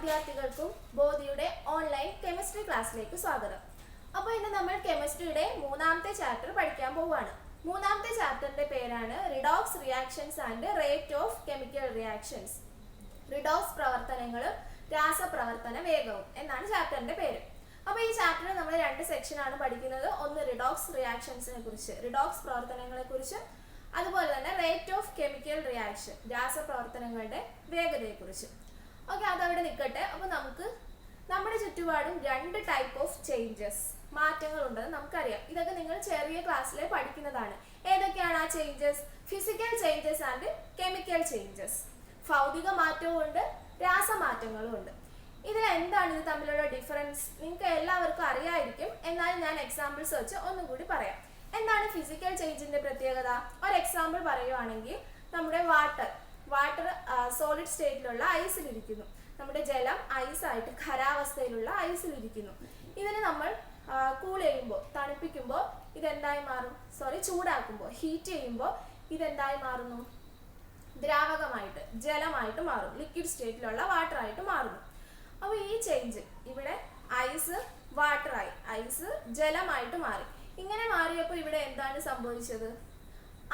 വിദ്യാർത്ഥികൾക്കും ബോധിയുടെ online chemistry ക്ലാസ്സിലേക്ക് സ്വാഗതം. അപ്പോൾ ഇന്ന് നമ്മൾ കെമിസ്ട്രിയുടെ മൂന്നാമത്തെ ചാപ്റ്റർ പഠിക്കാൻ പോവുകയാണ്. മൂന്നാമത്തെ ചാപ്റ്ററിന്റെ പേരാണ് redox reactions and rate of chemical reactions. Redox പ്രവർത്തനങ്ങളും രാസപ്രവർത്തന വേഗവും എന്നാണ് ചാപ്റ്ററിന്റെ പേര്. അപ്പോൾ ഈ ചാപ്റ്ററിൽ നമ്മൾ രണ്ട് സെക്ഷനാണ് പഠിക്കുന്നത്. ഒന്ന് റിഡോക്സ് റിയാക്ഷൻസിനെ കുറിച്ച്, റിഡോക്സ് പ്രവർത്തനങ്ങളെ കുറിച്ച്, അതുപോലെ തന്നെ റേറ്റ് ഓഫ് കെമിക്കൽ റിയാക്ഷൻ രാസപ്രവർത്തനങ്ങളുടെ വേഗതയെക്കുറിച്ച്. ഓക്കെ, അതവിടെ നിൽക്കട്ടെ. അപ്പോൾ നമുക്ക് നമ്മുടെ ചുറ്റുപാടും രണ്ട് ടൈപ്പ് ഓഫ് ചേഞ്ചസ്, മാറ്റങ്ങൾ ഉണ്ടെന്ന് നമുക്കറിയാം. ഇതൊക്കെ നിങ്ങൾ ചെറിയ ക്ലാസ്സിൽ പഠിക്കുന്നതാണ്. ഏതൊക്കെയാണ് ആ changes? Physical changes and chemical changes. ഭൗതിക മാറ്റവും ഉണ്ട്, രാസമാറ്റങ്ങളും ഉണ്ട്. ഇതിൽ എന്താണ് ഇത് തമ്മിലുള്ള ഡിഫറൻസ്? നിങ്ങൾക്ക് എല്ലാവർക്കും അറിയാമായിരിക്കും, എന്നാലും ഞാൻ എക്സാമ്പിൾസ് വെച്ച് ഒന്നും കൂടി പറയാം. എന്താണ് ഫിസിക്കൽ ചേഞ്ചിന്റെ പ്രത്യേകത? ഒരു എക്സാമ്പിൾ പറയുവാണെങ്കിൽ നമ്മുടെ വാട്ടർ സോളിഡ് സ്റ്റേറ്റിലുള്ള ഐസിലിരിക്കുന്നു. നമ്മുടെ ജലം ഐസായിട്ട് ഖരാവസ്ഥയിലുള്ള ഐസിലിരിക്കുന്നു. ഇതിന് നമ്മൾ കൂൾ ചെയ്യുമ്പോൾ, തണുപ്പിക്കുമ്പോൾ ഇതെന്തായി മാറും? ചൂടാക്കുമ്പോൾ, ഹീറ്റ് ചെയ്യുമ്പോൾ ഇതെന്തായി മാറുന്നു? ദ്രാവകമായിട്ട്, ജലമായിട്ട് മാറും. ലിക്വിഡ് സ്റ്റേറ്റിലുള്ള വാട്ടർ ആയിട്ട് മാറുന്നു. അപ്പോൾ ഈ ചേഞ്ച് ഇവിടെ ഐസ് വാട്ടറായി, ഐസ് ജലമായിട്ട് മാറി. ഇങ്ങനെ മാറിയപ്പോൾ ഇവിടെ എന്താണ് സംഭവിച്ചത്?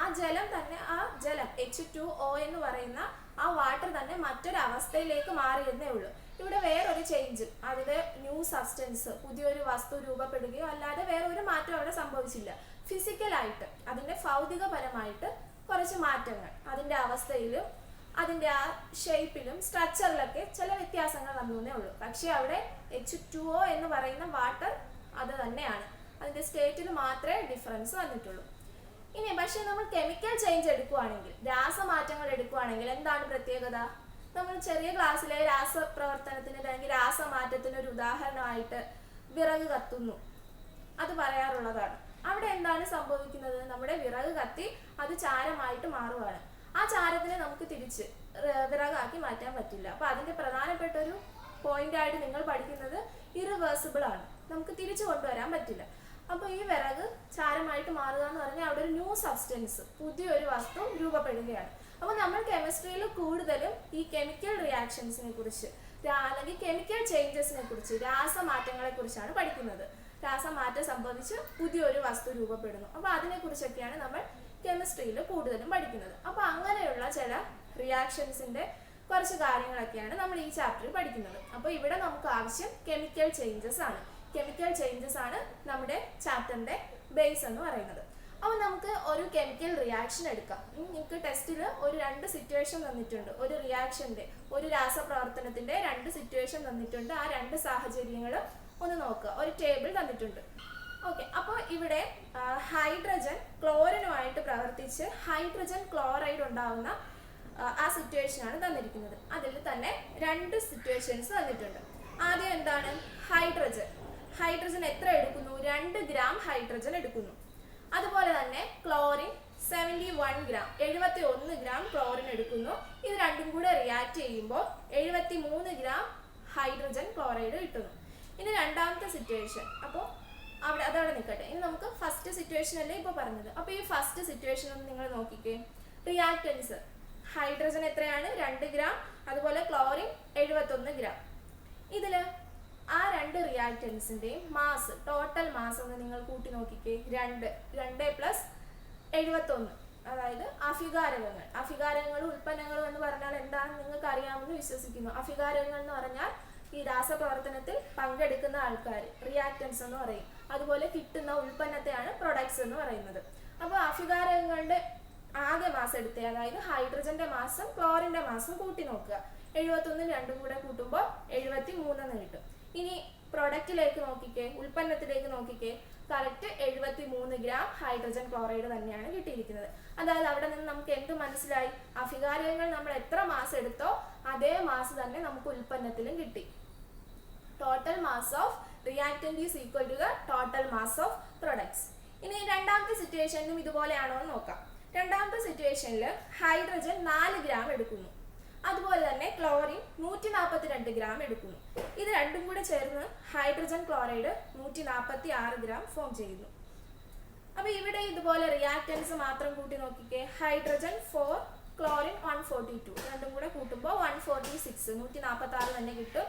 ആ ജലം തന്നെ, ആ ജലം H2O എന്ന് പറയുന്ന ആ വാട്ടർ തന്നെ മറ്റൊരവസ്ഥയിലേക്ക് മാറിയെന്നേ ഉള്ളൂ. ഇവിടെ വേറൊരു ചേഞ്ച്, അതിന്റെ ന്യൂ സബ്സ്റ്റൻസ്, പുതിയൊരു വസ്തു രൂപപ്പെടുകയോ അല്ലാതെ വേറെ ഒരു മാറ്റം അവിടെ സംഭവിച്ചില്ല. ഫിസിക്കലായിട്ട്, അതിന്റെ ഭൗതികപരമായിട്ട് കുറച്ച് മാറ്റങ്ങൾ, അതിന്റെ അവസ്ഥയിലും അതിന്റെ ആ ഷേപ്പിലും സ്ട്രക്ചറിലൊക്കെ ചില വ്യത്യാസങ്ങൾ വന്നേ ഉള്ളൂ. പക്ഷെ അവിടെ H2O എന്ന് പറയുന്ന വാട്ടർ അത് തന്നെയാണ്, അതിന്റെ സ്റ്റേറ്റിൽ മാത്രമേ ഡിഫറൻസ് വന്നിട്ടുള്ളൂ. ഇനി പക്ഷെ നമ്മൾ കെമിക്കൽ ചേഞ്ച് എടുക്കുകയാണെങ്കിൽ, രാസമാറ്റങ്ങൾ എടുക്കുകയാണെങ്കിൽ എന്താണ് പ്രത്യേകത? നമ്മൾ ചെറിയ ക്ലാസ്സിലെ രാസപ്രവർത്തനത്തിന് അല്ലെങ്കിൽ രാസമാറ്റത്തിന് ഒരു ഉദാഹരണമായിട്ട് വിറക് കത്തുന്നു, അത് പറയാറുള്ളതാണ്. അവിടെ എന്താണ് സംഭവിക്കുന്നത്? നമ്മുടെ വിറക് കത്തി അത് ചാരമായിട്ട് മാറുകയാണ്. ആ ചാരത്തിനെ നമുക്ക് തിരിച്ച് വിറകാക്കി മാറ്റാൻ പറ്റില്ല. അപ്പൊ അതിന്റെ പ്രധാനപ്പെട്ട ഒരു പോയിന്റ് ആയിട്ട് നിങ്ങൾ പഠിക്കുന്നത് ഇറിവേഴ്സിബിൾ ആണ്, നമുക്ക് തിരിച്ചു കൊണ്ടുവരാൻ പറ്റില്ല. അപ്പോൾ ഈ വിറക് ചാരമായിട്ട് മാറുക എന്ന് പറഞ്ഞാൽ അവിടെ ഒരു ന്യൂ സബ്സ്റ്റൻസ്, പുതിയൊരു വസ്തു രൂപപ്പെടുകയാണ്. അപ്പോൾ നമ്മൾ കെമിസ്ട്രിയിൽ കൂടുതലും ഈ കെമിക്കൽ റിയാക്ഷൻസിനെ കുറിച്ച് അല്ലെങ്കിൽ കെമിക്കൽ ചേഞ്ചസിനെ കുറിച്ച്, രാസമാറ്റങ്ങളെ കുറിച്ചാണ് പഠിക്കുന്നത്. രാസമാറ്റം സംഭവിച്ച് പുതിയൊരു വസ്തു രൂപപ്പെടുന്നു. അപ്പോൾ അതിനെക്കുറിച്ചൊക്കെയാണ് നമ്മൾ കെമിസ്ട്രിയിൽ കൂടുതലും പഠിക്കുന്നത്. അപ്പോൾ അങ്ങനെയുള്ള ചില റിയാക്ഷൻസിന്റെ കുറച്ച് കാര്യങ്ങളൊക്കെയാണ് നമ്മൾ ഈ ചാപ്റ്ററിൽ പഠിക്കുന്നത്. അപ്പോൾ ഇവിടെ നമുക്ക് ആവശ്യം കെമിക്കൽ ചേഞ്ചസ് ആണ്. കെമിക്കൽ ചേഞ്ചസ് ആണ് നമ്മുടെ ചാപ്റ്ററിന്റെ ബേസ് എന്ന് പറയുന്നത്. അപ്പോൾ നമുക്ക് ഒരു കെമിക്കൽ റിയാക്ഷൻ എടുക്കാം. നിങ്ങൾക്ക് ടെസ്റ്റിൽ ഒരു രണ്ട് സിറ്റുവേഷൻ തന്നിട്ടുണ്ട്. ഒരു റിയാക്ഷന്റെ, ഒരു രാസപ്രവർത്തനത്തിന്റെ രണ്ട് സിറ്റുവേഷൻ തന്നിട്ടുണ്ട്. ആ രണ്ട് സാഹചര്യങ്ങളും ഒന്ന് നോക്കുക. ഒരു ടേബിൾ തന്നിട്ടുണ്ട്. ഓക്കെ, അപ്പോൾ ഇവിടെ ഹൈഡ്രജൻ ക്ലോറിനുമായിട്ട് പ്രവർത്തിച്ച് ഹൈഡ്രജൻ ക്ലോറൈഡ് ഉണ്ടാവുന്ന ആ സിറ്റുവേഷനാണ് തന്നിരിക്കുന്നത്. അതിൽ തന്നെ രണ്ട് സിറ്റുവേഷൻസ് തന്നിട്ടുണ്ട്. ആദ്യം എന്താണ്? ഹൈഡ്രജൻ എത്ര എടുക്കുന്നു? 2 ഗ്രാം ഹൈഡ്രജൻ എടുക്കുന്നു. അതുപോലെ തന്നെ ക്ലോറിൻ 71 ഗ്രാം, 71 ഗ്രാം ക്ലോറിൻ എടുക്കുന്നു. ഇത് രണ്ടും കൂടെ റിയാക്ട് ചെയ്യുമ്പോൾ 73 ഗ്രാം ഹൈഡ്രജൻ ക്ലോറൈഡ് കിട്ടുന്നു. ഇനി രണ്ടാമത്തെ സിറ്റുവേഷൻ. അപ്പോൾ അതവിടെ നിൽക്കട്ടെ. ഇനി നമുക്ക് ഫസ്റ്റ് സിറ്റുവേഷൻ അല്ലേ ഇപ്പോൾ പറഞ്ഞത്. അപ്പോൾ ഈ ഫസ്റ്റ് സിറ്റുവേഷൻ ഒന്ന് നിങ്ങൾ നോക്കിക്കേ. റിയാക്റ്റൻസ് ഹൈഡ്രജൻ എത്രയാണ്? 2 ഗ്രാം, അതുപോലെ ക്ലോറിൻ 71 ഗ്രാം. ഇതില് ആ രണ്ട് റിയാക്റ്റൻസിന്റെയും മാസ്, ടോട്ടൽ മാസ് ഒന്ന് നിങ്ങൾ കൂട്ടി നോക്കിക്കേ. 2 + 71, അതായത് അഭികാരങ്ങളും ഉൽപ്പന്നങ്ങളും എന്ന് പറഞ്ഞാൽ എന്താണെന്ന് നിങ്ങൾക്ക് അറിയാമെന്ന് വിശ്വസിക്കുന്നു. അഭികാരങ്ങൾ എന്ന് പറഞ്ഞാൽ ഈ രാസപ്രവർത്തനത്തിൽ പങ്കെടുക്കുന്ന ആൾക്കാർ, റിയാക്റ്റൻസ് എന്ന് പറയും. അതുപോലെ കിട്ടുന്ന ഉൽപ്പന്നത്തെയാണ് പ്രൊഡക്ട്സ് എന്ന് പറയുന്നത്. അപ്പോൾ അഭികാരങ്ങളുടെ ആകെ മാസം എടുത്തേ, അതായത് ഹൈഡ്രജന്റെ മാസം ക്ലോറിന്റെ മാസം കൂട്ടി നോക്കുക. 71 രണ്ടും കൂടെ കൂട്ടുമ്പോൾ 73 എന്ന് കിട്ടും. ഇനി പ്രൊഡക്റ്റിലേക്ക് നോക്കിക്കേ, ഉൽപ്പന്നത്തിലേക്ക് നോക്കിക്കേ. കറക്റ്റ് 73 ഗ്രാം ഹൈഡ്രജൻ ക്ലോറൈഡ് തന്നെയാണ് കിട്ടിയിരിക്കുന്നത്. അതായത് അവിടെ നിന്ന് നമുക്ക് എന്ത് മനസ്സിലായി? അഭികാരങ്ങൾ നമ്മൾ എത്ര മാസ് എടുത്തോ അതേ മാസ് തന്നെ നമുക്ക് ഉൽപ്പന്നത്തിലും കിട്ടി. Total mass of reactant is equal to the total mass of products. ഇനി രണ്ടാമത്തെ സിറ്റുവേഷനിലും ഇതുപോലെയാണോ എന്ന് നോക്കാം. രണ്ടാമത്തെ സിറ്റുവേഷനിൽ ഹൈഡ്രജൻ 4 ഗ്രാം എടുക്കുന്നു. അതുപോലെ തന്നെ ക്ലോറിൻ 142 ഗ്രാം എടുക്കുന്നു. ഇത് രണ്ടും കൂടെ ചേർന്ന് ഹൈഡ്രജൻ ക്ലോറൈഡ് 146 ഗ്രാം ഫോം ചെയ്യുന്നു. അപ്പോൾ ഇവിടെ ഇതുപോലെ റിയാക്റ്റൻസ് മാത്രം കൂട്ടി നോക്കിക്കേ. ഹൈഡ്രജൻ 4, ക്ലോറിൻ 142, രണ്ടും കൂടെ കൂട്ടുമ്പോൾ 146, 146 തന്നെ കിട്ടും.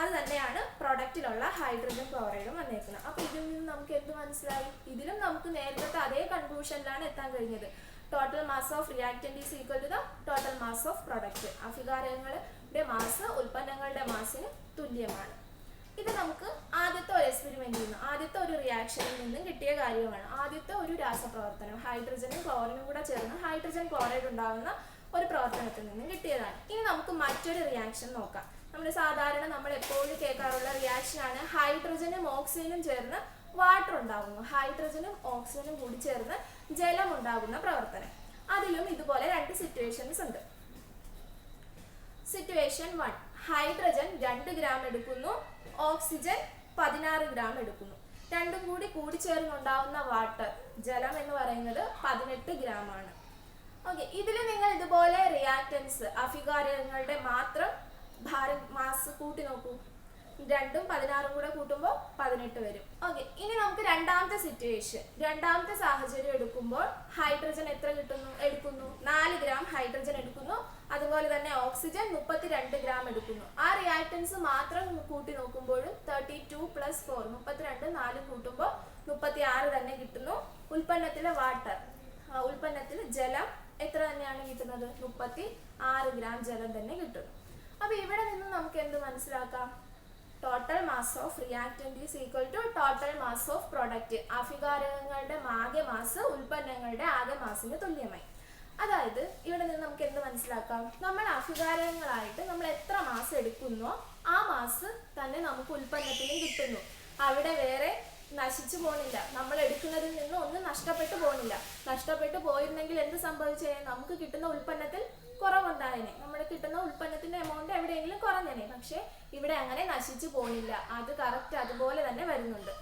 അത് തന്നെയാണ് പ്രൊഡക്റ്റിലുള്ള ഹൈഡ്രജൻ ക്ലോറൈഡും വന്നേക്കുന്നത്. അപ്പോൾ ഇതിൽ നിന്ന് നമുക്ക് എന്ത് മനസ്സിലായി? ഇതിലും നമുക്ക് നേരത്തെ അതേ കൺക്ലൂഷനിലാണ് എത്താൻ കഴിഞ്ഞത്. Total mass of reactant is equal to the total mass of product. അഭികാരങ്ങളുടെ മാസ് ഉൽപ്പന്നങ്ങളുടെ മാസിന് തുല്യമാണ്. ഇത് നമുക്ക് ആദ്യത്തെ ഒരു എക്സ്പെരിമെന്റിൽ നിന്ന്, ആദ്യത്തെ ഒരു റിയാക്ഷനിൽ നിന്നും കിട്ടിയ കാര്യമാണ്. ആദ്യത്തെ ഒരു രാസപ്രവർത്തനം, ഹൈഡ്രജനും ക്ലോറിനും കൂടെ ചേർന്ന് ഹൈഡ്രജൻ ക്ലോറൈഡ് ഉണ്ടാകുന്ന ഒരു പ്രവർത്തനത്തിൽ നിന്നും കിട്ടിയതാണ്. ഇനി നമുക്ക് മറ്റൊരു റിയാക്ഷൻ നോക്കാം. നമ്മൾ എപ്പോഴും കേൾക്കാറുള്ള റിയാക്ഷനാണ് ഹൈഡ്രജനും ഓക്സിജനും ചേർന്ന് വാട്ടർ ഉണ്ടാകുന്നു. ഹൈഡ്രജനും ഓക്സിജനും കൂടി ചേർന്ന് ജലം ഉണ്ടാകുന്ന പ്രവർത്തനം. അതിലും ഇതുപോലെ രണ്ട് സിറ്റുവേഷൻസ് ഉണ്ട്. സിറ്റുവേഷൻ 1, ഹൈഡ്രജൻ 2 ഗ്രാം എടുക്കുന്നു, ഓക്സിജൻ 16 ഗ്രാം എടുക്കുന്നു. രണ്ടും കൂടി ചേർന്നുണ്ടാവുന്ന വാട്ടർ, ജലം എന്ന് പറയുന്നത് 18 ഗ്രാം ആണ്. ഓക്കെ, ഇതിൽ നിങ്ങൾ ഇതുപോലെ റിയാക്റ്റൻസ് അഭികാരങ്ങളുടെ മാത്രം മാസ് കൂട്ടി നോക്കൂ. 2ഉം 16ഉം കൂടെ കൂട്ടുമ്പോൾ 18 വരും. ഓക്കെ, ഇനി നമുക്ക് രണ്ടാമത്തെ സിറ്റുവേഷൻ, രണ്ടാമത്തെ സാഹചര്യം എടുക്കുമ്പോൾ ഹൈഡ്രജൻ എത്ര എടുക്കുന്നു? 4 ഗ്രാം ഹൈഡ്രജൻ എടുക്കുന്നു. അതുപോലെ തന്നെ ഓക്സിജൻ 32 ഗ്രാം എടുക്കുന്നു. ആ റിയാക്റ്റൻസ് മാത്രം കൂട്ടി നോക്കുമ്പോഴും 32 + 4, 32, 4 കൂട്ടുമ്പോൾ 36 തന്നെ കിട്ടുന്നു. ഉൽപ്പന്നത്തിലെ വാട്ടർ, ഉൽപ്പന്നത്തിൽ ജലം എത്ര തന്നെയാണ് കിട്ടുന്നത്? 36 ഗ്രാം ജലം തന്നെ കിട്ടുന്നു. അപ്പൊ ഇവിടെ നിന്ന് നമുക്ക് എന്ത് മനസ്സിലാക്കാം? Total mass of reactant is equal to total mass of product. അഭികാരകങ്ങളുടെ ആകെ മാസ് ഉൽപ്പന്നങ്ങളുടെ ആകെ മാസിന് തുല്യമായി. അതായത് ഇവിടെ നിന്ന് നമുക്ക് എന്ത് മനസ്സിലാക്കാം? നമ്മൾ അഭികാരകങ്ങളായിട്ട് നമ്മൾ എത്ര മാസ് എടുക്കുന്നോ ആ മാസ് തന്നെ നമുക്ക് ഉൽപ്പന്നത്തിലും കിട്ടുന്നു. അവിടെ വേറെ നശിച്ചു പോകുന്നില്ല. നമ്മൾ എടുക്കുന്നതിൽ നിന്ന് ഒന്നും നഷ്ടപ്പെട്ടു പോകുന്നില്ല. നഷ്ടപ്പെട്ടു പോയിരുന്നെങ്കിൽ എന്ത് സംഭവിച്ചേ? നമുക്ക് കിട്ടുന്ന ഉൽപ്പന്നത്തിൽ കുറവുണ്ടായേനെ. നമ്മൾ കിട്ടുന്ന ഉൽപ്പന്നത്തിന്റെ എമൗണ്ട് എവിടെയെങ്കിലും കുറഞ്ഞേനെ. പക്ഷെ ഇവിടെ അങ്ങനെ നശിച്ചു പോകുന്നില്ല. അത് കറക്റ്റ് അതുപോലെ തന്നെ വരുന്നുണ്ട്.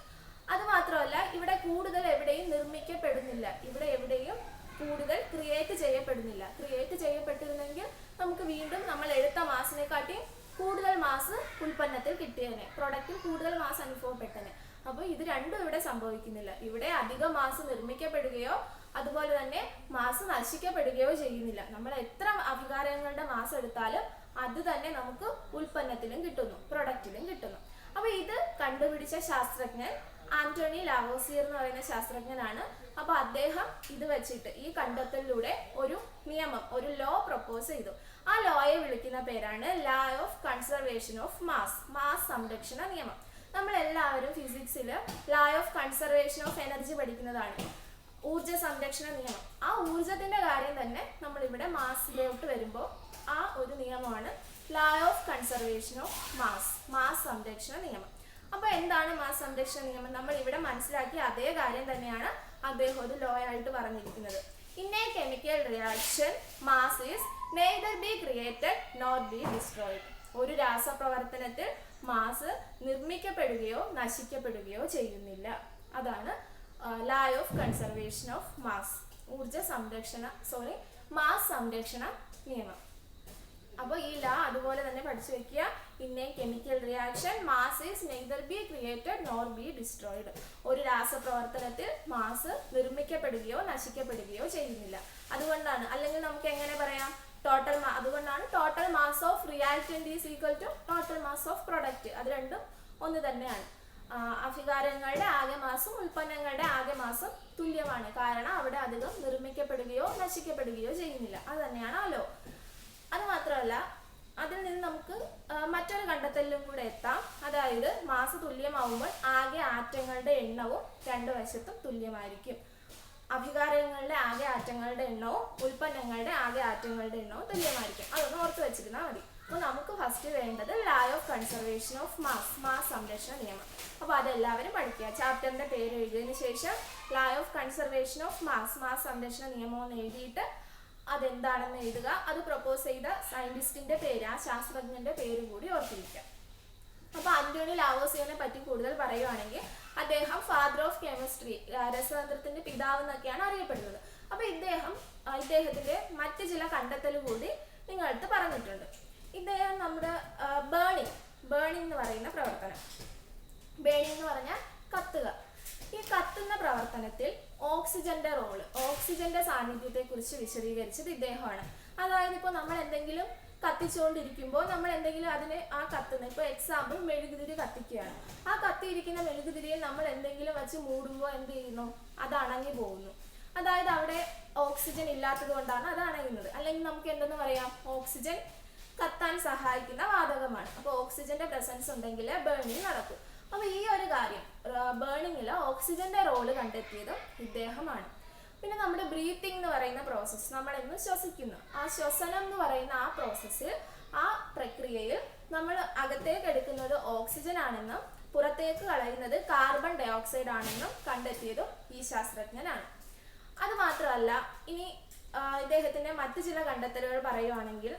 അത് മാത്രമല്ല, ഇവിടെ കൂടുതൽ എവിടെയും നിർമ്മിക്കപ്പെടുന്നില്ല. ഇവിടെ എവിടെയും കൂടുതൽ ക്രിയേറ്റ് ചെയ്യപ്പെടുന്നില്ല. ക്രിയേറ്റ് ചെയ്യപ്പെട്ടിരുന്നെങ്കിൽ നമുക്ക് വീണ്ടും നമ്മൾ എടുത്ത മാസിനെക്കാട്ടി കൂടുതൽ മാസ് ഉൽപ്പന്നത്തിൽ കിട്ടിയേനെ, പ്രൊഡക്റ്റിൽ കൂടുതൽ മാസ് അനുഭവപ്പെട്ടനെ. അപ്പോൾ ഇത് രണ്ടും ഇവിടെ സംഭവിക്കുന്നില്ല. ഇവിടെ അധികം മാസ് നിർമ്മിക്കപ്പെടുകയോ അതുപോലെ തന്നെ മാസ് നശിക്കപ്പെടുകയോ ചെയ്യുന്നില്ല. നമ്മൾ എത്ര അഭികാരങ്ങളുടെ മാസ് എടുത്താലും അത് തന്നെ നമുക്ക് ഉൽപ്പന്നത്തിലും കിട്ടുന്നു, പ്രൊഡക്റ്റിലും കിട്ടുന്നു. അപ്പൊ ഇത് കണ്ടുപിടിച്ച ശാസ്ത്രജ്ഞൻ ആന്റോണി ലാവോസിയർ എന്ന് പറയുന്ന ശാസ്ത്രജ്ഞനാണ്. അപ്പൊ അദ്ദേഹം ഇത് വെച്ചിട്ട് ഈ കണ്ടെത്തലിലൂടെ ഒരു നിയമം, ഒരു ലോ പ്രപ്പോസ് ചെയ്തു. ആ ലോയെ വിളിക്കുന്ന പേരാണ് ലാ of conservation of mass, mass സംരക്ഷണ നിയമം. നമ്മൾ എല്ലാവരും ഫിസിക്സിൽ ലാ ഓഫ് കൺസർവേഷൻ ഓഫ് എനർജി പഠിക്കുന്നതാണ്, ഊർജ സംരക്ഷണ നിയമം. ആ ഊർജത്തിന്റെ കാര്യം തന്നെ നമ്മൾ ഇവിടെ മാസിലോട്ട് വരുമ്പോൾ ആ ഒരു നിയമമാണ് ലാ of conservation of mass, mass സംരക്ഷണ നിയമം. അപ്പൊ എന്താണ് മാസ് സംരക്ഷണ നിയമം? നമ്മൾ ഇവിടെ മനസ്സിലാക്കിയ അതേ കാര്യം തന്നെയാണ് അദ്ദേഹം ഒരു ലോ ആയിട്ട് പറഞ്ഞിരിക്കുന്നത്. In A chemical reaction mass is neither be created nor B destroyed. ഒരു രാസപ്രവർത്തനത്തിൽ മാസ് നിർമ്മിക്കപ്പെടുകയോ നശിക്കപ്പെടുകയോ ചെയ്യുന്നില്ല. അതാണ് ലാ of conservation of mass, mass സംരക്ഷണ നിയമം. അപ്പോൾ ഈ ലാ അതുപോലെ തന്നെ പഠിച്ചു വെക്കുക. In A chemical reaction mass is neither be created nor B destroyed. ഒരു രാസപ്രവർത്തനത്തിൽ മാസ് നിർമ്മിക്കപ്പെടുകയോ നശിക്കപ്പെടുകയോ ചെയ്യുന്നില്ല. അതുകൊണ്ടാണ്, അല്ലെങ്കിൽ നമുക്ക് എങ്ങനെ പറയാം, അതുകൊണ്ടാണ് total mass of reactant is equal to total mass of product. അത് രണ്ടും ഒന്ന് തന്നെയാണ്. അഭികാരങ്ങളുടെ ആകെ മാസും ഉൽപ്പന്നങ്ങളുടെ ആകെ മാസും തുല്യമാണ്. കാരണം അവിടെ അധികം നിർമ്മിക്കപ്പെടുകയോ നശിക്കപ്പെടുകയോ ചെയ്യുന്നില്ല. അത് തന്നെയാണ് ആ ലോ. അത് മാത്രമല്ല, അതിൽ നിന്ന് നമുക്ക് മറ്റൊരു കണ്ടെത്തലിലും കൂടെ എത്താം. അതായത് മാസ് തുല്യമാവുമ്പോൾ ആകെ ആറ്റങ്ങളുടെ എണ്ണവും രണ്ട് വശത്തും തുല്യമായിരിക്കും. അഭികാരങ്ങളുടെ ആകെ ആറ്റങ്ങളുടെ എണ്ണവും ഉൽപ്പന്നങ്ങളുടെ ആകെ ആറ്റങ്ങളുടെ എണ്ണവും തുല്യമായിരിക്കും. അതൊന്ന് ഓർത്ത് വെച്ചിരുന്നാൽ മതി. അപ്പോൾ നമുക്ക് ഫസ്റ്റ് വേണ്ടത് ലാ of conservation of mass, mass സംരക്ഷണ നിയമം. അപ്പോൾ അതെല്ലാവരും പഠിക്കുക. ചാപ്റ്ററിന്റെ പേര് എഴുതിയതിനു ശേഷം ലാ of conservation of mass, mass സംരക്ഷണ നിയമം എന്ന് എഴുതിയിട്ട് അതെന്താണെന്ന് എഴുതുക. അത് പ്രപ്പോസ് ചെയ്ത സയന്റിസ്റ്റിന്റെ പേര്, ആ ശാസ്ത്രജ്ഞന്റെ പേര് കൂടി ഓർത്തിരിക്കുക. അപ്പൊ ആന്റോണി ലാവോസിയറിനെ പറ്റി കൂടുതൽ പറയുവാണെങ്കിൽ അദ്ദേഹം ഫാദർ ഓഫ് കെമിസ്ട്രി, രസതന്ത്രത്തിന്റെ പിതാവ് എന്നൊക്കെയാണ് അറിയപ്പെടുന്നത്. അപ്പൊ ഇദ്ദേഹത്തിന്റെ മറ്റ് ചില കണ്ടെത്തൽ കൂടി നിങ്ങളടുത്ത് പറഞ്ഞിട്ടുണ്ട്. ഇദ്ദേഹം നമ്മുടെ ബേണിംഗ് എന്ന് പറയുന്ന പ്രവർത്തനം, ബേണിംഗ് എന്ന് പറഞ്ഞാൽ കത്തുക. ഈ കത്തുന്ന പ്രവർത്തനത്തിൽ ഓക്സിജന്റെ റോള്, ഓക്സിജന്റെ സാന്നിധ്യത്തെ കുറിച്ച് വിശദീകരിച്ചത് ഇദ്ദേഹമാണ്. അതായത് ഇപ്പോൾ നമ്മൾ എന്തെങ്കിലും കത്തിച്ചുകൊണ്ടിരിക്കുമ്പോൾ നമ്മൾ എന്തെങ്കിലും അതിന് ആ കത്തുന്ന, ഇപ്പോൾ എക്സാമ്പിൾ മെഴുകുതിരി കത്തിക്കുകയാണ്, ആ കത്തിയിരിക്കുന്ന മെഴുകുതിരിയിൽ നമ്മൾ എന്തെങ്കിലും വെച്ച് മൂടുമ്പോൾ എന്ത് ചെയ്യുന്നു, അത് അണങ്ങി പോകുന്നു. അതായത് അവിടെ ഓക്സിജൻ ഇല്ലാത്തത് കൊണ്ടാണ് അത് അണയുന്നത്. അല്ലെങ്കിൽ നമുക്ക് എന്തെന്ന് പറയാം, ഓക്സിജൻ കത്താൻ സഹായിക്കുന്ന വാതകമാണ്. അപ്പോൾ ഓക്സിജന്റെ പ്രസൻസ് ഉണ്ടെങ്കിൽ ബേണിംഗ് നടക്കും. അപ്പോൾ ഈ ഒരു കാര്യം ബേണിങ്ങിൽ ഓക്സിജന്റെ റോള് കണ്ടെത്തിയതും ഇദ്ദേഹമാണ്. പിന്നെ നമ്മുടെ ബ്രീത്തിങ് എന്ന് പറയുന്ന പ്രോസസ്സ്, നമ്മൾ ഇന്ന് ശ്വസിക്കുന്നു, ആ ശ്വസനം എന്ന് പറയുന്ന ആ പ്രോസസ്സിൽ, ആ പ്രക്രിയയിൽ നമ്മൾ അകത്തേക്ക് എടുക്കുന്നത് ഓക്സിജൻ ആണെന്നും പുറത്തേക്ക് കളയുന്നത് കാർബൺ ഡൈ ഓക്സൈഡ് ആണെന്നും കണ്ടെത്തിയതും ഈ ശാസ്ത്രജ്ഞനാണ്. അത് മാത്രമല്ല, ഇനി ഇദ്ദേഹത്തിന്റെ മറ്റു ചില കണ്ടെത്തലുകൾ പറയുവാണെങ്കിൽ,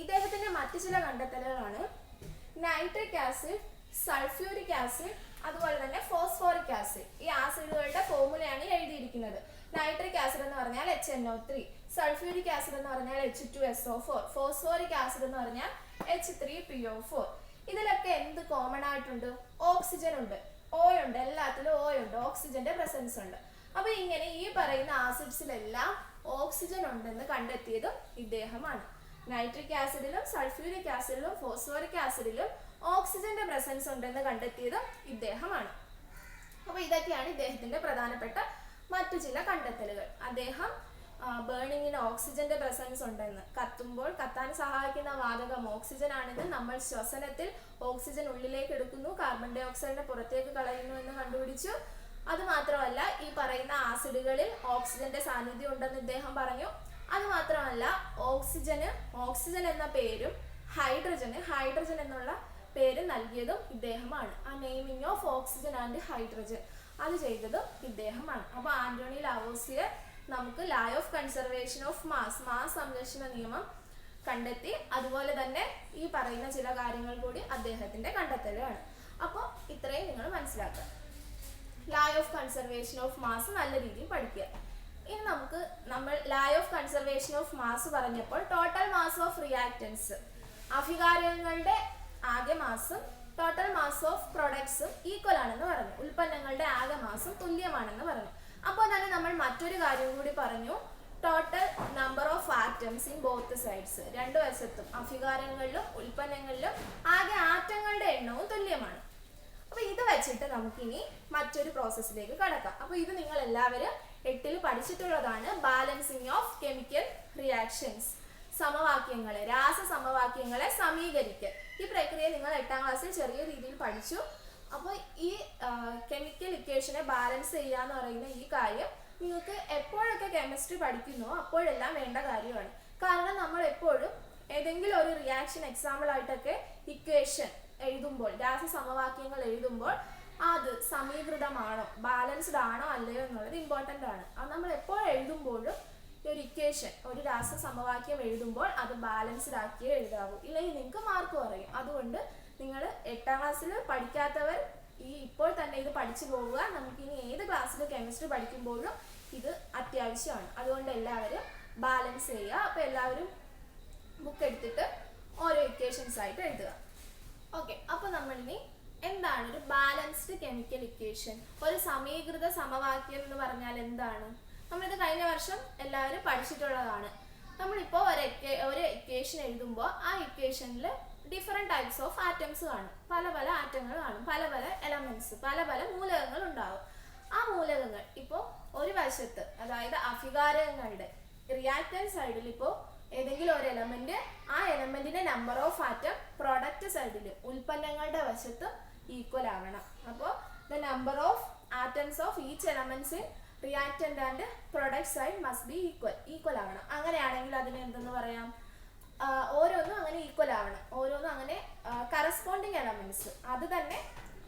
ഇദ്ദേഹത്തിന്റെ മറ്റു ചില കണ്ടെത്തലുകളാണ് നൈട്രിക് ആസിഡ്, സൾഫ്യൂരിക് ആസിഡ്, അതുപോലെ തന്നെ ഫോസ്ഫോറിക് ആസിഡ്. ഈ ആസിഡുകളുടെ ഫോർമുലയാണ് എഴുതിയിരിക്കുന്നത്. നൈട്രിക് ആസിഡ് എന്ന് പറഞ്ഞാൽ HNO3, സൾഫ്യൂരിക് ആസിഡ് എന്ന് പറഞ്ഞാൽ H2SO4, ഫോസ്ഫോറിക് ആസിഡ് എന്ന് പറഞ്ഞാൽ H3PO4. ഇതിലൊക്കെ എന്ത് കോമൺ ആയിട്ടുണ്ട്? ഓക്സിജൻ ഉണ്ട്, O ഉണ്ട്, എല്ലാത്തിലും O ഉണ്ട്, ഓക്സിജന്റെ പ്രസൻസ് ഉണ്ട്. അപ്പൊ ഇങ്ങനെ ഈ പറയുന്ന ആസിഡ്സിലെല്ലാം ഓക്സിജൻ ഉണ്ടെന്ന് കണ്ടെത്തിയതും ഇദ്ദേഹമാണ്. നൈട്രിക് ആസിഡിലും സൾഫ്യൂരിക് ആസിഡിലും ഫോസ്ഫോറിക് ആസിഡിലും ഓക്സിജന്റെ പ്രസൻസ് ഉണ്ടെന്ന് കണ്ടെത്തിയതും ഇദ്ദേഹമാണ്. അപ്പൊ ഇതൊക്കെയാണ് ഇദ്ദേഹത്തിന്റെ പ്രധാനപ്പെട്ട മറ്റു ചില കണ്ടെത്തലുകൾ. അദ്ദേഹം ബേണിങ്ങിന് ഓക്സിജന്റെ പ്രസൻസ് ഉണ്ടെന്ന്, കത്തുമ്പോൾ കത്താൻ സഹായിക്കുന്ന വാതകം ഓക്സിജൻ ആണെന്ന്, നമ്മൾ ശ്വസനത്തിൽ ഓക്സിജൻ ഉള്ളിലേക്ക് എടുക്കുന്നു, കാർബൺ ഡൈ ഓക്സൈഡിനെ പുറത്തേക്ക് കളയുന്നു എന്ന് കണ്ടുപിടിച്ചു. അത് മാത്രമല്ല, ഈ പറയുന്ന ആസിഡുകളിൽ ഓക്സിജന്റെ സാന്നിധ്യം ഉണ്ടെന്ന് ഇദ്ദേഹം പറഞ്ഞു. അത് മാത്രമല്ല, ഓക്സിജൻ എന്ന പേരും ഹൈഡ്രജൻ എന്നുള്ള പേര് നൽകിയതും ഇദ്ദേഹമാണ്. ആ naming of oxygen and hydrogen അത് ചെയ്തതും ഇദ്ദേഹമാണ്. അപ്പൊ ആന്റോണി ലാവോസിയർ നമുക്ക് ലാ ഓഫ് കൺസർവേഷൻ ഓഫ് മാസ് സംരക്ഷണ നിയമം കണ്ടെത്തി. അതുപോലെ തന്നെ ഈ പറയുന്ന ചില കാര്യങ്ങൾ കൂടി അദ്ദേഹത്തിന്റെ കണ്ടെത്തലാണ്. അപ്പോൾ ഇത്രയും നിങ്ങൾ മനസ്സിലാക്കുക. ലാ ഓഫ് കൺസർവേഷൻ ഓഫ് മാസ് നല്ല രീതിയിൽ പഠിക്കുക. ഇനി നമ്മൾ ലാ ഓഫ് കൺസർവേഷൻ ഓഫ് മാസ് പറഞ്ഞപ്പോൾ ടോട്ടൽ മാസ് ഓഫ് റിയാക്റ്റൻസ്, അഭികാരകങ്ങളുടെ ആകെ മാസും ടോട്ടൽ മാസ് ഓഫ് പ്രൊഡക്ട്സും ഈക്വൽ ആണെന്ന് പറഞ്ഞു. ഉൽപ്പന്നങ്ങളുടെ ആകെ മാസും തുല്യമാണെന്ന് പറഞ്ഞു. അപ്പോൾ തന്നെ നമ്മൾ മറ്റൊരു കാര്യം കൂടി പറഞ്ഞു, total number of atoms in both sides. രണ്ടു വശത്തും അഭികാരങ്ങളിലും ഉൽപ്പന്നങ്ങളിലും ആകെ ആറ്റങ്ങളുടെ എണ്ണവും തുല്യമാണ്. അപ്പോൾ ഇത് വെച്ചിട്ട് നമുക്കിനി മറ്റൊരു പ്രോസസ്സിലേക്ക് കടക്കാം. അപ്പോൾ ഇത് നിങ്ങൾ എല്ലാവരും 8ൽ പഠിച്ചിട്ടുള്ളതാണ്. ബാലൻസിങ് ഓഫ് കെമിക്കൽ റിയാക്ഷൻസ്, സമവാക്യങ്ങളെ, രാസസമവാക്യങ്ങളെ സമീകരിക്കൽ. ഈ പ്രക്രിയ നിങ്ങൾ 8ാം ക്ലാസ്സിൽ ചെറിയ രീതിയിൽ പഠിച്ചു. അപ്പോൾ ഈ കെമിക്കൽ ഇക്വേഷനെ ബാലൻസ് ചെയ്യുക എന്ന് പറയുന്ന ഈ കാര്യം നിങ്ങൾക്ക് എപ്പോഴൊക്കെ കെമിസ്ട്രി പഠിക്കുന്നോ അപ്പോഴെല്ലാം വേണ്ട കാര്യമാണ്. കാരണം നമ്മൾ എപ്പോഴും ഏതെങ്കിലും ഒരു റിയാക്ഷൻ എക്സാമ്പിൾ ആയിട്ടൊക്കെ ഇക്വേഷൻ എഴുതുമ്പോൾ, രാസസമവാക്യങ്ങൾ എഴുതുമ്പോൾ അത് സമീകൃതമാണോ, ബാലൻസ്ഡ് ആണോ അല്ലയോ എന്നുള്ളത് ഇമ്പോർട്ടൻ്റ് ആണ്. അത് നമ്മൾ എപ്പോഴും എഴുതുമ്പോഴും ഒരു ഇക്വേഷൻ, ഒരു രാസസമവാക്യം എഴുതുമ്പോൾ അത് ബാലൻസ്ഡ് ആക്കിയേ എഴുതാവൂ, ഇല്ലെങ്കിൽ നിങ്ങൾക്ക് മാർക്ക് കുറയും. അതുകൊണ്ട് നിങ്ങൾ 8ാം ക്ലാസ്സിൽ പഠിക്കാത്തവർ ഇപ്പോൾ തന്നെ ഇത് പഠിച്ചു പോവുക. നമുക്കിനി ഏത് ക്ലാസ്സിൽ കെമിസ്ട്രി പഠിക്കുമ്പോഴും ഇത് അത്യാവശ്യമാണ്. അതുകൊണ്ട് എല്ലാവരും ബാലൻസ് ചെയ്യുക. അപ്പോൾ എല്ലാവരും ബുക്ക് എടുത്തിട്ട് ഓരോ ഇക്വേഷൻസ് ആയിട്ട് എഴുതുക. ഓക്കെ, അപ്പോൾ നമ്മളിനി എന്താണ് ഒരു ബാലൻസ്ഡ് കെമിക്കൽ ഇക്വേഷൻ, ഒരു സമീകൃത സമവാക്യം എന്ന് പറഞ്ഞാൽ എന്താണ്? നമ്മളിത് കഴിഞ്ഞ വർഷം എല്ലാവരും പഠിച്ചിട്ടുള്ളതാണ്. നമ്മളിപ്പോൾ ഒരു ഇക്വേഷൻ എഴുതുമ്പോൾ ആ ഇക്വേഷനിൽ ഡിഫറെൻറ്റ് ടൈപ്സ് ഓഫ് ആറ്റംസ് കാണും, പല പല ആറ്റങ്ങൾ കാണും, പല പല എലമെന്റ്സ്, പല പല മൂലകങ്ങൾ ഉണ്ടാവും. ആ മൂലകങ്ങൾ ഇപ്പോൾ ഒരു വശത്ത്, അതായത് അഭികാരകങ്ങളുടെ റിയാക്റ്റൻറ്റ് സൈഡിൽ ഇപ്പോൾ ഏതെങ്കിലും ഒരു എലമെന്റ്, ആ എലമെന്റിന്റെ നമ്പർ ഓഫ് ആറ്റം പ്രൊഡക്റ്റ് സൈഡിലും ഉൽപ്പന്നങ്ങളുടെ വശത്ത് ഈക്വൽ ആവണം. അപ്പോൾ the number of atoms of each elements in reactant and product side must be equal ആവണം. അങ്ങനെയാണെങ്കിൽ അതിന് എന്തെന്ന് പറയാം, ഓരോന്നും അങ്ങനെ ഈക്വൽ ആവണം, ഓരോന്നും അങ്ങനെ കറസ്പോണ്ടിങ് എലമെന്റ്സ് അത് തന്നെ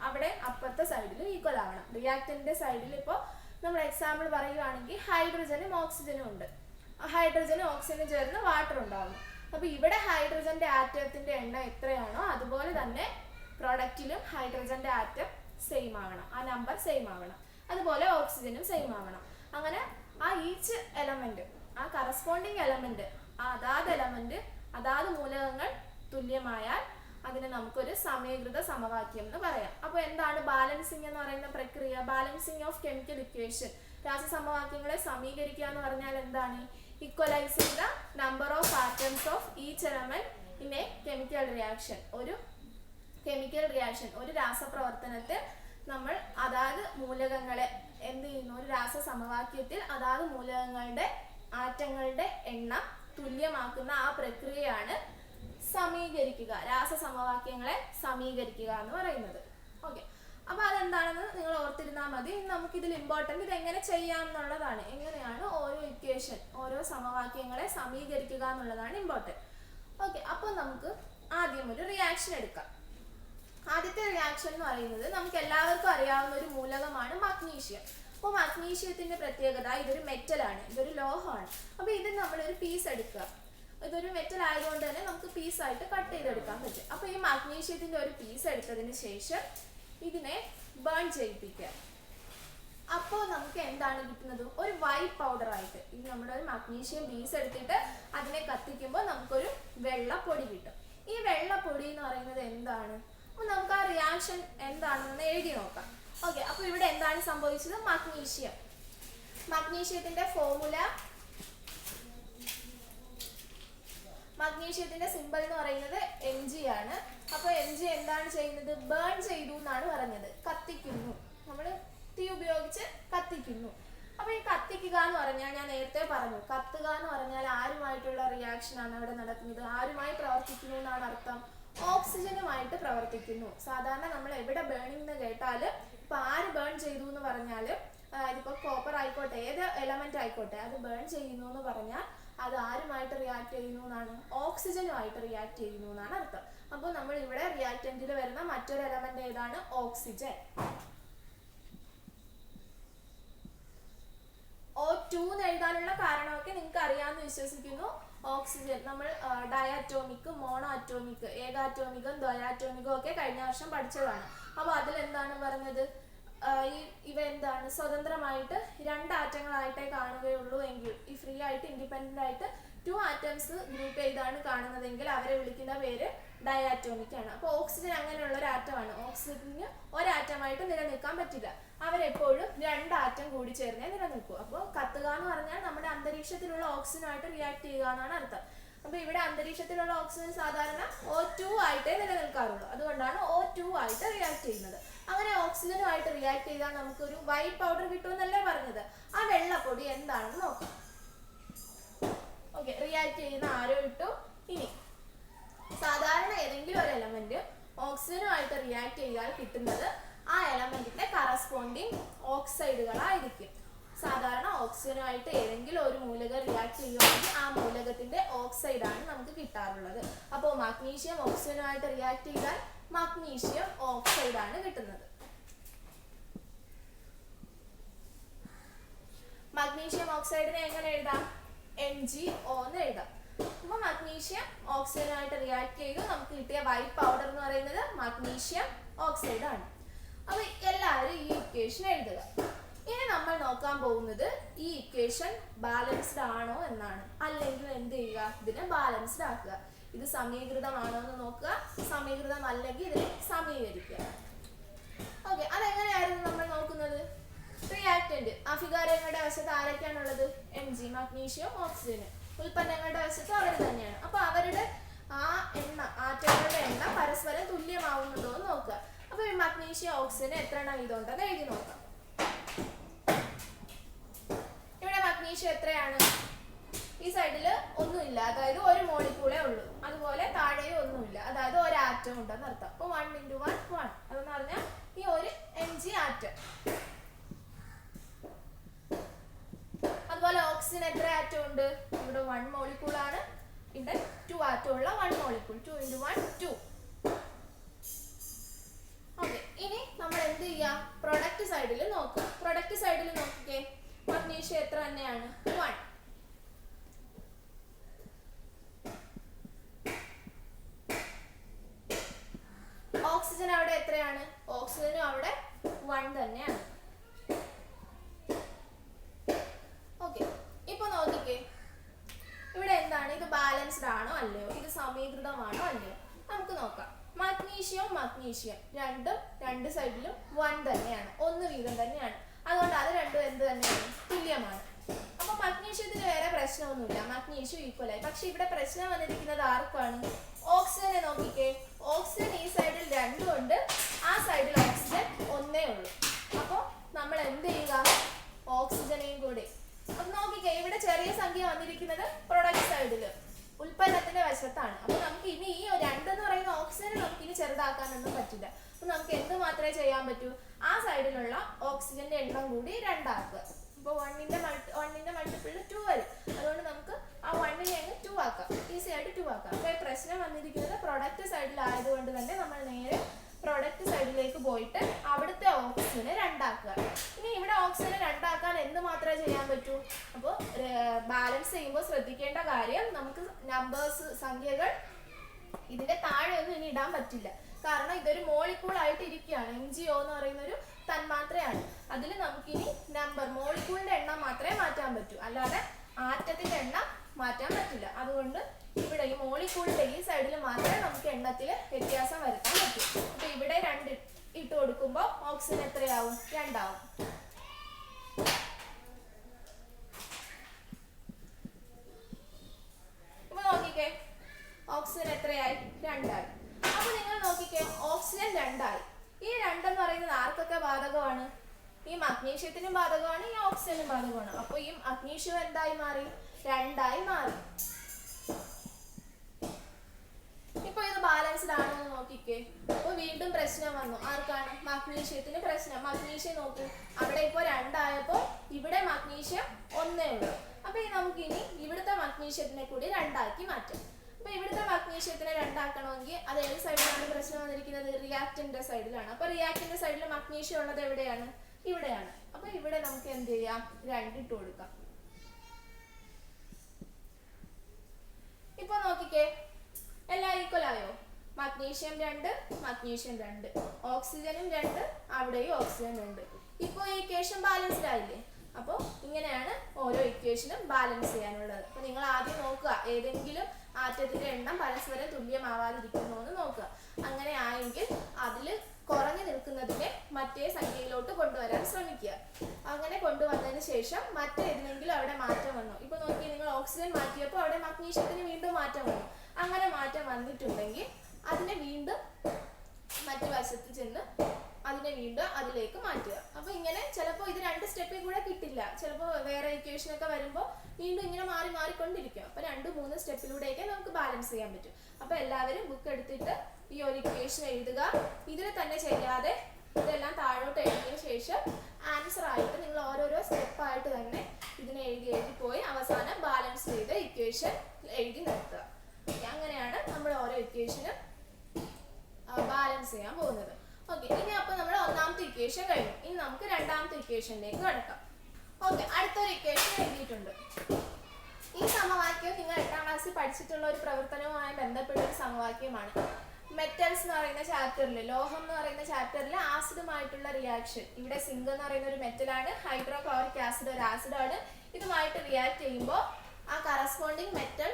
അവിടെ അപ്പുറത്തെ സൈഡിൽ ഈക്വൽ ആവണം. റിയാക്റ്റന്റിന്റെ സൈഡിൽ ഇപ്പോൾ നമ്മൾ എക്സാമ്പിൾ പറയുകയാണെങ്കിൽ ഹൈഡ്രജനും ഓക്സിജനും ഉണ്ട്, ഹൈഡ്രജനും ഓക്സിജനും ചേർന്ന് വാട്ടർ ഉണ്ടാകും. അപ്പോൾ ഇവിടെ ഹൈഡ്രജന്റെ ആറ്റത്തിന്റെ എണ്ണം എത്രയാണോ അതുപോലെ തന്നെ പ്രൊഡക്റ്റിലും ഹൈഡ്രജന്റെ ആറ്റം സെയിം ആവണം, ആ നമ്പർ സെയിം ആവണം. അതുപോലെ ഓക്സിജനും സെയിം ആവണം. അങ്ങനെ ആ ഈച്ച് എലമെന്റ് ആ കറസ്പോണ്ടിങ് എലമെന്റ്, അതാത് എലമെന്റ് അതാത് മൂലകങ്ങൾ തുല്യമായാൽ അതിനെ നമുക്കൊരു സമീകൃത സമവാക്യം എന്ന് പറയാം. അപ്പോൾ എന്താണ് ബാലൻസിങ് എന്ന് പറയുന്ന പ്രക്രിയ? ബാലൻസിങ് ഓഫ് കെമിക്കൽ ഇക്വേഷൻ, രാസസമവാക്യങ്ങളെ സമീകരിക്കുക എന്ന് പറഞ്ഞാൽ എന്താണ്? Equalising the number of atoms of each element in A chemical reaction. ഒരു കെമിക്കൽ റിയാക്ഷൻ, ഒരു രാസപ്രവർത്തനത്തിൽ നമ്മൾ അതാത് മൂലകങ്ങളെ എന്ത് ചെയ്യുന്നു? ഒരു രാസസമവാക്യത്തിൽ അതാത് മൂലകങ്ങളുടെ ആറ്റങ്ങളുടെ എണ്ണം തുല്യമാക്കുന്ന ആ പ്രക്രിയയാണ് സമീകരിക്കുക, രാസസമവാക്യങ്ങളെ സമീകരിക്കുക എന്ന് പറയുന്നത്. ഓക്കെ, അപ്പൊ അതെന്താണെന്ന് നിങ്ങൾ ഓർത്തിരുന്നാൽ മതി. നമുക്കിതിൽ ഇമ്പോർട്ടൻറ്റ് ഇത് എങ്ങനെ ചെയ്യാം എന്നുള്ളതാണ്. എങ്ങനെയാണ് ഓരോ ഇക്വേഷൻ, ഓരോ സമവാക്യങ്ങളെ സമീകരിക്കുക എന്നുള്ളതാണ് ഇമ്പോർട്ടൻറ്റ്. ഓക്കെ, അപ്പോൾ നമുക്ക് ആദ്യം ഒരു റിയാക്ഷൻ എടുക്കാം. ആദ്യത്തെ റിയാക്ഷൻ എന്ന് പറയുന്നത് നമുക്ക് എല്ലാവർക്കും അറിയാവുന്ന ഒരു മൂലകമാണ് മഗ്നീഷ്യം. അപ്പോൾ മഗ്നീഷ്യത്തിന്റെ പ്രത്യേകത, ഇതൊരു മെറ്റലാണ്, ഇതൊരു ലോഹമാണ്. അപ്പോൾ ഇത് നമ്മളൊരു പീസ് എടുക്കുക. ഇതൊരു മെറ്റൽ ആയതുകൊണ്ട് തന്നെ നമുക്ക് പീസായിട്ട് കട്ട് ചെയ്തെടുക്കാൻ പറ്റും. അപ്പോൾ ഈ മഗ്നീഷ്യത്തിന്റെ ഒരു പീസ് എടുത്തതിന് ശേഷം ഇതിനെ ബേൺ ചെയ്യിപ്പിക്കുക. അപ്പോൾ നമുക്ക് എന്താണ് കിട്ടുന്നത്? ഒരു വൈറ്റ് പൗഡർ ആയിട്ട്. ഇത് നമ്മുടെ ഒരു മഗ്നീഷ്യം പീസ് എടുത്തിട്ട് അതിനെ കത്തിക്കുമ്പോൾ നമുക്കൊരു വെള്ളപ്പൊടി കിട്ടും. ഈ വെള്ളപ്പൊടി എന്ന് പറയുന്നത് എന്താണ്? അപ്പോൾ നമുക്ക് ആ റിയാക്ഷൻ എന്താണെന്ന് എഴുതി നോക്കാം. ഓക്കെ, അപ്പോൾ ഇവിടെ എന്താണ് സംഭവിച്ചത്? മഗ്നീഷ്യത്തിന്റെ ഫോർമുല, മഗ്നീഷ്യത്തിന്റെ സിമ്പൽ എന്ന് പറയുന്നത് Mg ആണ്. അപ്പോൾ Mg എന്താണ് ചെയ്യുന്നത്? ബേൺ ചെയ്തു എന്നാണ് പറഞ്ഞത്, കത്തിക്കുന്നു. നമ്മൾ തീ ഉപയോഗിച്ച് കത്തിക്കുന്നു. അപ്പോൾ ഈ കത്തിക്കുക എന്ന് പറഞ്ഞാൽ ഞാൻ നേരത്തെ പറഞ്ഞു, കത്തുക എന്ന് പറഞ്ഞാൽ ആരുമായിട്ടുള്ള റിയാക്ഷൻ ആണ് അവിടെ നടക്കുന്നത്? ആരുമായി പ്രവർത്തിക്കുന്നു എന്നാണ് അർത്ഥം? ഓക്സിജനുമായിട്ട് പ്രവർത്തിക്കുന്നു. സാധാരണ നമ്മൾ എവിടെ ബേണിംഗ് എന്ന് കേട്ടാൽ, ഇപ്പൊ ആര് ബേൺ ചെയ്തു എന്ന് പറഞ്ഞാൽ, ഇതിപ്പോ കോപ്പർ ആയിക്കോട്ടെ, ഏത് എലമെന്റ് ആയിക്കോട്ടെ, അത് ബേൺ ചെയ്യുന്നു എന്ന് പറഞ്ഞാൽ അത് ആരുമായിട്ട് റിയാക്ട് ചെയ്യുന്നു എന്നാണ്? ഓക്സിജനുമായിട്ട് റിയാക്ട് ചെയ്യുന്നു എന്നാണ് അർത്ഥം. അപ്പോൾ നമ്മൾ ഇവിടെ റിയാക്റ്റന്റിൽ വരുന്ന മറ്റൊരു എലമെന്റ് ഏതാണ്? ഓക്സിജൻ. O2 എന്ന് എഴുതാനുള്ള കാരണമൊക്കെ നിങ്ങൾക്ക് അറിയാമെന്ന് വിശ്വസിക്കുന്നു. ഓക്സിജൻ നമ്മൾ ഡയാറ്റോമിക്, മോണോ അറ്റോമിക്, ഏകാറ്റോമികം, ദ്വയാറ്റോമികം ഒക്കെ കഴിഞ്ഞ വർഷം പഠിച്ചതാണ്. അപ്പോൾ അതിൽ എന്താണ് പറഞ്ഞത്? ഇവ എന്താണ്? സ്വതന്ത്രമായിട്ട് രണ്ട് ആറ്റങ്ങളായിട്ടേ കാണുകയുള്ളൂ എങ്കിൽ, ഈ ഫ്രീ ആയിട്ട് ഇൻഡിപെൻഡന്റ് ആയിട്ട് 2 ആറ്റംസ് ഗ്രൂപ്പ് ചെയ്താണ് കാണുന്നതെങ്കിൽ അവരെ വിളിക്കുന്ന പേര് ഡയാറ്റോമിക് ആണ്. അപ്പോൾ ഓക്സിജൻ അങ്ങനെയുള്ള ഒരു ആറ്റമാണ്. ഓക്സിജന് ഒരാറ്റമായിട്ട് നിലനിൽക്കാൻ പറ്റില്ല, അവരെപ്പോഴും 2 ആറ്റം കൂടി ചേർന്നേ നിലനിൽക്കൂ. അപ്പോൾ കത്തുക എന്ന് പറഞ്ഞാൽ നമ്മുടെ അന്തരീക്ഷത്തിലുള്ള ഓക്സിജനുമായിട്ട് റിയാക്ട് ചെയ്യുക എന്നാണ് അർത്ഥം. അപ്പോൾ ഇവിടെ അന്തരീക്ഷത്തിലുള്ള ഓക്സിജൻ സാധാരണ O2 ആയിട്ടേ നിലനിൽക്കാറുള്ളൂ, അതുകൊണ്ടാണ് O2 ആയിട്ട് റിയാക്ട് ചെയ്യുന്നത്. അങ്ങനെ ഓക്സിജനുമായിട്ട് റിയാക്ട് ചെയ്താൽ നമുക്കൊരു വൈറ്റ് പൗഡർ കിട്ടുമെന്നല്ലേ പറഞ്ഞത്? ആ വെള്ളപ്പൊടി എന്താണെന്ന് നോക്കാം. ഓക്കെ, റിയാക്ട് ചെയ്യുന്ന ആരോ ഇട്ടു. ഇനി സാധാരണ ഏതെങ്കിലും ഒരു എലമെന്റ് ഓക്സിജനുമായിട്ട് റിയാക്ട് ചെയ്താൽ കിട്ടുന്നത് ആ എലമെന്റിന്റെ കറസ്പോണ്ടിങ് ഓക്സൈഡുകളായിരിക്കും. സാധാരണ ഓക്സിജനുമായിട്ട് ഏതെങ്കിലും ഒരു മൂലകം റിയാക്ട് ചെയ്യുകയാണെങ്കിൽ ആ മൂലകത്തിന്റെ ഓക്സൈഡാണ് നമുക്ക് കിട്ടാറുള്ളത്. അപ്പോൾ മഗ്നീഷ്യം ഓക്സിജനുമായിട്ട് റിയാക്ട് ചെയ്താൽ മഗ്നീഷ്യം ഓക്സൈഡാണ് കിട്ടുന്നത്. മഗ്നീഷ്യം ഓക്സൈഡിനെ എങ്ങനെ എഴുതാം? MgO എന്ന് എഴുതാം. അപ്പോൾ മഗ്നീഷ്യം ഓക്സിജനുമായിട്ട് റിയാക്ട് ചെയ്തു നമുക്ക് കിട്ടിയ വൈറ്റ് പൗഡർ എന്ന് പറയുന്നത് മഗ്നീഷ്യം ഓക്സൈഡ് ആണ്. അപ്പോൾ എല്ലാവരും ഈ ഇക്വേഷൻ എഴുതുക. ഇനി നമ്മൾ നോക്കാൻ പോകുന്നത് ഈ ഇക്വേഷൻ ബാലൻസ്ഡ് ആണോ എന്നാണ്. അല്ലെങ്കിൽ എന്ത് ചെയ്യുക? ഇതിനെ ബാലൻസ്ഡ് ആക്കുക. ഇത് സമീകൃതമാണോ എന്ന് നോക്കുക. സമീകൃതം അല്ലെങ്കിൽ ഇതിനെ സമീകരിക്കുക. ഓക്കെ, അതെങ്ങനെയായിരുന്നു നമ്മൾ നോക്കുന്നത്? റിയാക്റ്റന്റ് അഭികാരങ്ങളുടെ വശത്ത് ആരൊക്കെയാണുള്ളത്? Mg, magnesium, oxygen. ഉൽപ്പന്നങ്ങളുടെ വശത്ത് അവർ തന്നെയാണ്. അപ്പൊ അവരുടെ ആ ആറ്റങ്ങളുടെ എണ്ണം പരസ്പരം തുല്യമാവുന്നുണ്ടോ എന്ന് നോക്കുക. അപ്പൊ ഈ മഗ്നീഷ്യം ഓക്സിജൻ എത്ര എണ്ണം ഇതുണ്ടെന്ന് എഴുതി നോക്കാം. ഇവിടെ മഗ്നീഷ്യം എത്രയാണ്? ഈ സൈഡിൽ ഒന്നുമില്ല, അതായത് ഒരു മോളിക്കൂളേ ഉള്ളൂ. അതുപോലെ താഴെയും ഒന്നുമില്ല, അതായത് ഒരു ആറ്റം ഉണ്ടെന്ന് അർത്ഥം. അപ്പൊ 1 × 1 1 അതെന്ന് പറഞ്ഞാൽ ഈ ഒരു Mg ആറ്റം. അതുപോലെ ഓക്സിജൻ എത്ര ആറ്റം ഉണ്ട്? ഇവിടെ 1 മോളിക്കൂൾ ആണ്, ഇവിടെ 2 ആറ്റം ഉള്ള 1 മോളിക്കൂൾ. 2 × 1 2. ഓക്കെ, ഇനി നമ്മൾ എന്ത് ചെയ്യാം? പ്രൊഡക്റ്റ് സൈഡിൽ നോക്കുക. പ്രൊഡക്റ്റ് സൈഡിൽ നോക്കിക്കേ, മഗ്നീഷ്യം എത്ര തന്നെയാണ്? 1. ഓക്സിജൻ അവിടെ എത്രയാണ്? ഓക്സിജനും അവിടെ 1 തന്നെയാണ്. ഓക്കെ, ഇപ്പൊ നോക്കിക്കേ, അല്ലയോ, ഇത് സമീകൃതമാണോ അല്ലയോ നമുക്ക് നോക്കാം. മഗ്നീഷ്യം രണ്ടും രണ്ട് സൈഡിലും 1 തന്നെയാണ്, 1 വീതം തന്നെയാണ്. അതുകൊണ്ട് അത് രണ്ടും എന്ത് തന്നെയാണ്, തുല്യമാണ്. അപ്പൊ മഗ്നീഷ്യത്തിന് വേറെ പ്രശ്നമൊന്നുമില്ല, മഗ്നീഷ്യം ഈക്വൽ ആയി. പക്ഷെ ഇവിടെ പ്രശ്നം വന്നിരിക്കുന്നത് ആർക്കാണ്, ഓക്സിജനെ നോക്കിക്കേ. ഓക്സിജൻ ഈ സൈഡിൽ 2 ഉണ്ട്, ആ സൈഡിൽ ഓക്സിജൻ 1 ഉള്ളൂ. അപ്പോൾ നമ്മൾ എന്ത് ചെയ്യുക, ഓക്സിജനെയും കൂടി അപ്പൊ നോക്കിക്കേ. ഇവിടെ ചെറിയ സംഖ്യ വന്നിരിക്കുന്നത് പ്രൊഡക്റ്റ് സൈഡില്, ഉൽപ്പന്നത്തിന്റെ വശത്താണ്. അപ്പൊ നമുക്ക് ഇനി ഈ 2 എന്ന് പറയുന്ന ഓക്സിജനെ നമുക്ക് ഇനി ചെറുതാക്കാനൊന്നും പറ്റില്ല. അപ്പൊ നമുക്ക് എന്ത് മാത്രമേ ചെയ്യാൻ പറ്റൂ, ആ സൈഡിലുള്ള ഓക്സിജന്റെ എണ്ണം കൂടി 2 ആക്കുക. അപ്പൊ 1ന്റെ മൾട്ടിപ്പിൾ 2 വരും. അതുകൊണ്ട് നമുക്ക് ആ 1നെ അങ്ങ് 2 ആക്കാം, ഈസി ആയിട്ട് 2 ആക്കാം. അപ്പൊ പ്രശ്നം വന്നിരിക്കുന്നത് പ്രൊഡക്റ്റ് സൈഡിലായതുകൊണ്ട് തന്നെ നമ്മൾ നേരെ പ്രൊഡക്റ്റ് സൈഡിലേക്ക് പോയിട്ട് അവിടുത്തെ ഓക്സിജനെ 2 ആക്കുക. ഇനി ഇവിടെ ഓക്സിജനെ 2 ആക്കാൻ എന്ത് മാത്രമേ ചെയ്യാൻ പറ്റൂ. അപ്പോൾ ബാലൻസ് ചെയ്യുമ്പോൾ ശ്രദ്ധിക്കേണ്ട കാര്യം, നമുക്ക് നമ്പേഴ്സ് സംഖ്യകൾ ഇതിന്റെ താഴെ ഒന്നും ഇനി ഇടാൻ പറ്റില്ല. കാരണം ഇതൊരു മോളിക്കൂൾ ആയിട്ട് ഇരിക്കുകയാണ്. MgO എന്ന് പറയുന്ന ഒരു തന്മാത്രയാണ്. അതിൽ നമുക്കിനി നമ്പർ മോളിക്കൂളിന്റെ എണ്ണം മാത്രമേ മാറ്റാൻ പറ്റൂ, അല്ലാതെ ആറ്റത്തിന്റെ എണ്ണം മാറ്റാൻ പറ്റില്ല. അതുകൊണ്ട് ഇവിടെ ഈ മോളിക്കൂളിന്റെ ഈ സൈഡിൽ മാത്രമേ നമുക്ക് എണ്ണത്തിൽ വ്യത്യാസം വരുത്താൻ പറ്റൂ. അപ്പൊ ഇവിടെ 2 ഇട്ട് കൊടുക്കുമ്പോൾ ഓക്സിജൻ എത്രയാവും, 2 ആവും. ഇപ്പൊ നോക്കിക്കേ, ഓക്സിജൻ എത്രയായി, 2 ആയി. അപ്പൊ നിങ്ങൾ നോക്കിക്കേ, ഓക്സിജൻ 2 ആയി. ഈ 2 എന്ന് പറയുന്നത് ആർക്കൊക്കെ ബാധകമാണ്, ഈ മഗ്നീഷ്യത്തിനും ബാധകമാണ്, ഈ ഓക്സിജനും ബാധകമാണ്. അപ്പൊ ഈ മഗ്നീഷ്യം എന്തായി മാറി, 2 ആയി മാറി. ഇപ്പൊ ഇത് ബാലൻസ്ഡ് ആണോ എന്ന് നോക്കിക്കേ. അപ്പൊ വീണ്ടും പ്രശ്നം വന്നു, ആർക്കാണ്, മഗ്നീഷ്യത്തിന് പ്രശ്നം. മഗ്നീഷ്യം നോക്കൂ, അവിടെ ഇപ്പൊ 2 ആയപ്പോ ഇവിടെ മഗ്നീഷ്യം 1 ഉള്ളൂ. അപ്പൊ നമുക്ക് ഇനി ഇവിടുത്തെ മഗ്നീഷ്യത്തിനെ കൂടി 2 ആക്കി മാറ്റാം. അപ്പൊ ഇവിടുത്തെ മഗ്നീഷ്യത്തിനെ 2 ആക്കണമെങ്കിൽ അത് ഏത് സൈഡിലാണ് പ്രശ്നം വന്നിരിക്കുന്നത്, റിയാക്ടന്റ് സൈഡിലാണ്. അപ്പൊ റിയാക്ടന്റ് സൈഡിൽ മഗ്നീഷ്യം ഉള്ളത് എവിടെയാണ്, ഇവിടെയാണ്. അപ്പൊ ഇവിടെ നമുക്ക് എന്ത് ചെയ്യാം, 2 ഇട്ട് കൊടുക്കാം. ഇപ്പൊ നോക്കിക്കേ, എല്ലാം ഈക്വൽ ആയോ, മഗ്നീഷ്യം 2, മഗ്നീഷ്യം 2, ഓക്സിജനും 2, അവിടെയും ഓക്സിജൻ 2. ഇപ്പൊ ഈ ഇക്വേഷൻ ബാലൻസ്ഡ് ആയില്ലേ. അപ്പോൾ ഇങ്ങനെയാണ് ഓരോ ഇക്വേഷനും ബാലൻസ് ചെയ്യാനുള്ളത്. അപ്പൊ നിങ്ങൾ ആദ്യം നോക്കുക, ഏതെങ്കിലും ആറ്റത്തിന്റെ എണ്ണം പരസ്പരം തുല്യമാവാതിരിക്കുന്നു എന്ന് നോക്കുക. അങ്ങനെ ആയെങ്കിൽ അതിൽ കുറഞ്ഞു നിൽക്കുന്നതിനെ മറ്റേ സംഖ്യയിലോട്ട് കൊണ്ടുവരാൻ ശ്രമിക്കുക. അങ്ങനെ കൊണ്ടുവന്നതിന് ശേഷം മറ്റേതിനെങ്കിലും അവിടെ മാറ്റം വന്നു. ഇപ്പൊ നോക്കി, നിങ്ങൾ ഓക്സിജൻ മാറ്റിയപ്പോൾ അവിടെ മഗ്നീഷ്യത്തിന് വീണ്ടും മാറ്റം വന്നു. അങ്ങനെ മാറ്റം വന്നിട്ടുണ്ടെങ്കിൽ അതിനെ വീണ്ടും മറ്റു വശത്ത് ചെന്ന് അതിനെ വീണ്ടും അതിലേക്ക് മാറ്റുക. അപ്പൊ ഇങ്ങനെ ചിലപ്പോൾ ഇത് 2 സ്റ്റെപ്പിൽ കൂടെ കിട്ടില്ല, ചിലപ്പോൾ വേറെ ഇക്വേഷൻ ഒക്കെ വരുമ്പോൾ വീണ്ടും ഇങ്ങനെ മാറിക്കൊണ്ടിരിക്കും. അപ്പൊ 2-3 സ്റ്റെപ്പിലൂടെയൊക്കെ നമുക്ക് ബാലൻസ് ചെയ്യാൻ പറ്റും. അപ്പൊ എല്ലാവരും ബുക്ക് എടുത്തിട്ട് ഈ ഒരു ഇക്വേഷൻ എഴുതുക. ഇതിൽ തന്നെ ചെയ്യാതെ ഇതെല്ലാം താഴോട്ട് എഴുതിയ ശേഷം ആൻസർ ആയിട്ട് നിങ്ങൾ ഓരോരോ സ്റ്റെപ്പായിട്ട് തന്നെ ഇതിനെ എഴുതി പോയി അവസാനം ബാലൻസ് ചെയ്ത് ഇക്വേഷൻ എഴുതി നിർത്തുക. അങ്ങനെയാണ് നമ്മൾ ഓരോ ഇക്വേഷനും ബാലൻസ് ചെയ്യാൻ പോകുന്നത്. ഓക്കെ, ഇനി അപ്പൊ നമ്മൾ ഒന്നാമത്തെ ഇക്വേഷൻ കഴിഞ്ഞു. ഇനി നമുക്ക് രണ്ടാമത്തെ ഇക്വേഷനിലേക്ക് കടക്കാം. ഓക്കെ, അടുത്തൊരു ഇക്വേഷൻ എഴുതിയിട്ടുണ്ട്. ഈ സമവാക്യം നിങ്ങൾ 8ാം ക്ലാസ്സിൽ പഠിച്ചിട്ടുള്ള ഒരു പ്രവർത്തനവുമായി ബന്ധപ്പെട്ട ഒരു സമവാക്യമാണ്. മെറ്റൽസ് എന്ന് പറയുന്ന ചാപ്റ്ററിൽ, ലോഹം എന്ന് പറയുന്ന ചാപ്റ്ററിൽ ആസിഡുമായിട്ടുള്ള റിയാക്ഷൻ. ഇവിടെ സിങ്ക് എന്ന് പറയുന്ന ഒരു മെറ്റലാണ്, ഹൈഡ്രോക്ലോറിക് ആസിഡ് ഒരു ആസിഡാണ്. ഇതുമായിട്ട് റിയാക്ട് ചെയ്യുമ്പോൾ ആ കറസ്പോണ്ടിങ് മെറ്റൽ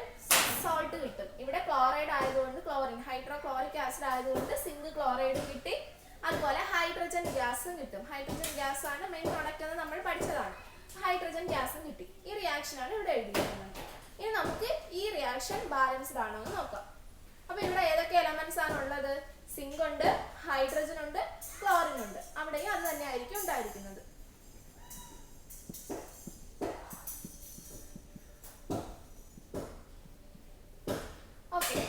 സോൾട്ട് കിട്ടും. ഇവിടെ ക്ലോറൈഡ് ആയതുകൊണ്ട് ക്ലോറിൻ, ഹൈഡ്രോക്ലോറിക് ആസിഡ് ആയതുകൊണ്ട് സിങ്ക് ക്ലോറൈഡ് കിട്ടി. അതുപോലെ ഹൈഡ്രജൻ ഗ്യാസും കിട്ടും. ഹൈഡ്രജൻ ഗ്യാസ് ആണ് മെയിൻ പ്രോഡക്റ്റ് എന്ന് നമ്മൾ പഠിച്ചതാണ്. ഹൈഡ്രജൻ ഗ്യാസും കിട്ടി. ഈ റിയാക്ഷനാണ് ഇവിടെ എഴുതിയിരിക്കുന്നത്. ഇനി നമുക്ക് ഈ റിയാക്ഷൻ ബാലൻസ്ഡ് ആണോ എന്ന് നോക്കാം. അപ്പൊ ഇവിടെ ഏതൊക്കെ എലമെന്റ്സ് ആണ് ഉള്ളത്, സിങ്ക് ഉണ്ട്, ഹൈഡ്രജൻ ഉണ്ട്, ക്ലോറിൻ ഉണ്ട്. അവിടെയും അത് തന്നെ ആയിരിക്കും ഉണ്ടായിരിക്കുന്നത്. ഓക്കെ,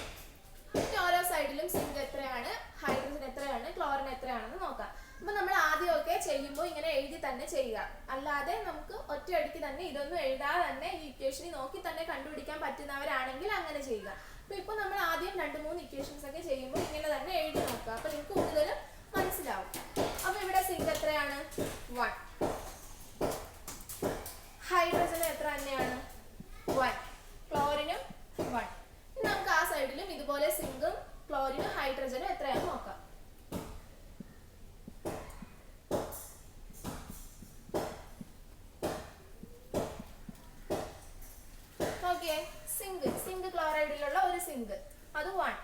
ഓരോ സൈഡിലും സിങ്ക് എത്രയാണ്, ഹൈഡ്രജൻ എത്രയാണ്, ക്ലോറിൻ എത്രയാണെന്ന് നോക്കാം. അപ്പൊ നമ്മൾ ആദ്യമൊക്കെ ചെയ്യുമ്പോൾ ഇങ്ങനെ എഴുതി തന്നെ ചെയ്യുക. അല്ലാതെ നമുക്ക് ഒറ്റയടിക്ക് തന്നെ ഇതൊന്നും എഴുതാതെ തന്നെ ഈ ഇക്വേഷനിൽ നോക്കി തന്നെ കണ്ടുപിടിക്കാൻ പറ്റുന്നവരാണെങ്കിൽ അങ്ങനെ ചെയ്യുക. അപ്പൊ ഇപ്പൊ നമ്മൾ ആദ്യം 2-3 ഇക്വേഷൻസ് ഒക്കെ ചെയ്യുമ്പോൾ ഇങ്ങനെ തന്നെ എഴുതി നോക്കുക. അപ്പൊ നിങ്ങൾക്ക് കൂടുതലും മനസ്സിലാവും. അപ്പൊ ഇവിടെ സിങ്ക് എത്രയാണ്, 1. ഹൈഡ്രജൻ എത്ര തന്നെയാണ്, 1. ക്ലോറിനും 1. നമുക്ക് ആ സൈഡിലും ഇതുപോലെ സിങ്കും ക്ലോറിനും ഹൈഡ്രജനും എത്രയാണെന്ന് നോക്കാം. സിങ്ക് ക്ലോറൈഡിലുള്ള ഒരു സിങ്ക്, അത് 1.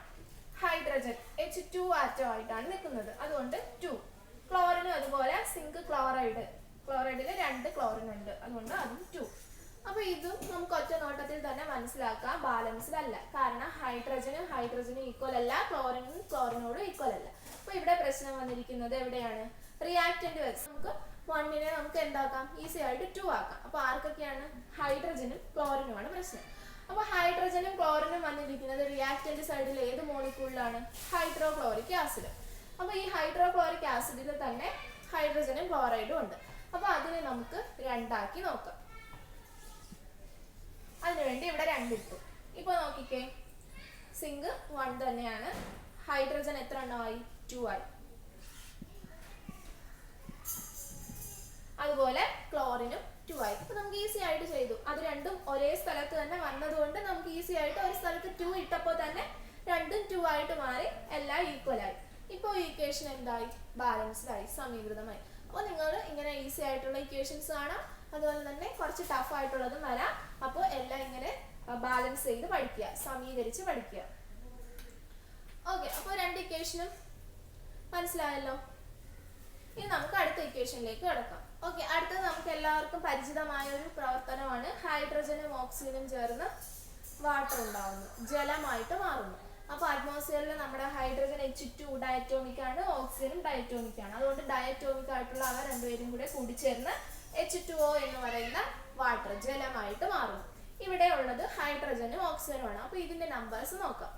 ഹൈഡ്രജൻ H2 ആറ്റം ആയിട്ടാണ് നിൽക്കുന്നത്, അതുകൊണ്ട് 2. ക്ലോറിനും അതുപോലെ സിങ്ക് ക്ലോറൈഡിൽ 2 ക്ലോറിൻ ഉണ്ട്, അതുകൊണ്ട് അതും 2. അപ്പൊ ഇതും നമുക്ക് ഒറ്റ നോട്ടത്തിൽ തന്നെ മനസ്സിലാക്കാം ബാലൻസ്ഡ് അല്ല, കാരണം ഹൈഡ്രജനും ഈക്വൽ അല്ല, ക്ലോറിനോടും ഈക്വൽ അല്ല. അപ്പൊ ഇവിടെ പ്രശ്നം വന്നിരിക്കുന്നത് എവിടെയാണ്? റിയാക്റ്റന്റ് വെച്ച് നമുക്ക് 1നെ നമുക്ക് എന്താക്കാം? ഈസി ആയിട്ട് 2 ആക്കാം. അപ്പൊ ആർക്കൊക്കെയാണ്? ഹൈഡ്രജനും ക്ലോറിനുമാണ് പ്രശ്നം. അപ്പൊ ഹൈഡ്രജനും ക്ലോറിനും വന്നിരിക്കുന്നത് റിയാക്റ്റന്റ് സൈഡിൽ ഏത് മോളിക്യൂളിലാണ്? Hydrochloric acid. അപ്പൊ ഈ ഹൈഡ്രോക്ലോറിക് ആസിഡിൽ തന്നെ ഹൈഡ്രജനും ക്ലോറൈഡും ഉണ്ട്. അപ്പൊ അതിനെ നമുക്ക് 2 ആക്കി നോക്കാം. അതിനുവേണ്ടി ഇവിടെ 2 ഇട്ടു. ഇപ്പൊ നോക്കിക്കേ, സിങ്ക് 1 തന്നെയാണ്, ഹൈഡ്രജൻ എത്ര എണ്ണമായി? 2 ആയി. അതുപോലെ ക്ലോറിനും 2 ആയി. അപ്പൊ നമുക്ക് ഈസി ആയിട്ട് ചെയ്തു. അത് രണ്ടും ഒരേ സ്ഥലത്ത് തന്നെ വന്നതുകൊണ്ട് നമുക്ക് ഈസി ആയിട്ട് ഒരു സ്ഥലത്ത് 2 ഇട്ടപ്പോൾ തന്നെ രണ്ടും 2 ആയിട്ട് മാറി, എല്ലാം ഈക്വൽ ആയി. ഇപ്പോൾ ഇക്വേഷൻ എന്തായി? ബാലൻസ്ഡ് ആയി, സമീകൃതമായി. അപ്പോൾ നിങ്ങൾ ഇങ്ങനെ ഈസി ആയിട്ടുള്ള ഇക്വേഷൻസ് കാണാം, അതുപോലെ തന്നെ കുറച്ച് ടഫ് ആയിട്ടുള്ളതും വരാം. അപ്പോൾ എല്ലാം ഇങ്ങനെ ബാലൻസ് ചെയ്ത് പഠിക്കുക, സമീകരിച്ച് പഠിക്കുക. ഓക്കെ, അപ്പോൾ 2 ഇക്വേഷനും മനസ്സിലായല്ലോ. ഇനി നമുക്ക് അടുത്ത ഇക്വേഷനിലേക്ക് കിടക്കാം. ഓക്കെ, അടുത്തത് നമുക്ക് എല്ലാവർക്കും പരിചിതമായ ഒരു പ്രവർത്തനമാണ്. ഹൈഡ്രജനും ഓക്സിജനും ചേർന്ന് വാട്ടർ ഉണ്ടാവുന്നു, ജലമായിട്ട് മാറുന്നു. അപ്പോൾ അറ്റ്മോസ്ഫിയറിൽ നമ്മുടെ ഹൈഡ്രജൻ H2 ഡയറ്റോമിക് ആണ്, ഓക്സിജനും ഡയറ്റോമിക് ആണ്. അതുകൊണ്ട് ഡയറ്റോമിക് ആയിട്ടുള്ള അവ രണ്ടുപേരും കൂടെ കൂടിച്ചേർന്ന് H2O എന്ന് പറയുന്ന വാട്ടർ ജലമായിട്ട് മാറുന്നു. ഇവിടെ ഉള്ളത് ഹൈഡ്രജനും ഓക്സിജനും ആണ്. അപ്പോൾ ഇതിന്റെ നമ്പേഴ്സ് നോക്കാം.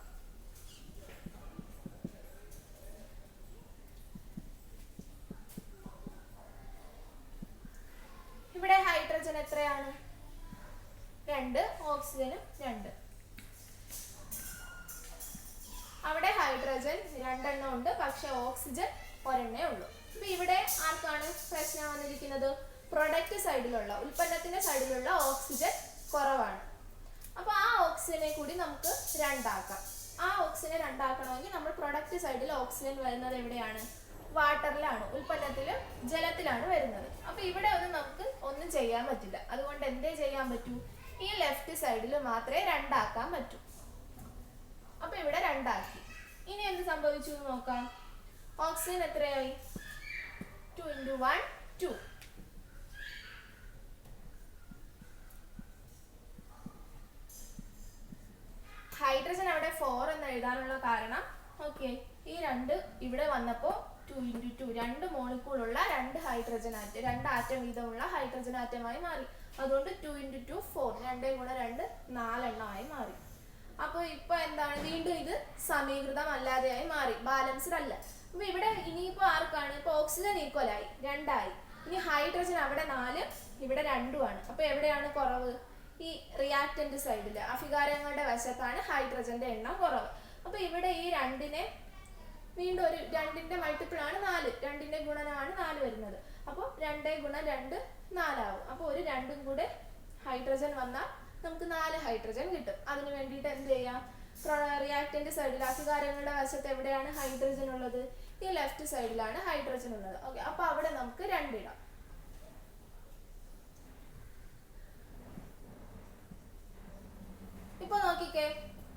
ഇവിടെ ഹൈഡ്രജൻ എത്രയാണ്? 2, ഓക്സിജനും 2. അവിടെ ഹൈഡ്രജൻ 2 എണ്ണം ഉണ്ട്, പക്ഷെ ഓക്സിജൻ 1 എണ്ണേ ഉള്ളൂ. അപ്പൊ ഇവിടെ ആർക്കാണ് പ്രശ്നം വന്നിരിക്കുന്നത്? പ്രൊഡക്റ്റ് സൈഡിലുള്ള, ഉൽപ്പന്നത്തിന്റെ സൈഡിലുള്ള ഓക്സിജൻ കുറവാണ്. അപ്പൊ ആ ഓക്സിജനെ കൂടി നമുക്ക് 2 ആക്കാം. ആ ഓക്സിജനെ 2 ആക്കണമെങ്കിൽ നമ്മൾ പ്രൊഡക്റ്റ് സൈഡിൽ ഓക്സിജൻ വരുന്നത് എവിടെയാണ്? വാട്ടറിലാണ്, ഉൽപ്പന്നത്തില് ജലത്തിലാണ് വരുന്നത്. അപ്പൊ ഇവിടെ നമുക്ക് ഒന്നും ചെയ്യാൻ പറ്റില്ല. അതുകൊണ്ട് എന്തേ ചെയ്യാൻ പറ്റൂ? ഈ ലെഫ്റ്റ് സൈഡിൽ മാത്രമേ 2 ആക്കാൻ പറ്റൂ. അപ്പൊ ഇവിടെ 2 ആക്കി. ഇനി എന്ത് സംഭവിച്ചു എന്ന് നോക്കാം. ഓക്സിജൻ എത്രയായി? 2 × 1 2. ഹൈഡ്രജൻ അവിടെ 4 എന്ന് എഴുതാനുള്ള കാരണം, ഓക്കെ, ഈ 2 ഇവിടെ വന്നപ്പോൾ 2 × 2 2 മോളിക്യൂളുള്ള 2 ഹൈഡ്രജൻ ആറ്റം, 2 ആറ്റം വീതമുള്ള ഹൈഡ്രജൻ ആറ്റമായി മാറി. അതുകൊണ്ട് 2 × 2 4, 2 × 2 4 എണ്ണമായി മാറി. അപ്പോൾ ഇപ്പൊ എന്താണ്? വീണ്ടും ഇത് സമീകൃതം അല്ലാതെയായി മാറി, ബാലൻസ്ഡ് അല്ല. അപ്പൊ ഇവിടെ ഇനിയിപ്പോ ആർക്കാണ്? ഇപ്പൊ ഓക്സിജൻ ഈക്വൽ ആയി, 2 ആയി. ഇനി ഹൈഡ്രജൻ അവിടെ 4, ഇവിടെ 2 ആണ്. അപ്പൊ എവിടെയാണ് കുറവ്? ഈ റിയാക്റ്റന്റ് സൈഡിൽ, അഭികാരങ്ങളുടെ വശത്താണ് ഹൈഡ്രജന്റെ എണ്ണം കുറവ്. അപ്പൊ ഇവിടെ ഈ 2നെ വീണ്ടും ഒരു 2ന്റെ മൾട്ടിപ്പിൾ ആണ് 4, 2ന്റെ ഗുണനമാണ് 4 വരുന്നത്. അപ്പോൾ 2 × 2 4 ആവും. അപ്പോൾ ഒരു 2ഉം കൂടെ ഹൈഡ്രജൻ വന്നാൽ നമുക്ക് 4 ഹൈഡ്രജൻ കിട്ടും. അതിന് വേണ്ടിയിട്ട് എന്ത് ചെയ്യാം? റിയാക്റ്റന്റ് സൈഡിൽ, അഭികാരങ്ങളുടെ വശത്ത് എവിടെയാണ് ഹൈഡ്രജൻ ഉള്ളത്? ഈ ലെഫ്റ്റ് സൈഡിലാണ് ഹൈഡ്രജൻ ഉള്ളത്. ഓക്കെ, അപ്പൊ അവിടെ നമുക്ക് 2 ഇടാം. ഇപ്പൊ നോക്കിക്കേ,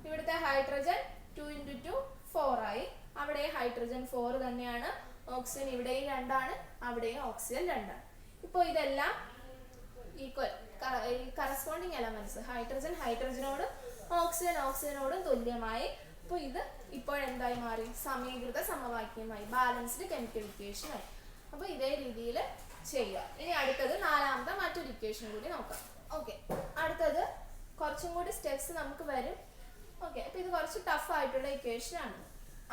ഇവിടുത്തെ ഹൈഡ്രജൻ 2 × 2 4 ആയി. അവിടെ ഹൈഡ്രജൻ 4 തന്നെയാണ്. ഓക്സിജൻ ഇവിടെയും 2 ആണ്, അവിടെയും ഓക്സിജൻ 2 ആണ്. ഇപ്പോൾ ഇതെല്ലാം ഈക്വൽ, കറസ്പോണ്ടിങ് എലമെന്റ്സ്. ഹൈഡ്രജൻ ഹൈഡ്രജനോടും ഓക്സിജൻ ഓക്സിജനോടും തുല്യമായി. അപ്പോൾ ഇത് ഇപ്പോഴെന്തായി മാറി? സമീകൃത സമവാക്യമായി, ബാലൻസ്ഡ് കെമിക്കൽ ഇക്വേഷൻ ആയി. അപ്പോൾ ഇതേ രീതിയിൽ ചെയ്യുക. ഇനി അടുത്തത് 4ാമത്തെ മറ്റൊരു ഇക്വേഷൻ കൂടി നോക്കാം. ഓക്കെ, അടുത്തത് കുറച്ചും കൂടി സ്റ്റെപ്സ് നമുക്ക് വരും. ഓക്കെ, അപ്പോൾ ഇത് കുറച്ച് ടഫ് ആയിട്ടുള്ള ഇക്വേഷൻ ആണ്.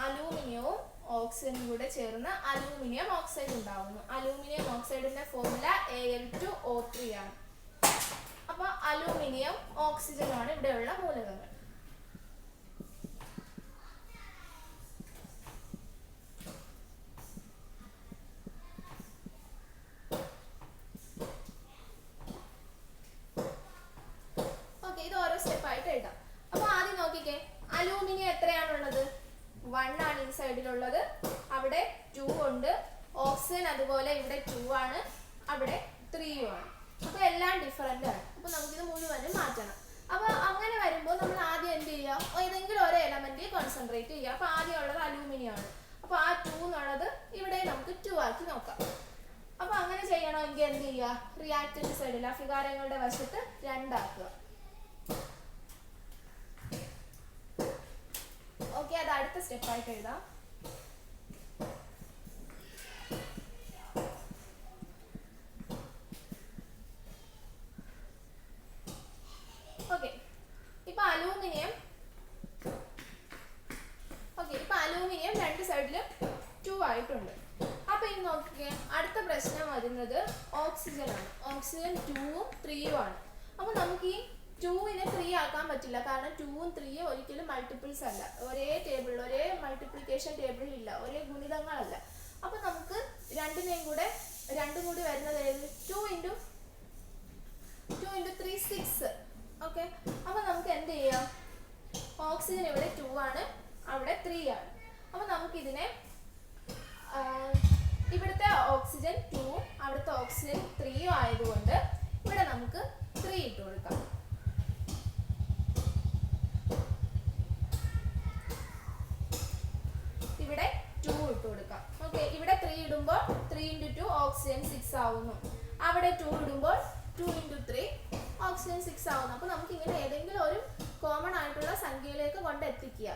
അലൂമിനിയവും ഓക്സിജനും കൂടെ ചേർന്ന് അലൂമിനിയം ഓക്സൈഡ് ഉണ്ടാവുന്നു. അലൂമിനിയം ഓക്സൈഡിന്റെ ഫോർമുല Al2O3 ആണ്. അപ്പൊ അലൂമിനിയം ഓക്സിജനാണ് ഇവിടെയുള്ള മൂലകങ്ങൾ. ഓക്കെ, ഇത് ഓരോ സ്റ്റെപ്പ് ആയിട്ട് എഴുതാം. അപ്പൊ ആദ്യം നോക്കിക്കേ, അലൂമിനിയം എത്രയാണുള്ളത്? 1 ആണ് ഈ സൈഡിലുള്ളത്, അവിടെ 2 ഉണ്ട്. ഓക്സിജൻ അതുപോലെ ഇവിടെ 2 ആണ്, അവിടെ 3 ആണ്. അപ്പൊ എല്ലാം ഡിഫറെന്റ് ആണ്. അപ്പൊ നമുക്കിത് മുഴുവനും മാറ്റണം. അപ്പോൾ അങ്ങനെ വരുമ്പോൾ നമ്മൾ ആദ്യം എന്ത് ചെയ്യുക, ഏതെങ്കിലും ഒരു എലമെന്റ് കോൺസെൻട്രേറ്റ് ചെയ്യുക. അപ്പോൾ ആദ്യം ഉള്ളത് അലൂമിനിയം ആണ്. അപ്പോൾ ആ 2 എന്നുള്ളത് ഇവിടെ നമുക്ക് 2 ആക്കി നോക്കാം. അപ്പോൾ അങ്ങനെ ചെയ്യണമെങ്കിൽ എന്ത് ചെയ്യുക, റിയാക്റ്റന്റ് സൈഡിൽ അഭികാരങ്ങളുടെ വശത്ത് 2 ആക്കുക. ഓക്കെ, അത് അടുത്ത സ്റ്റെപ്പായിട്ട് എഴുതാം. ഓക്കെ, ഇപ്പൊ അലൂമിനിയം 2 സൈഡിലും 2 ആയിട്ടുണ്ട്. അപ്പൊ ഇനി നോക്കിക്കേ, അടുത്ത പ്രശ്നം വരുന്നത് ഓക്സിജൻ ആണ്. ഓക്സിജൻ 2ഉം 3ഉം ആണ്. അപ്പൊ നമുക്ക് ഈ 2നെ 3 ആക്കാൻ പറ്റില്ല, കാരണം 2ഉം 3ഉം ഒരിക്കലും മൾട്ടിപ്പിൾസ് അല്ല, ഒരേ ടേബിളിൽ, ഒരേ മൾട്ടിപ്ലിക്കേഷൻ ടേബിളിൽ ഇല്ല, ഒരേ ഗുണിതങ്ങളല്ല. അപ്പൊ നമുക്ക് രണ്ടും കൂടി വരുന്നത് 2 into 3 6. ഓക്കെ, അപ്പൊ നമുക്ക് എന്ത് ചെയ്യാം, ഓക്സിജൻ ഇവിടെ 2 ആണ്, അവിടെ 3 ആണ്. അപ്പൊ നമുക്കിതിനെ ഇവിടുത്തെ ഓക്സിജൻ 2ഉം അവിടുത്തെ ഓക്സിജൻ 3ഉം ആയതുകൊണ്ട് ഇവിടെ നമുക്ക് 3 ഇട്ട് കൊടുക്കാം. ഇവിടെ 2 ഇട്ട് കൊടുക്കാം. ഓക്കെ, ഇവിടെ 3 ഇടുമ്പോൾ 3 into 2 ഓക്സിജൻ 6 ആവുന്നു. അവിടെ 2 ഇടുമ്പോൾ 2 into 3 ഓക്സിജൻ 6 ആവുന്നു. അപ്പൊ നമുക്ക് ഇങ്ങനെ ഏതെങ്കിലും ഒരു കോമൺ ആയിട്ടുള്ള സംഖ്യയിലേക്ക് കൊണ്ടെത്തിക്കുക.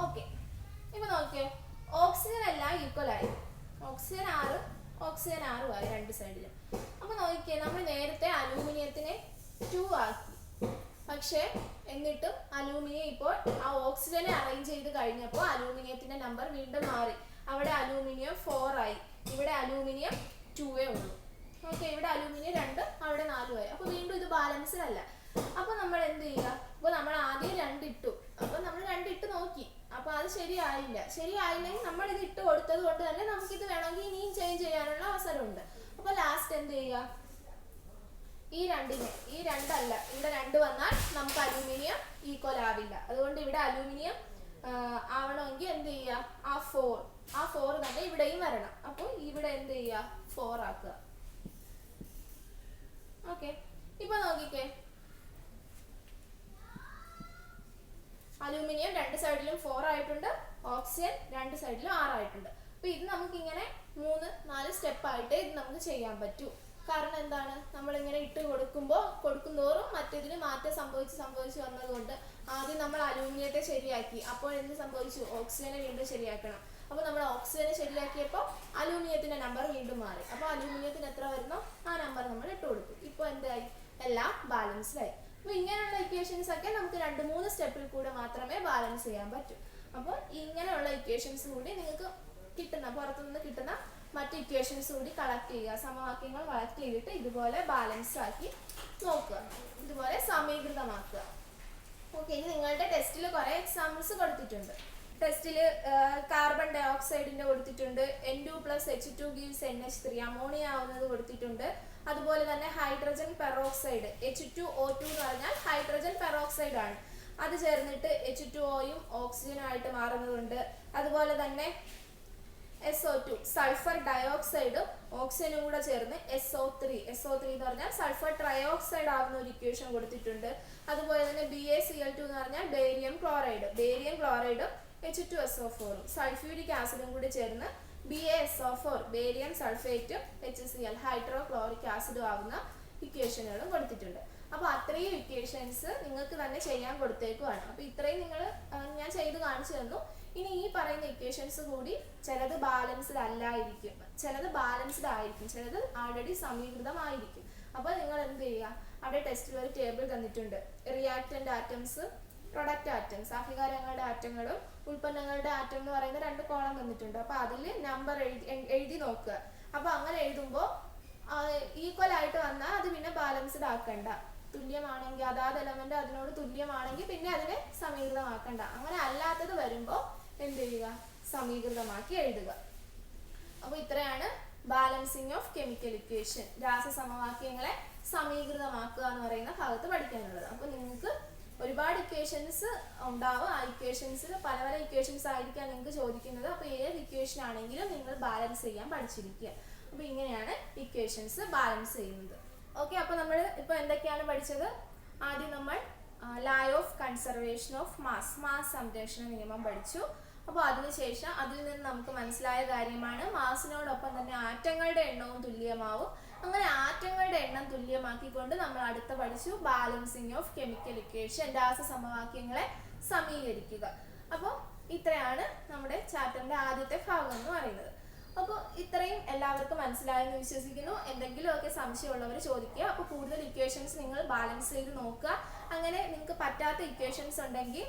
ഓക്കെ, ഇപ്പൊ നോക്കിയോ, ഓക്സിജൻ എല്ലാം ഈക്വൽ ആയി. ഓക്സിജൻ 6 ആയി 2 സൈഡിലും. അപ്പൊ നോക്കിയേ, നമ്മൾ നേരത്തെ അലൂമിനിയത്തിനെ 2 ആക്കി, പക്ഷേ എന്നിട്ടും അലൂമിനിയം ഇപ്പോൾ ആ ഓക്സിജനെ അറേഞ്ച് ചെയ്ത് കഴിഞ്ഞപ്പോൾ അലൂമിനിയത്തിന്റെ നമ്പർ വീണ്ടും മാറി. അവിടെ അലൂമിനിയം 4 ആയി, ഇവിടെ അലൂമിനിയം 2 ഉള്ളൂ. ഓക്കെ, ഇവിടെ അലൂമിനിയം 2, അവിടെ 4 ആയി. അപ്പൊ വീണ്ടും ഇത് ബാലൻസ്ഡ് അല്ല. അപ്പൊ നമ്മൾ എന്ത് ചെയ്യുക, അപ്പൊ നമ്മൾ ആദ്യം 2 ഇട്ടു, അപ്പൊ നമ്മൾ 2 ഇട്ട് നോക്കി, അപ്പൊ അത് ശരിയായില്ലെങ്കിൽ നമ്മൾ ഇത് ഇട്ട് കൊടുത്തത് കൊണ്ട് തന്നെ നമുക്ക് ഇത് വേണമെങ്കിൽ ഇനിയും ചേഞ്ച് ചെയ്യാനുള്ള അവസരമുണ്ട്. അപ്പൊ ലാസ്റ്റ് എന്ത് ചെയ്യുക, ഈ 2 അല്ല, ഇവിടെ 2 വന്നാൽ നമുക്ക് അലൂമിനിയം ഈക്വൽ ആവില്ല. അതുകൊണ്ട് ഇവിടെ അലൂമിനിയം ആവണമെങ്കിൽ എന്ത് ചെയ്യുക, ആ 4 തന്നെ ഇവിടെയും വരണം. അപ്പോൾ ഇവിടെ എന്ത് ചെയ്യുക, 4 ആക്കുക. ഓക്കെ, ഇപ്പൊ നോക്കിക്കേ, അലൂമിനിയം 2 സൈഡിലും 4 ആയിട്ടുണ്ട്, ഓക്സിജൻ 2 സൈഡിലും 6 ആയിട്ടുണ്ട്. അപ്പൊ ഇത് നമുക്ക് ഇങ്ങനെ 3-4 സ്റ്റെപ്പ് ആയിട്ട് ഇത് നമുക്ക് ചെയ്യാൻ പറ്റൂ. കാരണം എന്താണ്, നമ്മളിങ്ങനെ ഇട്ട് കൊടുക്കുന്തോറും മറ്റേതിന് മാറ്റം സംഭവിച്ച് വന്നതുകൊണ്ട് ആദ്യം നമ്മൾ അലൂമിനിയത്തെ ശരിയാക്കി. അപ്പോൾ എന്ത് സംഭവിച്ചു, ഓക്സിജനെ വീണ്ടും ശരിയാക്കണം. അപ്പോൾ നമ്മൾ ഓക്സിജനെ ശരിയാക്കിയപ്പോൾ അലൂമിനിയത്തിന്റെ നമ്പർ വീണ്ടും മാറി. അപ്പോൾ അലൂമിനിയത്തിന് എത്ര വരുന്നോ ആ നമ്പർ നമ്മൾ ഇട്ട് കൊടുക്കും. ഇപ്പോൾ എന്തായി, എല്ലാം ബാലൻസ്ഡ് ആയി. അപ്പോൾ ഇങ്ങനെയുള്ള ഇക്വേഷൻസ് ഒക്കെ നമുക്ക് 2-3 സ്റ്റെപ്പിൽ കൂടെ മാത്രമേ ബാലൻസ് ചെയ്യാൻ പറ്റൂ. അപ്പോൾ ഇങ്ങനെയുള്ള ഇക്വേഷൻസ് കൂടി നിങ്ങൾക്ക് പുറത്തുനിന്ന് കിട്ടുന്ന മറ്റ് ഇക്വേഷൻസ് കൂടി കളക്ട് ചെയ്യുക, സമവാക്യങ്ങൾ കളക്ട് ചെയ്തിട്ട് ഇതുപോലെ ബാലൻസ് ആക്കി നോക്കുക, ഇതുപോലെ സമീകൃതമാക്കുക. ഓക്കെ, ഇനി നിങ്ങളുടെ ടെസ്റ്റിൽ കുറേ എക്സാമ്പിൾസ് കൊടുത്തിട്ടുണ്ട്. ടെസ്റ്റിൽ കാർബൺ ഡൈ ഓക്സൈഡിന്റെ കൊടുത്തിട്ടുണ്ട്, N2+H2 gives NH3, അമോണിയ ആവുന്നത് കൊടുത്തിട്ടുണ്ട്. അതുപോലെ തന്നെ ഹൈഡ്രജൻ പെറോക്സൈഡ്, H2O2 എന്ന് പറഞ്ഞാൽ ഹൈഡ്രജൻ പെറോക്സൈഡ് ആണ്, അത് ചേർന്നിട്ട് H2Oയും ഓക്സിജനുമായിട്ട് മാറുന്നതുണ്ട്. അതുപോലെ തന്നെ SO2 സൾഫർ ഡയോക്സൈഡും ഓക്സിജനും കൂടെ ചേർന്ന് SO3 എന്ന് പറഞ്ഞാൽ സൾഫർ ട്രയോക്സൈഡ് ആവുന്ന ഒരു ഇക്വേഷൻ കൊടുത്തിട്ടുണ്ട്. അതുപോലെ തന്നെ BaCl2 എന്ന് പറഞ്ഞാൽ ബേരിയം ക്ലോറൈഡും H2SO4 സൾഫ്യൂരിക് ആസിഡും കൂടി ചേർന്ന് BaSO4 ബേരിയം സൾഫേറ്റും HCl ഹൈഡ്രോക്ലോറിക് ആസിഡും ആവുന്ന ഇക്വേഷനുകളും കൊടുത്തിട്ടുണ്ട്. അപ്പോൾ അത്രയും ഇക്വേഷൻസ് നിങ്ങൾക്ക് തന്നെ ചെയ്യാൻ കൊടുത്തേക്കുവാണ്. അപ്പോൾ ഇത്രയും ഞാൻ ചെയ്ത് കാണിച്ചു തന്നു. ഇനി ഈ പറയുന്ന ഇക്വേഷൻസ് കൂടി ചിലത് ബാലൻസ്ഡ് അല്ലായിരിക്കും, ചിലത് ബാലൻസ്ഡ് ആയിരിക്കും, ചിലത് ആൾറെഡി സമീകൃതമായിരിക്കും. അപ്പോൾ നിങ്ങൾ എന്ത് ചെയ്യുക, അവിടെ ടെസ്റ്റിൽ ഒരു ടേബിൾ തന്നിട്ടുണ്ട്, റിയാക്റ്റന്റ് ആറ്റംസ്, പ്രൊഡക്റ്റ് ആറ്റംസ്, അഭികാരങ്ങളുടെ ആറ്റങ്ങളും ഉൽപ്പന്നങ്ങളുടെ ആറ്റം എന്ന് പറയുന്ന 2 കോളം തന്നിട്ടുണ്ട്. അപ്പോൾ അതിൽ നമ്പർ എഴുതി നോക്കുക. അപ്പോൾ അങ്ങനെ എഴുതുമ്പോൾ ഈക്വൽ ആയിട്ട് വന്നാൽ അത് പിന്നെ ബാലൻസ്ഡ് ആക്കണ്ട, തുല്യമാണെങ്കിൽ അതാത് എലമെന്റ് അതിനോട് തുല്യമാണെങ്കിൽ പിന്നെ അതിനെ സമീകൃതമാക്കണ്ട. അങ്ങനെ അല്ലാത്തത് വരുമ്പോൾ എന്ത് ചെയ്യുക, സമീകൃതമാക്കി എഴുതുക. അപ്പോൾ ഇത്രയാണ് ബാലൻസിങ് ഓഫ് കെമിക്കൽ ഇക്വേഷൻ, രാസസമവാക്യങ്ങളെ സമീകൃതമാക്കുക എന്ന് പറയുന്ന ഭാഗത്ത് പഠിക്കാനുള്ളത്. അപ്പോൾ നിങ്ങൾക്ക് ഒരുപാട് ഇക്വേഷൻസ് ഉണ്ടാവും, ആ ഇക്വേഷൻസിൽ പല ഇക്വേഷൻസ് ആയിരിക്കാം നിങ്ങൾക്ക് ചോദിക്കുന്നത്. അപ്പോൾ ഏത് ഇക്വേഷൻ ആണെങ്കിലും നിങ്ങൾ ബാലൻസ് ചെയ്യാൻ പഠിച്ചിരിക്കുക. അപ്പോൾ ഇങ്ങനെയാണ് ഇക്വേഷൻസ് ബാലൻസ് ചെയ്യുന്നത്. ഓക്കെ, അപ്പോൾ നമ്മൾ ഇപ്പോൾ എന്തൊക്കെയാണ് പഠിച്ചത്? ആദ്യം നമ്മൾ ലാ ഓഫ് കൺസർവേഷൻ ഓഫ് മാസ് സംരക്ഷണ നിയമം പഠിച്ചു. അപ്പോൾ അതിനുശേഷം അതിൽ നിന്ന് നമുക്ക് മനസ്സിലായ കാര്യമാണ് മാസിനോടൊപ്പം തന്നെ ആറ്റങ്ങളുടെ എണ്ണവും തുല്യമാവും. അങ്ങനെ ആറ്റങ്ങളുടെ എണ്ണം തുല്യമാക്കിക്കൊണ്ട് നമ്മൾ അടുത്ത പഠിച്ചു ബാലൻസിങ് ഓഫ് കെമിക്കൽ ഇക്വേഷൻ, രാസസമവാക്യങ്ങളെ സമീകരിക്കുക. അപ്പോൾ ഇത്രയാണ് നമ്മുടെ ചാപ്റ്ററിന്റെ ആദ്യത്തെ ഭാഗം എന്ന് പറയുന്നത്. അപ്പോൾ ഇത്രയും എല്ലാവർക്കും മനസ്സിലായെന്ന് വിശ്വസിക്കുന്നു. എന്തെങ്കിലുമൊക്കെ സംശയമുള്ളവർ ചോദിക്കുക. അപ്പോൾ കൂടുതൽ ഇക്വേഷൻസ് നിങ്ങൾ ബാലൻസ് ചെയ്ത് നോക്കുക. അങ്ങനെ നിങ്ങൾക്ക് പറ്റാത്ത ഇക്വേഷൻസ് ഉണ്ടെങ്കിൽ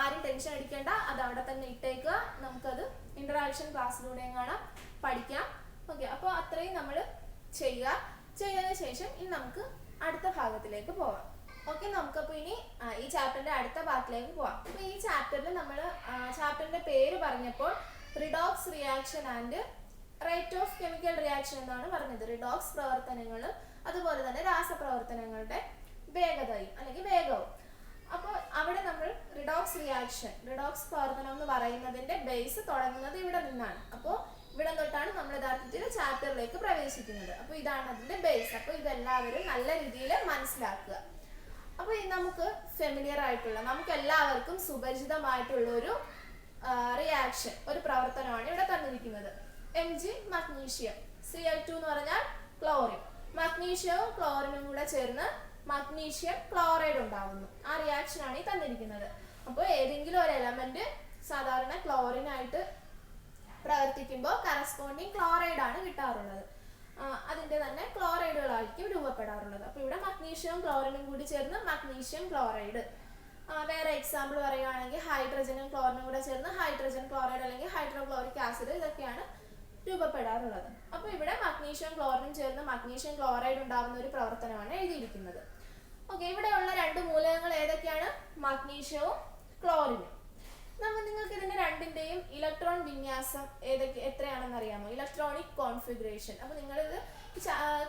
ആരും ടെൻഷൻ അടിക്കേണ്ട, അത് അവിടെ തന്നെ ഇട്ടേക്കുക. നമുക്കത് ഇന്ററാക്ഷൻ ക്ലാസ്സിലൂടെയും കാണാം, പഠിക്കാം. ഓക്കെ, അപ്പോൾ അത്രയും നമ്മൾ ചെയ്യുക. ചെയ്തതിനു ശേഷം ഇനി നമുക്ക് അടുത്ത ഭാഗത്തിലേക്ക് പോവാം. ഓക്കെ, നമുക്കപ്പോൾ ഇനി ഈ ചാപ്റ്ററിന്റെ അടുത്ത ഭാഗത്തിലേക്ക് പോവാം. അപ്പോൾ ഈ ചാപ്റ്ററിൽ നമ്മൾ ചാപ്റ്ററിന്റെ പേര് പറഞ്ഞപ്പോൾ redox reaction and rate of chemical reaction എന്നാണ് പറഞ്ഞത്. റിഡോക്സ് പ്രവർത്തനങ്ങളും അതുപോലെ തന്നെ രാസപ്രവർത്തനങ്ങളുടെ വേഗതയും അല്ലെങ്കിൽ വേഗവും. അപ്പോൾ അവിടെ നമ്മൾ റിഡോക്സ് പ്രവർത്തനം എന്ന് പറയുന്നതിന്റെ ബേസ് തുടങ്ങുന്നത് ഇവിടെ നിന്നാണ്. അപ്പോൾ ഇവിടെ തൊട്ടാണ് നമ്മൾ യഥാർത്ഥത്തിൽ ചാപ്റ്ററിലേക്ക് പ്രവേശിക്കുന്നത്. അപ്പോൾ ഇതാണ് അതിന്റെ ബേസ്. അപ്പോൾ ഇതെല്ലാവരും നല്ല രീതിയിൽ മനസ്സിലാക്കുക. അപ്പോൾ നമുക്ക് ഫെമിലിയർ ആയിട്ടുള്ള, നമുക്ക് എല്ലാവർക്കും സുപരിചിതമായിട്ടുള്ള ഒരു റിയാക്ഷൻ, ഒരു പ്രവർത്തനമാണ് ഇവിടെ തന്നിരിക്കുന്നത്. Mg മഗ്നീഷ്യം, Cl2 എന്ന് പറഞ്ഞാൽ ക്ലോറിൻ. മഗ്നീഷ്യവും ക്ലോറിനും കൂടെ ചേർന്ന് മഗ്നീഷ്യം ക്ലോറൈഡ് ഉണ്ടാവുന്നു. ആ റിയാക്ഷൻ ആണ് ഈ തന്നിരിക്കുന്നത്. അപ്പോൾ ഏതെങ്കിലും ഒരു എലമെന്റ് സാധാരണ ക്ലോറിൻ ആയിട്ട് പ്രവർത്തിക്കുമ്പോൾ കറസ്പോണ്ടിങ് ക്ലോറൈഡ് ആണ് കിട്ടാറുള്ളത്. അതിന്റെ തന്നെ ക്ലോറൈഡുകളായിരിക്കും രൂപപ്പെടാറുള്ളത്. അപ്പോൾ ഇവിടെ മഗ്നീഷ്യവും ക്ലോറിനും കൂടി ചേർന്ന് മഗ്നീഷ്യം ക്ലോറൈഡ്. വേറെ എക്സാമ്പിൾ പറയുകയാണെങ്കിൽ ഹൈഡ്രജനും ക്ലോറിനും കൂടെ ചേർന്ന് ഹൈഡ്രജൻ ക്ലോറൈഡ് അല്ലെങ്കിൽ ഹൈഡ്രോക്ലോറിക് ആസിഡ്, ഇതൊക്കെയാണ് രൂപപ്പെടാറുള്ളത്. അപ്പോൾ ഇവിടെ മഗ്നീഷ്യം ക്ലോറിനും ചേർന്ന് മഗ്നീഷ്യം ക്ലോറൈഡ് ഉണ്ടാകുന്ന ഒരു പ്രവർത്തനമാണ് എഴുതിയിരിക്കുന്നത്. ഓക്കെ, ഇവിടെയുള്ള രണ്ട് മൂലകങ്ങൾ ഏതൊക്കെയാണ്? മഗ്നീഷ്യവും ക്ലോറിനും. നിങ്ങൾക്ക് ഇതിന്റെ രണ്ടിന്റെയും ഇലക്ട്രോൺ വിന്യാസം എത്രയാണെന്ന് അറിയാമോ? Electronic configuration. അപ്പോൾ നിങ്ങളിത്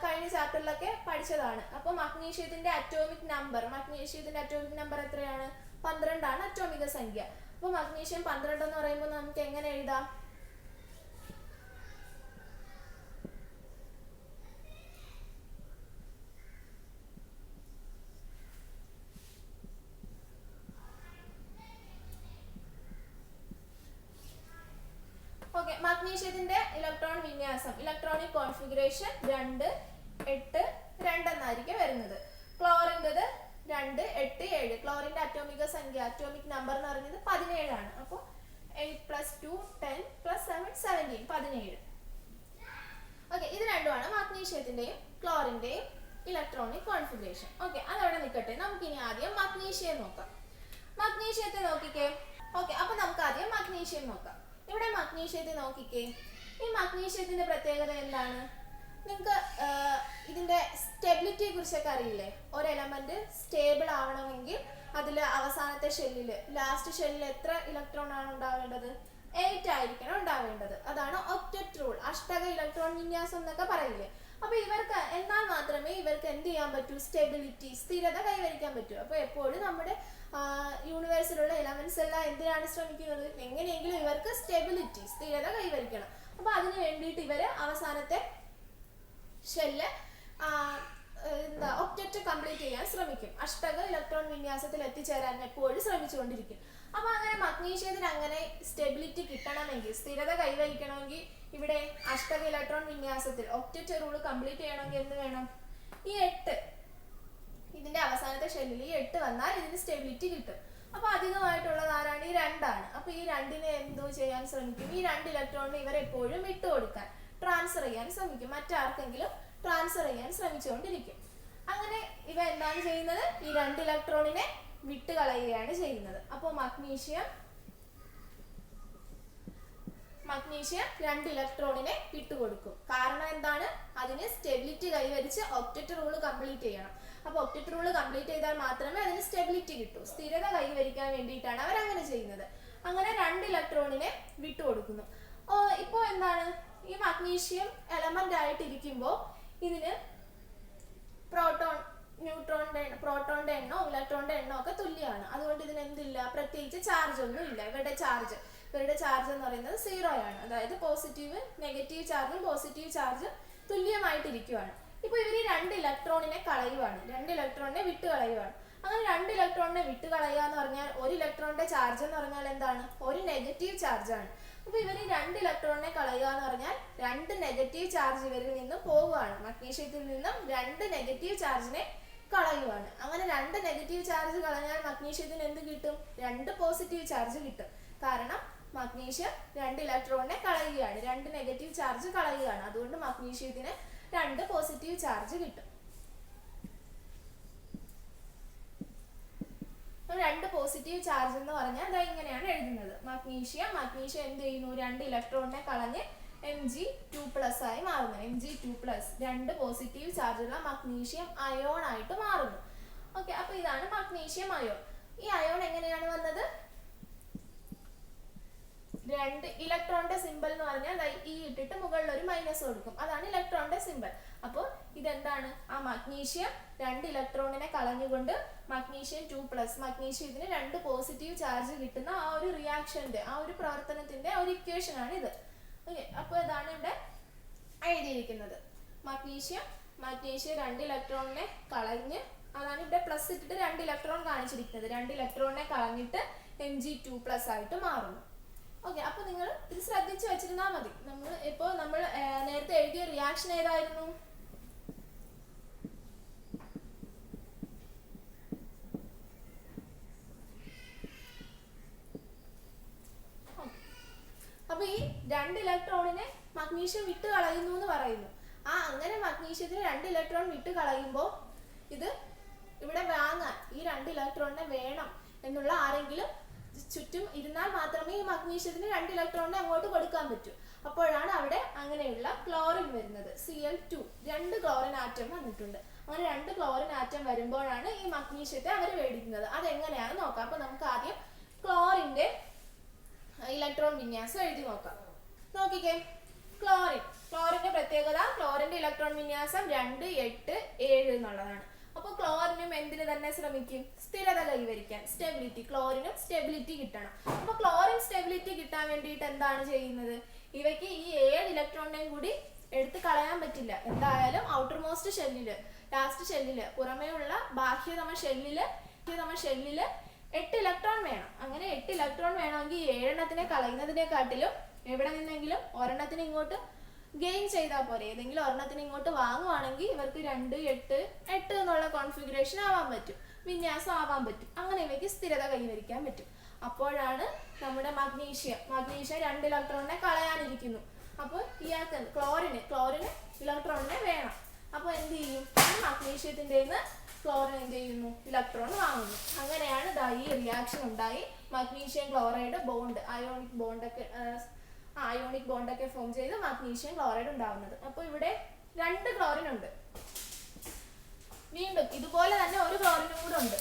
കഴിഞ്ഞ ചാപ്റ്ററിലൊക്കെ പഠിച്ചതാണ്. അപ്പോൾ മഗ്നീഷ്യത്തിന്റെ അറ്റോമിക് നമ്പർ എത്രയാണ്? 12 ആണ് അറ്റോമിക സംഖ്യ. അപ്പോൾ മഗ്നീഷ്യം 12 എന്ന് പറയുമ്പോൾ നമുക്ക് എങ്ങനെ എഴുതാം? ഓക്കെ, മഗ്നീഷ്യത്തിന്റെ ഇലക്ട്രോൺ വിന്യാസം, ഇലക്ട്രോണിക് കോൺഫിഗറേഷൻ 2, 8, 2 എന്നായിരിക്കും വരുന്നത്. ക്ലോറിൻ്റെത് 2, 8, 7. ക്ലോറിന്റെ അറ്റോമിക സംഖ്യ, അറ്റോമിക് നമ്പർ എന്ന് പറയുന്നത് 17 ആണ്. അപ്പോൾ 8 + 2 10 + 7 17, 17. ഓക്കെ, ഇത് രണ്ടുമാണ് മഗ്നീഷ്യത്തിന്റെയും ക്ലോറിന്റെയും ഇലക്ട്രോണിക് കോൺഫിഗറേഷൻ. ഓക്കെ, അതവിടെ നിൽക്കട്ടെ. നമുക്കിനി ആദ്യം മഗ്നീഷ്യം നോക്കാം. മഗ്നീഷ്യത്തെ നോക്കിക്കേ. ഓക്കെ, അപ്പൊ നമുക്ക് ആദ്യം മഗ്നീഷ്യം നോക്കാം. ഇവിടെ മഗ്നീഷ്യത്തെ നോക്കിക്കേ. ഈ മഗ്നീഷ്യത്തിന്റെ പ്രത്യേകത എന്താണ്? നിങ്ങൾക്ക് ഇതിന്റെ സ്റ്റെബിലിറ്റിയെ കുറിച്ചൊക്കെ അറിയില്ലേ? ഒരു എലമെന്റ് സ്റ്റേബിൾ ആവണമെങ്കിൽ അതിൽ അവസാനത്തെ ഷെല്ലിൽ, ലാസ്റ്റ് ഷെല്ലിൽ എത്ര ഇലക്ട്രോൺ ആണ് ഉണ്ടാവേണ്ടത്? 8 ആയിരിക്കണം ഉണ്ടാവേണ്ടത്. അതാണ് ഒക്ടറ്റ് റൂൾ, അഷ്ടക ഇലക്ട്രോൺ വിന്യാസം എന്നൊക്കെ പറയില്ലേ? അപ്പൊ ഇവർക്ക് എന്നാൽ മാത്രമേ ഇവർക്ക് എന്ത് ചെയ്യാൻ പറ്റൂ? സ്റ്റെബിലിറ്റി, സ്ഥിരത കൈവരിക്കാൻ പറ്റൂ. അപ്പൊ എപ്പോഴും നമ്മുടെ യൂണിവേഴ്സിലുള്ള എലമെന്റ്സ് എല്ലാം എന്തിനാണ് ശ്രമിക്കുന്നത്? എങ്ങനെയെങ്കിലും ഇവർക്ക് സ്റ്റെബിലിറ്റി, സ്ഥിരത കൈവരിക്കണം. അപ്പൊ അതിന് വേണ്ടിയിട്ട് ഇവര് അവസാനത്തെ ഷെല്ല് ഒക്ടറ്റ് കംപ്ലീറ്റ് ചെയ്യാൻ ശ്രമിക്കും. അഷ്ടക ഇലക്ട്രോൺ വിന്യാസത്തിൽ എത്തിച്ചേരാൻ എപ്പോഴും ശ്രമിച്ചുകൊണ്ടിരിക്കും. അപ്പൊ അങ്ങനെ മഗ്നീഷ്യത്തിന് അങ്ങനെ സ്റ്റെബിലിറ്റി കിട്ടണമെങ്കിൽ, സ്ഥിരത കൈവരിക്കണമെങ്കിൽ ഇവിടെ അഷ്ടക ഇലക്ട്രോൺ വിന്യാസത്തിൽ ഒക്ടറ്റ് റൂൾ കംപ്ലീറ്റ് ചെയ്യണമെങ്കിൽ എന്ത് വേണം? ഈ 8, ഇതിന്റെ അവസാനത്തെ ഷെല്ലിൽ ഈ 8 വന്നാൽ ഇതിന് സ്റ്റെബിലിറ്റി കിട്ടും. അപ്പൊ അധികമായിട്ടുള്ളത് ആരാണ്? ഈ 2 ആണ്. അപ്പൊ ഈ 2നെ എന്തോ ചെയ്യാൻ ശ്രമിക്കും? ഈ 2 ഇലക്ട്രോണിനെ ഇവരെപ്പോഴും വിട്ടുകൊടുക്കാൻ, ട്രാൻസ്ഫർ ചെയ്യാൻ ശ്രമിക്കും. മറ്റാർക്കെങ്കിലും ട്രാൻസ്ഫർ ചെയ്യാൻ ശ്രമിച്ചുകൊണ്ടിരിക്കും. അങ്ങനെ ഇവ എന്താണ് ചെയ്യുന്നത്? ഈ 2 ഇലക്ട്രോണിനെ വിട്ടുകളയുകയാണ് ചെയ്യുന്നത്. അപ്പോൾ മഗ്നീഷ്യം 2 ഇലക്ട്രോണിനെ വിട്ടുകൊടുക്കും. കാരണം എന്താണ്? അതിന് സ്റ്റെബിലിറ്റി കൈവരിച്ച് ഒക്ടറ്റ് റൂൾ കംപ്ലീറ്റ് ചെയ്യണം. അപ്പോൾ ഒക്ടറ്റ് റൂൾ കംപ്ലീറ്റ് ചെയ്താൽ മാത്രമേ അതിന് സ്റ്റെബിലിറ്റി കിട്ടൂ. സ്ഥിരത കൈവരിക്കാൻ വേണ്ടിയിട്ടാണ് അവർ അങ്ങനെ ചെയ്യുന്നത്. അങ്ങനെ 2 ഇലക്ട്രോണിനെ വിട്ടുകൊടുക്കുന്നു. ഇപ്പോൾ എന്താണ്? ഈ മഗ്നീഷ്യം എലമെന്റ് ആയിട്ടിരിക്കുമ്പോൾ ഇതിന് പ്രോട്ടോണിന്റെ എണ്ണോ ഇലക്ട്രോണിന്റെ എണ്ണോ ഒക്കെ തുല്യമാണ്. അതുകൊണ്ട് ഇതിന് എന്തില്ല? പ്രത്യേകിച്ച് ചാർജ് ഒന്നും ഇല്ല. ഇവരുടെ ചാർജ് ഇവരുടെ ചാർജ് എന്ന് പറയുന്നത് 0 ആണ്. അതായത് പോസിറ്റീവ് നെഗറ്റീവ് ചാർജും പോസിറ്റീവ് ചാർജ് തുല്യമായിട്ടിരിക്കുകയാണ്. ഇപ്പോൾ ഇവർ 2 ഇലക്ട്രോണിനെ കളയുവാണ്, 2 ഇലക്ട്രോണിനെ വിട്ട് കളയുവാണ്. അങ്ങനെ 2 ഇലക്ട്രോണിനെ വിട്ട് കളയുക എന്ന് പറഞ്ഞാൽ ഒരു ഇലക്ട്രോണിന്റെ ചാർജ് എന്ന് പറഞ്ഞാൽ എന്താണ്? ഒരു നെഗറ്റീവ് ചാർജാണ്. അപ്പോൾ ഇവർ 2 ഇലക്ട്രോണിനെ കളയുക എന്ന് പറഞ്ഞാൽ 2 നെഗറ്റീവ് ചാർജ് ഇവരിൽ നിന്നും പോവുകയാണ്. മഗ്നീഷ്യത്തിൽ നിന്നും 2 നെഗറ്റീവ് ചാർജിനെ കളയുവാണ്. അങ്ങനെ 2 നെഗറ്റീവ് ചാർജ് കളഞ്ഞാൽ മഗ്നീഷ്യത്തിന് എന്ത് കിട്ടും? 2 പോസിറ്റീവ് ചാർജ് കിട്ടും. കാരണം മഗ്നീഷ്യം 2 ഇലക്ട്രോണിനെ കളയുകയാണ്, 2 നെഗറ്റീവ് ചാർജ് കളയുകയാണ്. അതുകൊണ്ട് മഗ്നീഷ്യത്തിന് 2 പോസിറ്റീവ് ചാർജ് കിട്ടും. 2 പോസിറ്റീവ് ചാർജ് എന്ന് പറഞ്ഞാൽ അതാ ഇങ്ങനെയാണ് എഴുതുന്നത്. മഗ്നീഷ്യം എന്ത് ചെയ്യുന്നു? 2 ഇലക്ട്രോണിനെ കളഞ്ഞ് Mg2+ ആയി മാറുന്നു. Mg2+, 2 പോസിറ്റീവ് ചാർജുള്ള മഗ്നീഷ്യം അയോൺ ആയിട്ട് മാറുന്നു. ഓക്കെ, അപ്പൊ ഇതാണ് മഗ്നീഷ്യം അയോൺ. ഈ അയോൺ എങ്ങനെയാണ് വന്നത്? 2 ഇലക്ട്രോണിന്റെ സിമ്പിൾ എന്ന് പറഞ്ഞാൽ ഈ ഇട്ടിട്ട് മുകളിൽ ഒരു മൈനസ് കൊടുക്കും, അതാണ് ഇലക്ട്രോണിന്റെ സിമ്പിൾ. അപ്പോൾ ഇതെന്താണ്? ആ മഗ്നീഷ്യം 2 ഇലക്ട്രോണിനെ കളഞ്ഞുകൊണ്ട് മഗ്നീഷ്യം 2+, മഗ്നീഷ്യത്തിന് 2 പോസിറ്റീവ് ചാർജ് കിട്ടുന്ന ആ ഒരു റിയാക്ഷന്റെ, ആ ഒരു പ്രവർത്തനത്തിന്റെ ഒരു ഇക്വേഷൻ ആണ് ഇത്. ഓക്കെ, അപ്പോൾ ഇതാണ് ഇവിടെ എഴുതിയിരിക്കുന്നത്. മഗ്നീഷ്യം 2 ഇലക്ട്രോണിനെ കളഞ്ഞ്, അതാണ് ഇവിടെ പ്ലസ് ഇട്ടിട്ട് 2 ഇലക്ട്രോൺ കാണിച്ചിരിക്കുന്നത്. 2 ഇലക്ട്രോണിനെ കളഞ്ഞിട്ട് Mg2+ ആയിട്ട് മാറുന്നു. ഓക്കെ, അപ്പൊ നിങ്ങൾ ഇത് ശ്രദ്ധിച്ചു വെച്ചിരുന്നാൽ മതി. നമ്മൾ നേരത്തെ എഴുതിയ റിയാക്ഷൻ ഏതായിരുന്നു? അപ്പൊ ഈ 2 ഇലക്ട്രോണിനെ മഗ്നീഷ്യം വിട്ട് കളയുന്നു എന്ന് പറയുന്നു. അങ്ങനെ മഗ്നീഷ്യത്തിന് 2 ഇലക്ട്രോൺ വിട്ട് കളയുമ്പോൾ ഇത് ഇവിടെ വാങ്ങാൻ, ഈ 2 ഇലക്ട്രോണിനെ വേണം എന്നുള്ള ആരെങ്കിലും ചുറ്റും ഇരുന്നാൽ മാത്രമേ ഈ മഗ്നീഷ്യത്തിന് 2 ഇലക്ട്രോണിനെ അങ്ങോട്ട് കൊടുക്കാൻ പറ്റൂ. അപ്പോഴാണ് അവിടെ അങ്ങനെയുള്ള ക്ലോറിൻ വരുന്നത്. Cl2, 2 ക്ലോറിൻ ആറ്റം വന്നിട്ടുണ്ട്. അങ്ങനെ 2 ക്ലോറിൻ ആറ്റം വരുമ്പോഴാണ് ഈ മഗ്നീഷ്യത്തെ അവർ മേടിക്കുന്നത്. അതെങ്ങനെയാണ് നോക്കാം. അപ്പൊ നമുക്ക് ആദ്യം ക്ലോറിന്റെ ഇലക്ട്രോൺ വിന്യാസം എഴുതി നോക്കാം. നോക്കിക്കേ, ക്ലോറിന്റെ പ്രത്യേകത, ക്ലോറിന്റെ ഇലക്ട്രോൺ വിന്യാസം 2, 8, 7 എന്നുള്ളതാണ്. അപ്പൊ ക്ലോറിനും എന്തിനു തന്നെ ശ്രമിക്കും? സ്ഥിരത കൈവരിക്കാൻ, സ്റ്റെബിലിറ്റി. ക്ലോറിനും സ്റ്റെബിലിറ്റി കിട്ടണം. അപ്പൊ ക്ലോറിൻ സ്റ്റെബിലിറ്റി കിട്ടാൻ വേണ്ടിയിട്ട് എന്താണ് ചെയ്യുന്നത്? ഇവയ്ക്ക് ഈ 7 ഇലക്ട്രോണിനെയും കൂടി എടുത്ത് കളയാൻ പറ്റില്ല. എന്തായാലും ഔട്ടർ മോസ്റ്റ് ഷെല്ലില്, ലാസ്റ്റ് ഷെല്ലില്, പുറമേ ഉള്ള ബാഹ്യതമ ഷെല്ലില് 8 ഇലക്ട്രോൺ വേണം. അങ്ങനെ 8 ഇലക്ട്രോൺ വേണമെങ്കിൽ 7 എണ്ണത്തിനെ കളയുന്നതിനെക്കാട്ടിലും എവിടെ നിന്നെങ്കിലും ഒരെണ്ണത്തിന് ഇങ്ങോട്ട് ഗെയിൻ ചെയ്താൽ പോരെ. ഏതെങ്കിലും ഒരെണ്ണത്തിന് ഇങ്ങോട്ട് വാങ്ങുവാണെങ്കിൽ ഇവർക്ക് 2, 8, 8 എന്നുള്ള കോൺഫിഗറേഷൻ ആവാൻ പറ്റും, വിന്യാസം ആവാൻ പറ്റും. അങ്ങനെ ഇവയ്ക്ക് സ്ഥിരത കൈവരിക്കാൻ പറ്റും. അപ്പോഴാണ് നമ്മുടെ മഗ്നീഷ്യം 2 ഇലക്ട്രോണിനെ കളയാനിരിക്കുന്നു. അപ്പോൾ ഇയാൾക്ക് ക്ലോറിന് ഇലക്ട്രോണിനെ വേണം. അപ്പോൾ എന്ത് ചെയ്യും? ഈ ക്ലോറിൻ എന്ത് ചെയ്യുന്നു? ഇലക്ട്രോൺ വാങ്ങുന്നു. അങ്ങനെയാണ് ഈ റിയാക്ഷൻ ഉണ്ടായി മഗ്നീഷ്യം ക്ലോറൈഡ് ബോണ്ട്, അയോണിക് ബോണ്ടൊക്കെ ഫോം ചെയ്ത് മഗ്നീഷ്യം ക്ലോറൈഡ് ഉണ്ടാവുന്നത്. അപ്പോൾ ഇവിടെ 2 ക്ലോറിൻ ഉണ്ട്. വീണ്ടും ഇതുപോലെ തന്നെ ഒരു ക്ലോറിനും കൂടെ ഉണ്ട്.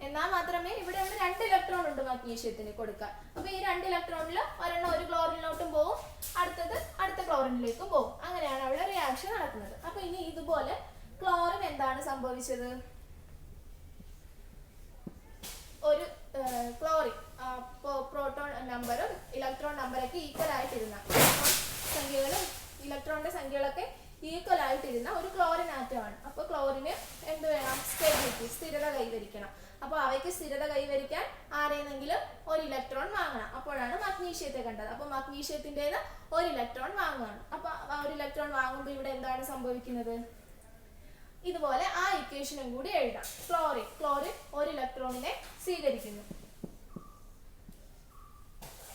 എന്നാൽ മാത്രമേ ഇവിടെ 2 ഇലക്ട്രോൺ ഉണ്ട് മഗ്നീഷ്യത്തിന് കൊടുക്കാൻ. അപ്പൊ ഈ 2 ഇലക്ട്രോണിൽ ഒരെണ്ണം ഒരു ക്ലോറിനിലോട്ടും പോകും, അടുത്തത് അടുത്ത ക്ലോറിനിലേക്കും പോകും. അങ്ങനെയാണ് അവിടെ റിയാക്ഷൻ നടക്കുന്നത്. അപ്പൊ ഇനി ഇതുപോലെ ക്ലോറിൻ എന്താണ് സംഭവിച്ചത്? ഒരു ക്ലോറിൻ പ്രോട്ടോൺ നമ്പറും ഇലക്ട്രോൺ നമ്പറൊക്കെ ഈക്വൽ ആയിട്ടിരുന്ന, ഇലക്ട്രോണിന്റെ സംഖ്യകളൊക്കെ ഈക്വൽ ആയിട്ടിരുന്ന ഒരു ക്ലോറിൻ ആറ്റമാണ്. അപ്പൊ ക്ലോറിന് എന്ത് വേണം? സ്റ്റെബിലിറ്റി, സ്ഥിരത കൈവരിക്കണം. അപ്പോൾ അവയ്ക്ക് സ്ഥിരത കൈവരിക്കാൻ ആരെയെങ്കിലും ഒരു ഇലക്ട്രോൺ വാങ്ങണം. അപ്പോഴാണ് മഗ്നീഷ്യത്തെ കണ്ടത്. അപ്പോൾ മഗ്നീഷ്യത്തിൻ്റെത് ഒരു ഇലക്ട്രോൺ വാങ്ങുകയാണ്. അപ്പോൾ ആ ഒരു ഇലക്ട്രോൺ വാങ്ങുമ്പോൾ ഇവിടെ എന്താണ് സംഭവിക്കുന്നത്? ഇതുപോലെ ആ ഇക്വേഷനും കൂടി എഴുതാം. ക്ലോറിൻ ഒരു ഇലക്ട്രോണിനെ സ്വീകരിക്കുന്നു.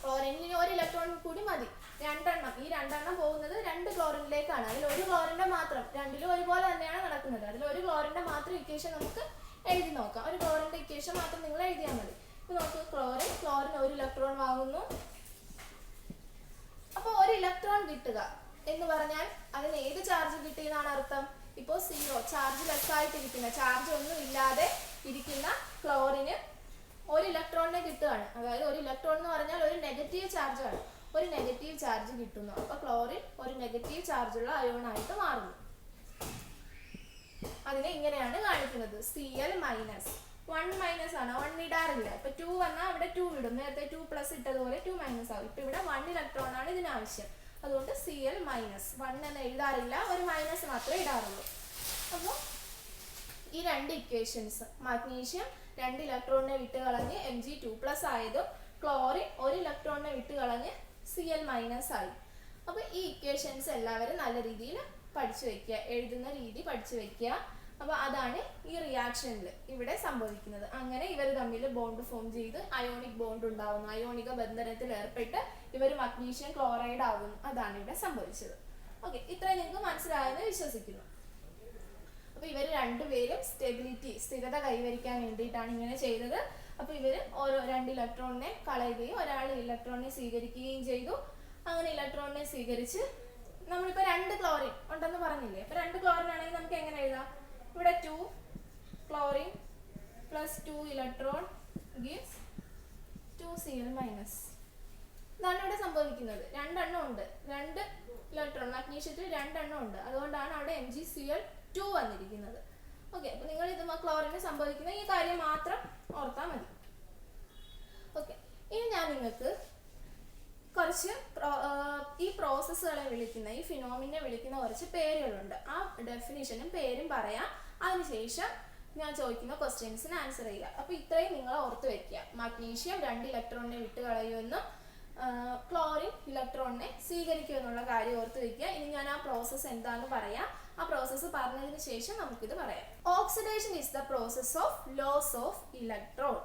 ക്ലോറിന് ഒരു ഇലക്ട്രോൺ കൂടി മതി. 2 എണ്ണം, ഈ 2 എണ്ണം പോകുന്നത് 2 ക്ലോറിനിലേക്കാണ്. അതിൽ ഒരു ക്ലോറിന്റെ മാത്രം, രണ്ടിലും ഒരുപോലെ തന്നെയാണ് നടക്കുന്നത്. അതിൽ ഒരു ക്ലോറിന്റെ മാത്രം ഇക്വേഷൻ നമുക്ക് എഴുതി നോക്കാം. ഒരു ക്ലോറിന്റെ ഇക്വേഷൻ മാത്രം നിങ്ങൾ എഴുതിയാൽ മതി. ഇപ്പൊ നമുക്ക് ക്ലോറിൻ ഒരു ഇലക്ട്രോൺ വാങ്ങുന്നു. അപ്പൊ ഒരു ഇലക്ട്രോൺ കിട്ടുക എന്ന് പറഞ്ഞാൽ അതിന് ഏത് ചാർജ് കിട്ടിയെന്നാണ് അർത്ഥം? ഇപ്പോൾ 0, ചാർജ് ലെസ് ആയിട്ടിരിക്കുന്ന, ചാർജ് ഒന്നും ഇല്ലാതെ ഇരിക്കുന്ന ക്ലോറിന് ഒരു ഇലക്ട്രോണിനെ കിട്ടുകയാണ്. അതായത് ഒരു ഇലക്ട്രോൺ എന്ന് പറഞ്ഞാൽ ഒരു നെഗറ്റീവ് ചാർജ് ആണ്. ഒരു നെഗറ്റീവ് ചാർജ് കിട്ടുന്നു. അപ്പൊ ക്ലോറിൻ ഒരു നെഗറ്റീവ് ചാർജുള്ള അയോൺ ആയിട്ട് മാറുന്നു. അതിനെ ഇങ്ങനെയാണ് കാണിക്കുന്നത്, Cl-. 1 മൈനസ് ആണ്, 1 ഇടാറില്ല. ഇപ്പൊ 2 വന്നാൽ അവിടെ 2 ഇടും. നേരത്തെ 2 പ്ലസ് ഇട്ടതുപോലെ 2 മൈനസ് ആവും. ഇപ്പൊ ഇവിടെ 1 ഇലക്ട്രോൺ ആണ് ഇതിനാവശ്യം. അതുകൊണ്ട് Cl മൈനസ് 1 എന്ന് എഴുതാറില്ല, ഒരു മൈനസ് മാത്രമേ ഇടാറുള്ളൂ. അപ്പോൾ ഈ രണ്ട് ഇക്വേഷൻസ്, മഗ്നീഷ്യം 2 ഇലക്ട്രോണിനെ വിട്ട് കളഞ്ഞ് Mg2+ ആയതും ക്ലോറിൻ 1 ഇലക്ട്രോണിനെ വിട്ട് കളഞ്ഞ് Cl മൈനസ് ആയി. അപ്പോൾ ഈ ഇക്വേഷൻസ് എല്ലാവരും നല്ല രീതിയിൽ പഠിച്ചു വെക്കുക, എഴുതുന്ന രീതി പഠിച്ചു വെക്കുക. അപ്പോൾ അതാണ് ഈ റിയാക്ഷനിൽ ഇവിടെ സംഭവിക്കുന്നത്. അങ്ങനെ ഇവർ തമ്മിൽ ബോണ്ട് ഫോം ചെയ്ത് അയോണിക് ബോണ്ട് ഉണ്ടാവുന്നു, അയോണിക ബന്ധനത്തിൽ ഏർപ്പെട്ട് ഇവർ മഗ്നീഷ്യം ക്ലോറൈഡ് ആവുന്നു. അതാണ് ഇവിടെ സംഭവിച്ചത്. ഓക്കെ, ഇത്രയും നിങ്ങൾക്ക് മനസ്സിലായെന്ന് വിശ്വസിക്കുന്നു. അപ്പോൾ ഇവർ രണ്ടുപേരും സ്ഥിരത കൈവരിക്കാൻ വേണ്ടിയിട്ടാണ് ഇങ്ങനെ ചെയ്തത്. അപ്പോൾ ഇവർ ഓരോ 2 ഇലക്ട്രോണിനെ കളയുകയും ഒരാൾ ഇലക്ട്രോണിനെ സ്വീകരിക്കുകയും ചെയ്തു. അങ്ങനെ ഇലക്ട്രോണിനെ സ്വീകരിച്ച് നമ്മളിപ്പോൾ 2 ക്ലോറിൻ ഉണ്ടെന്ന് പറഞ്ഞില്ലേ. അപ്പോൾ 2 ക്ലോറിൻ ആണെങ്കിൽ നമുക്ക് എങ്ങനെ എഴുതാം? ഇവിടെ 2 chlorine plus 2 electron gives 2 Cl minus. ഇതാണ് ഇവിടെ സംഭവിക്കുന്നത്. 2 എണ്ണം ഉണ്ട്, 2 ഇലക്ട്രോൺ മഗ്നീഷ്യത്തിൽ 2 എണ്ണം ഉണ്ട്. അതുകൊണ്ടാണ് അവിടെ MgCl2 വന്നിരിക്കുന്നത്. ഓക്കെ, അപ്പോൾ നിങ്ങൾ ഇത് ക്ലോറിന് സംഭവിക്കുന്ന ഈ കാര്യം മാത്രം ഓർത്താൽ മതി. ഓക്കെ, ഇനി ഞാൻ നിങ്ങൾക്ക് കുറച്ച് ഈ പ്രോസസ്സുകളെ വിളിക്കുന്ന, ഈ ഫിനോമിനെ വിളിക്കുന്ന കുറച്ച് പേരുകളുണ്ട്. ആ ഡെഫിനിഷനും പേരും പറയാം. അതിനുശേഷം ഞാൻ ചോദിക്കുന്ന ക്വസ്റ്റ്യൻസിന് ആൻസർ ചെയ്യുക. അപ്പോൾ ഇത്രയും നിങ്ങൾ ഓർത്ത് വെക്കുക. മഗ്നീഷ്യം 2 ഇലക്ട്രോണിനെ വിട്ട് കളയുമെന്നും ക്ലോറിൻ ഇലക്ട്രോണിനെ സ്വീകരിക്കുമെന്നുള്ള കാര്യം ഓർത്ത് വെക്കുക. ഇനി ഞാൻ ആ പ്രോസസ്സ് എന്താണെന്ന് പറയാം. ആ പ്രോസസ്സ് പറഞ്ഞതിന് ശേഷം നമുക്കിത് പറയാം. Oxidation is the process of loss of electron.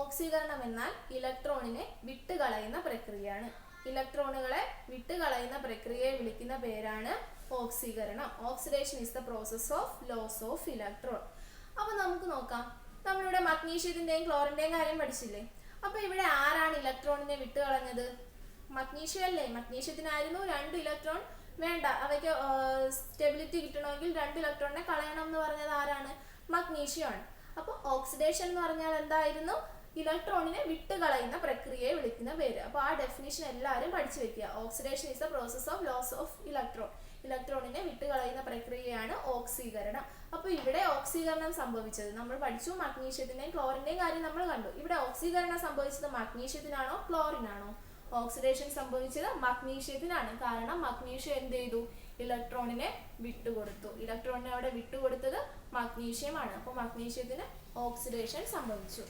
ഓക്സീകരണം എന്നാൽ ഇലക്ട്രോണിനെ വിട്ടുകളയുന്ന പ്രക്രിയയാണ്. ഇലക്ട്രോണുകളെ വിട്ടുകളയുന്ന പ്രക്രിയയെ വിളിക്കുന്ന പേരാണ് ഓക്സീകരണം. Oxidation is the process of loss of electron. അപ്പോൾ നമുക്ക് നോക്കാം. നമ്മളിവിടെ മഗ്നീഷ്യത്തിൻ്റെയും ക്ലോറിൻ്റെയും കാര്യം പഠിച്ചില്ലേ. അപ്പോൾ ഇവിടെ ആരാണ് ഇലക്ട്രോണിനെ വിട്ടുകളഞ്ഞത്? മഗ്നീഷ്യം അല്ലേ. മഗ്നീഷ്യത്തിനായിരുന്നു 2 ഇലക്ട്രോൺ വേണ്ട, അവയ്ക്ക് സ്റ്റെബിലിറ്റി കിട്ടണമെങ്കിൽ 2 ഇലക്ട്രോണിനെ കളയണം എന്ന് പറഞ്ഞത് ആരാണ്? മഗ്നീഷ്യമാണ്. അപ്പോൾ ഓക്സിഡേഷൻ എന്ന് പറഞ്ഞാൽ എന്തായിരുന്നു? ഇലക്ട്രോണിനെ വിട്ടുകളയുന്ന പ്രക്രിയയെ വിളിക്കുന്ന പേര്. അപ്പോൾ ആ ഡെഫിനിഷൻ എല്ലാവരും പഠിച്ചു വെക്കുക. Oxidation is the process of loss of electron. ഇലക്ട്രോണിനെ വിട്ടുകളയുന്ന പ്രക്രിയയാണ് ഓക്സീകരണം. അപ്പോൾ ഇവിടെ ഓക്സീകരണം സംഭവിച്ചത് നമ്മൾ പഠിച്ചു. മഗ്നീഷ്യത്തിന്റെയും ക്ലോറിന്റെയും കാര്യം നമ്മൾ കണ്ടു. ഇവിടെ ഓക്സീകരണം സംഭവിച്ചത് മഗ്നീഷ്യത്തിനാണോ ക്ലോറിനാണോ? ഓക്സിഡേഷൻ സംഭവിച്ചത് മഗ്നീഷ്യത്തിനാണ്. കാരണം മഗ്നീഷ്യം എന്ത് ചെയ്തു? ഇലക്ട്രോണിനെ വിട്ടുകൊടുത്തു. ഇലക്ട്രോണിനെ അവിടെ വിട്ടുകൊടുത്തത് മഗ്നീഷ്യമാണ്. അപ്പോൾ മഗ്നീഷ്യത്തിന് ഓക്സിഡേഷൻ സംഭവിച്ചു.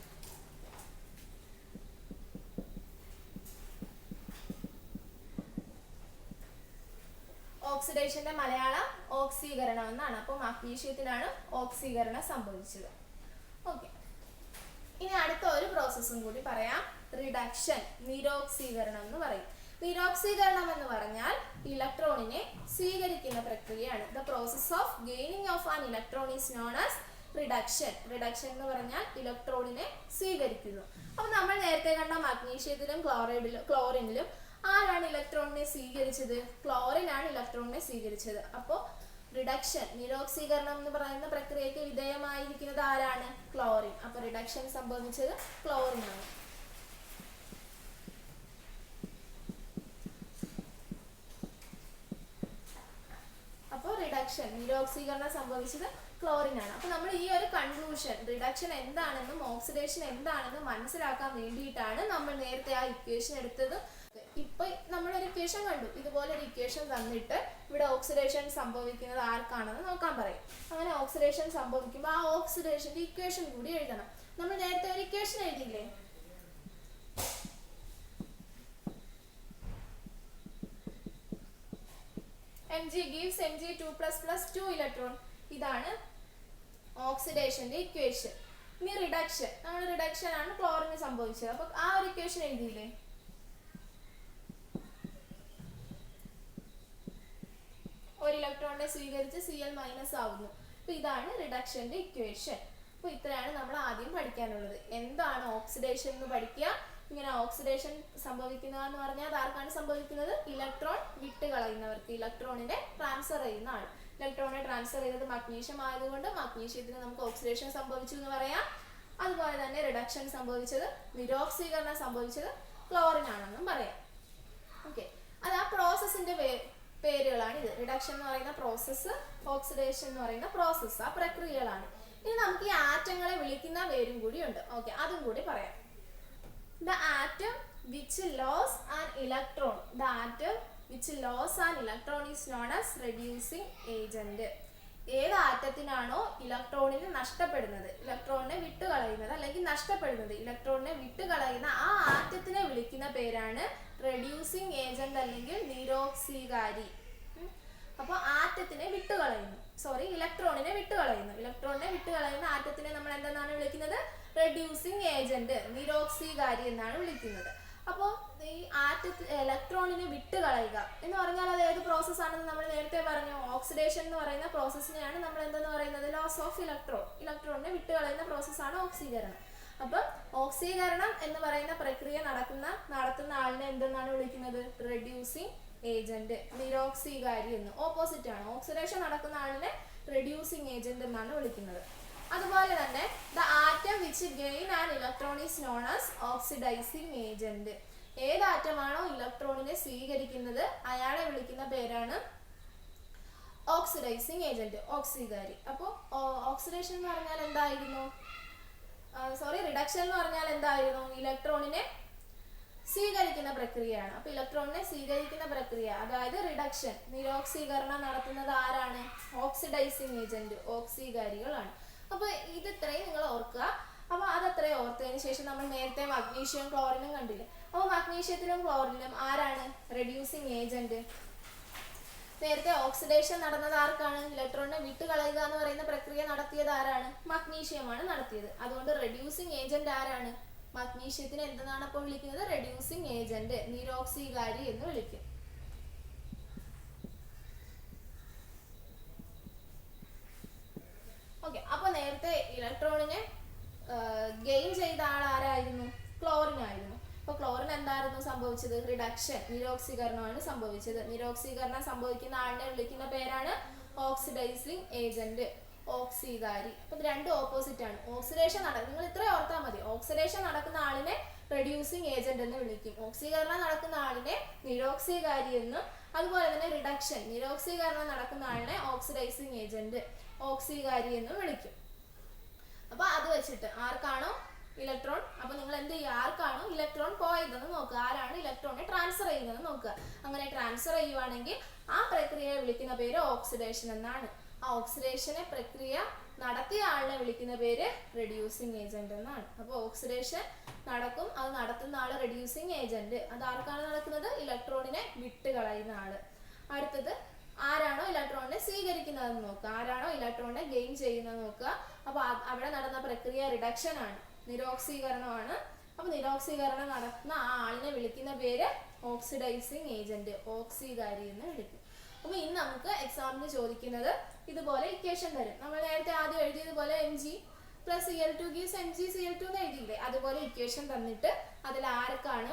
ഓക്സിഡേഷന്റെ മലയാളം ഓക്സീകരണം എന്നാണ്. അപ്പോൾ മഗ്നീഷ്യത്തിനാണ് ഓക്സീകരണം സംഭവിച്ചത്. ഓക്കെ, ഇനി അടുത്ത ഒരു പ്രോസസ്സും കൂടി പറയാം. റിഡക്ഷൻ, നിരോക്സീകരണം എന്ന് പറയും. നിരോക്സീകരണം എന്ന് പറഞ്ഞാൽ ഇലക്ട്രോണിനെ സ്വീകരിക്കുന്ന പ്രക്രിയയാണ്. The process of gaining of an electron is known as reduction. Reduction എന്ന് പറഞ്ഞാൽ ഇലക്ട്രോണിനെ സ്വീകരിക്കുന്നു. അപ്പോൾ നമ്മൾ നേരത്തെ കണ്ട മഗ്നീഷ്യത്തിലും ക്ലോറിനിലും ആരാണ് ഇലക്ട്രോണിനെ സ്വീകരിച്ചത്? ക്ലോറിനാണ് ഇലക്ട്രോണിനെ സ്വീകരിച്ചത്. അപ്പോൾ റിഡക്ഷൻ, നിരോക്സീകരണം എന്ന് പറയുന്ന പ്രക്രിയയ്ക്ക് വിധേയമായിരിക്കുന്നത് ആരാണ്? ക്ലോറിൻ. അപ്പോൾ റിഡക്ഷൻ സംഭവിച്ചത് ക്ലോറിനാണ്. അപ്പോൾ റിഡക്ഷൻ, നിരോക്സീകരണം സംഭവിച്ചത് ക്ലോറിനാണ്. അപ്പോൾ നമ്മൾ ഈ ഒരു കൺക്ലൂഷൻ, റിഡക്ഷൻ എന്താണെന്നും ഓക്സിഡേഷൻ എന്താണെന്നും മനസ്സിലാക്കാൻ വേണ്ടിയിട്ടാണ് നമ്മൾ നേരത്തെ ആ ഇക്വേഷൻ എടുത്തത്. ഇപ്പൊ നമ്മളൊരു ഇക്വേഷൻ കണ്ടു. ഇതുപോലെ ഒരു ഇക്വേഷൻ തന്നിട്ട് ഇവിടെ ഓക്സിഡേഷൻ സംഭവിക്കുന്നത് ആർക്കാണെന്ന് നോക്കാൻ പറയും. അങ്ങനെ ഓക്സിഡേഷൻ സംഭവിക്കുമ്പോൾ ആ ഓക്സിഡേഷന്റെ ഇക്വേഷൻ കൂടി എഴുതണം. നമ്മൾ നേരത്തെ ഒരു ഇക്വേഷൻ എഴുതിയില്ലേ? Mg gives Mg2+ 2 electron. ഇതാണ് ഓക്സിഡേഷന്റെ ഇക്വേഷൻ. ഇനി റിഡക്ഷൻ, നമ്മൾ റിഡക്ഷൻ ആണ് ക്ലോറിന് സംഭവിച്ചത്. അപ്പൊ ആ ഒരു ഇക്വേഷൻ എഴുതിയില്ലേ? ഒരു ഇലക്ട്രോണിനെ സ്വീകരിച്ച് Cl മൈനസ് ആവുന്നു. അപ്പൊ ഇതാണ് റിഡക്ഷന്റെ ഇക്വേഷൻ. അപ്പൊ ഇത്രയാണ് നമ്മൾ ആദ്യം പഠിക്കാനുള്ളത്. എന്താണ് ഓക്സിഡേഷൻ എന്ന് പഠിക്കുക. ഇങ്ങനെ ഓക്സിഡേഷൻ സംഭവിക്കുന്നതെന്ന് പറഞ്ഞാൽ ആർക്കാണ് സംഭവിക്കുന്നത്? ഇലക്ട്രോൺ വിട്ടുകളയുന്നവർക്ക്, ഇലക്ട്രോണിനെ ട്രാൻസ്ഫർ ചെയ്യുന്ന ആൾ. ഇലക്ട്രോണിനെ ട്രാൻസ്ഫർ ചെയ്തത് മഗ്നീഷ്യം ആയതുകൊണ്ട് മഗ്നീഷ്യത്തിന് നമുക്ക് ഓക്സിഡേഷൻ സംഭവിച്ചു എന്ന് പറയാം. അതുപോലെ തന്നെ റിഡക്ഷൻ സംഭവിച്ചത്, നിരോക്സീകരണം സംഭവിച്ചത് ക്ലോറിൻ ആണെന്നും പറയാം. ഓക്കെ, അത് ആ പ്രോസസ്സിന്റെ പേരുകളാണ് ഇത്. റിഡക്ഷൻ എന്ന് പറയുന്ന പ്രോസസ്സ്, ഓക്സിഡേഷൻ എന്ന് പറയുന്ന പ്രോസസ്സ്, ആ പ്രക്രിയകളാണ്. ഇനി നമുക്ക് ഈ ആറ്റങ്ങളെ വിളിക്കുന്ന പേരും കൂടി ഉണ്ട്. ഓക്കെ, അതും കൂടി പറയാം. The atom which loss an electron. The atom which loss an electron is known as reducing agent. ഏത് ആറ്റത്തിനാണോ ഇലക്ട്രോണിനെ നഷ്ടപ്പെടുന്നത്, ഇലക്ട്രോണിനെ വിട്ടുകളയുന്നത് അല്ലെങ്കിൽ നഷ്ടപ്പെടുന്നത്, ഇലക്ട്രോണിനെ വിട്ടുകളയുന്ന ആ ആറ്റത്തിനെ വിളിക്കുന്ന പേരാണ് റെഡ്യൂസിങ് ഏജന്റ് അല്ലെങ്കിൽ നിരോക്സീകാരി. അപ്പോൾ ആറ്റത്തിനെ വിട്ടുകളയുന്നു, ഇലക്ട്രോണിനെ വിട്ടുകളയുന്ന ആറ്റത്തിനെ നമ്മൾ എന്തെന്നാണ് വിളിക്കുന്നത്? റെഡ്യൂസിങ് ഏജന്റ്, നിരോക്സീകാരി എന്നാണ് വിളിക്കുന്നത്. അപ്പോൾ ഈ ഇലക്ട്രോണിനെ വിട്ടുകളയുക എന്ന് പറഞ്ഞാൽ അത് ഏത് പ്രോസസ് ആണെന്ന് നമ്മൾ നേരത്തെ പറഞ്ഞു. ഓക്സിഡേഷൻ എന്ന് പറയുന്ന പ്രോസസ്സിനെയാണ് നമ്മൾ എന്തെന്ന് പറയുന്നത്? ലോസ് ഓഫ് ഇലക്ട്രോണിനെ വിട്ടുകളയുന്ന പ്രോസസ്സാണ് ഓക്സീകരണം. അപ്പം ഓക്സീകരണം എന്ന് പറയുന്ന പ്രക്രിയ നടത്തുന്ന ആളിനെ എന്തെന്നാണ് വിളിക്കുന്നത്? റെഡ്യൂസിങ് ഏജന്റ്, നിരോക്സീകാരി എന്ന്. ഓപ്പോസിറ്റ് ആണ്, ഓക്സിഡേഷൻ നടക്കുന്ന ആളിനെ റെഡ്യൂസിങ് ഏജന്റ് എന്നാണ് വിളിക്കുന്നത്. അതുപോലെ തന്നെ the atom which gain an electron is known as oxidising agent. ഏത് ആറ്റമാണോ ഇലക്ട്രോണിനെ സ്വീകരിക്കുന്നത് അയാളെ വിളിക്കുന്ന പേരാണ് ഓക്സിഡൈസിങ് ഏജന്റ്, ഓക്സീകാരി. അപ്പോൾ ഓക്സിഡേഷൻ എന്ന് പറഞ്ഞാൽ എന്തായിരുന്നു? റിഡക്ഷൻ എന്ന് പറഞ്ഞാൽ എന്തായിരുന്നു? ഇലക്ട്രോണിനെ സ്വീകരിക്കുന്ന പ്രക്രിയയാണ്. അപ്പൊ ഇലക്ട്രോണിനെ സ്വീകരിക്കുന്ന പ്രക്രിയ, അതായത് റിഡക്ഷൻ, നിരോക്സീകരണം നടത്തുന്നത് ആരാണ്? ഓക്സിഡൈസിങ് ഏജന്റ്, ഓക്സീകാരികളാണ്. അപ്പൊ ഇത് ഇത്രയും നിങ്ങൾ ഓർക്കുക. അപ്പൊ അതത്രയും ഓർത്തതിന് ശേഷം നമ്മൾ നേരത്തെ മഗ്നീഷ്യം ക്ലോറിനും കണ്ടില്ലേ? അപ്പോൾ മഗ്നീഷ്യത്തിലും ക്ലോറിനും ആരാണ് റെഡ്യൂസിങ് ഏജന്റ്? നേരത്തെ ഓക്സിഡേഷൻ നടന്നത് ആർക്കാണ്? ഇലക്ട്രോണിനെ വിട്ടുകളയുക എന്ന് പറയുന്ന പ്രക്രിയ നടത്തിയത് ആരാണ്? മഗ്നീഷ്യമാണ് നടത്തിയത്. അതുകൊണ്ട് റെഡ്യൂസിങ് ഏജന്റ് ആരാണ്? മഗ്നീഷ്യത്തിന് എന്തെന്നാണ് അപ്പോൾ വിളിക്കുന്നത്? റെഡ്യൂസിങ് ഏജന്റ്, നിരോക്സീകാരി എന്ന് വിളിക്കും. ഓക്കെ, അപ്പൊ നേരത്തെ ഇലക്ട്രോണിനെ ഗെയിൻ ചെയ്ത ആൾ ആരായിരുന്നു? ക്ലോറിൻ ആയിരുന്നു. അപ്പൊ ക്ലോറിൻ എന്തായിരുന്നു സംഭവിച്ചത്? റിഡക്ഷൻ, നിരോക്സീകരണമാണ് സംഭവിച്ചത്. നിരോക്സീകരണം സംഭവിക്കുന്ന ആളിനെ വിളിക്കുന്ന പേരാണ് ഓക്സിഡൈസിങ് ഏജന്റ്, ഓക്സീകാരി. അപ്പൊ ഇത് രണ്ടും ഓപ്പോസിറ്റ് ആണ്. ഓക്സിഡേഷൻ നിങ്ങൾ ഇത്രയും ഓർത്താൽ മതി. ഓക്സിഡേഷൻ നടക്കുന്ന ആളിനെ റെഡ്യൂസിങ് ഏജന്റ് എന്ന് വിളിക്കും, ഓക്സീകരണം നടക്കുന്ന ആളിനെ നിരോക്സീകാരി എന്നും, അതുപോലെ തന്നെ റിഡക്ഷൻ, നിരോക്സീകരണം നടക്കുന്ന ആളിനെ ഓക്സിഡൈസിങ് ഏജന്റ്, ഓക്സീകാരി എന്നും വിളിക്കും. അപ്പൊ അത് വെച്ചിട്ട് ആർക്കാണോ ഇലക്ട്രോൺ, അപ്പൊ നിങ്ങൾ എന്ത് ചെയ്യുക? ആർക്കാണോ ഇലക്ട്രോൺ പോയതെന്ന് നോക്കുക, ആരാണ് ഇലക്ട്രോണിനെ ട്രാൻസ്ഫർ ചെയ്യുന്നത് നോക്കുക. അങ്ങനെ ട്രാൻസ്ഫർ ചെയ്യുവാണെങ്കിൽ ആ പ്രക്രിയയെ വിളിക്കുന്ന പേര് ഓക്സിഡേഷൻ എന്നാണ്. ആ ഓക്സിഡേഷനെ പ്രക്രിയ നടത്തിയ ആളിനെ വിളിക്കുന്ന പേര് റെഡ്യൂസിങ് ഏജന്റ് എന്നാണ്. അപ്പോൾ ഓക്സിഡേഷൻ നടക്കും, അത് നടത്തുന്ന ആള് റെഡ്യൂസിങ് ഏജന്റ്. അത് ആർക്കാണ് നടക്കുന്നത്? ഇലക്ട്രോണിനെ വിട്ടുകളയുന്ന ആള്. അടുത്തത് ആരാണോ ഇലക്ട്രോണിനെ സ്വീകരിക്കുന്നതെന്ന് നോക്കുക, ആരാണോ ഇലക്ട്രോണിനെ ഗെയിൻ ചെയ്യുന്നത് നോക്കുക. അപ്പോൾ അവിടെ നടന്ന പ്രക്രിയ റിഡക്ഷൻ ആണ്, നിരോക്സീകരണമാണ്. അപ്പൊ നിരോക്സീകരണം നടത്തുന്ന ആ ആളിനെ വിളിക്കുന്ന പേര് ഓക്സിഡൈസിങ് ഏജന്റ്, ഓക്സീകാരി എന്ന് വിളിക്കും. അപ്പൊ ഇന്ന് നമുക്ക് എക്സാമിന് ചോദിക്കുന്നത് ഇതുപോലെ ഇക്വേഷൻ തരും. നമ്മൾ നേരത്തെ ആദ്യം എഴുതിയതുപോലെ Mg + Cl2 gives MgCl2 എന്ന് എഴുതിയില്ലേ? അതുപോലെ ഇക്വേഷൻ തന്നിട്ട് അതിൽ ആർക്കാണ്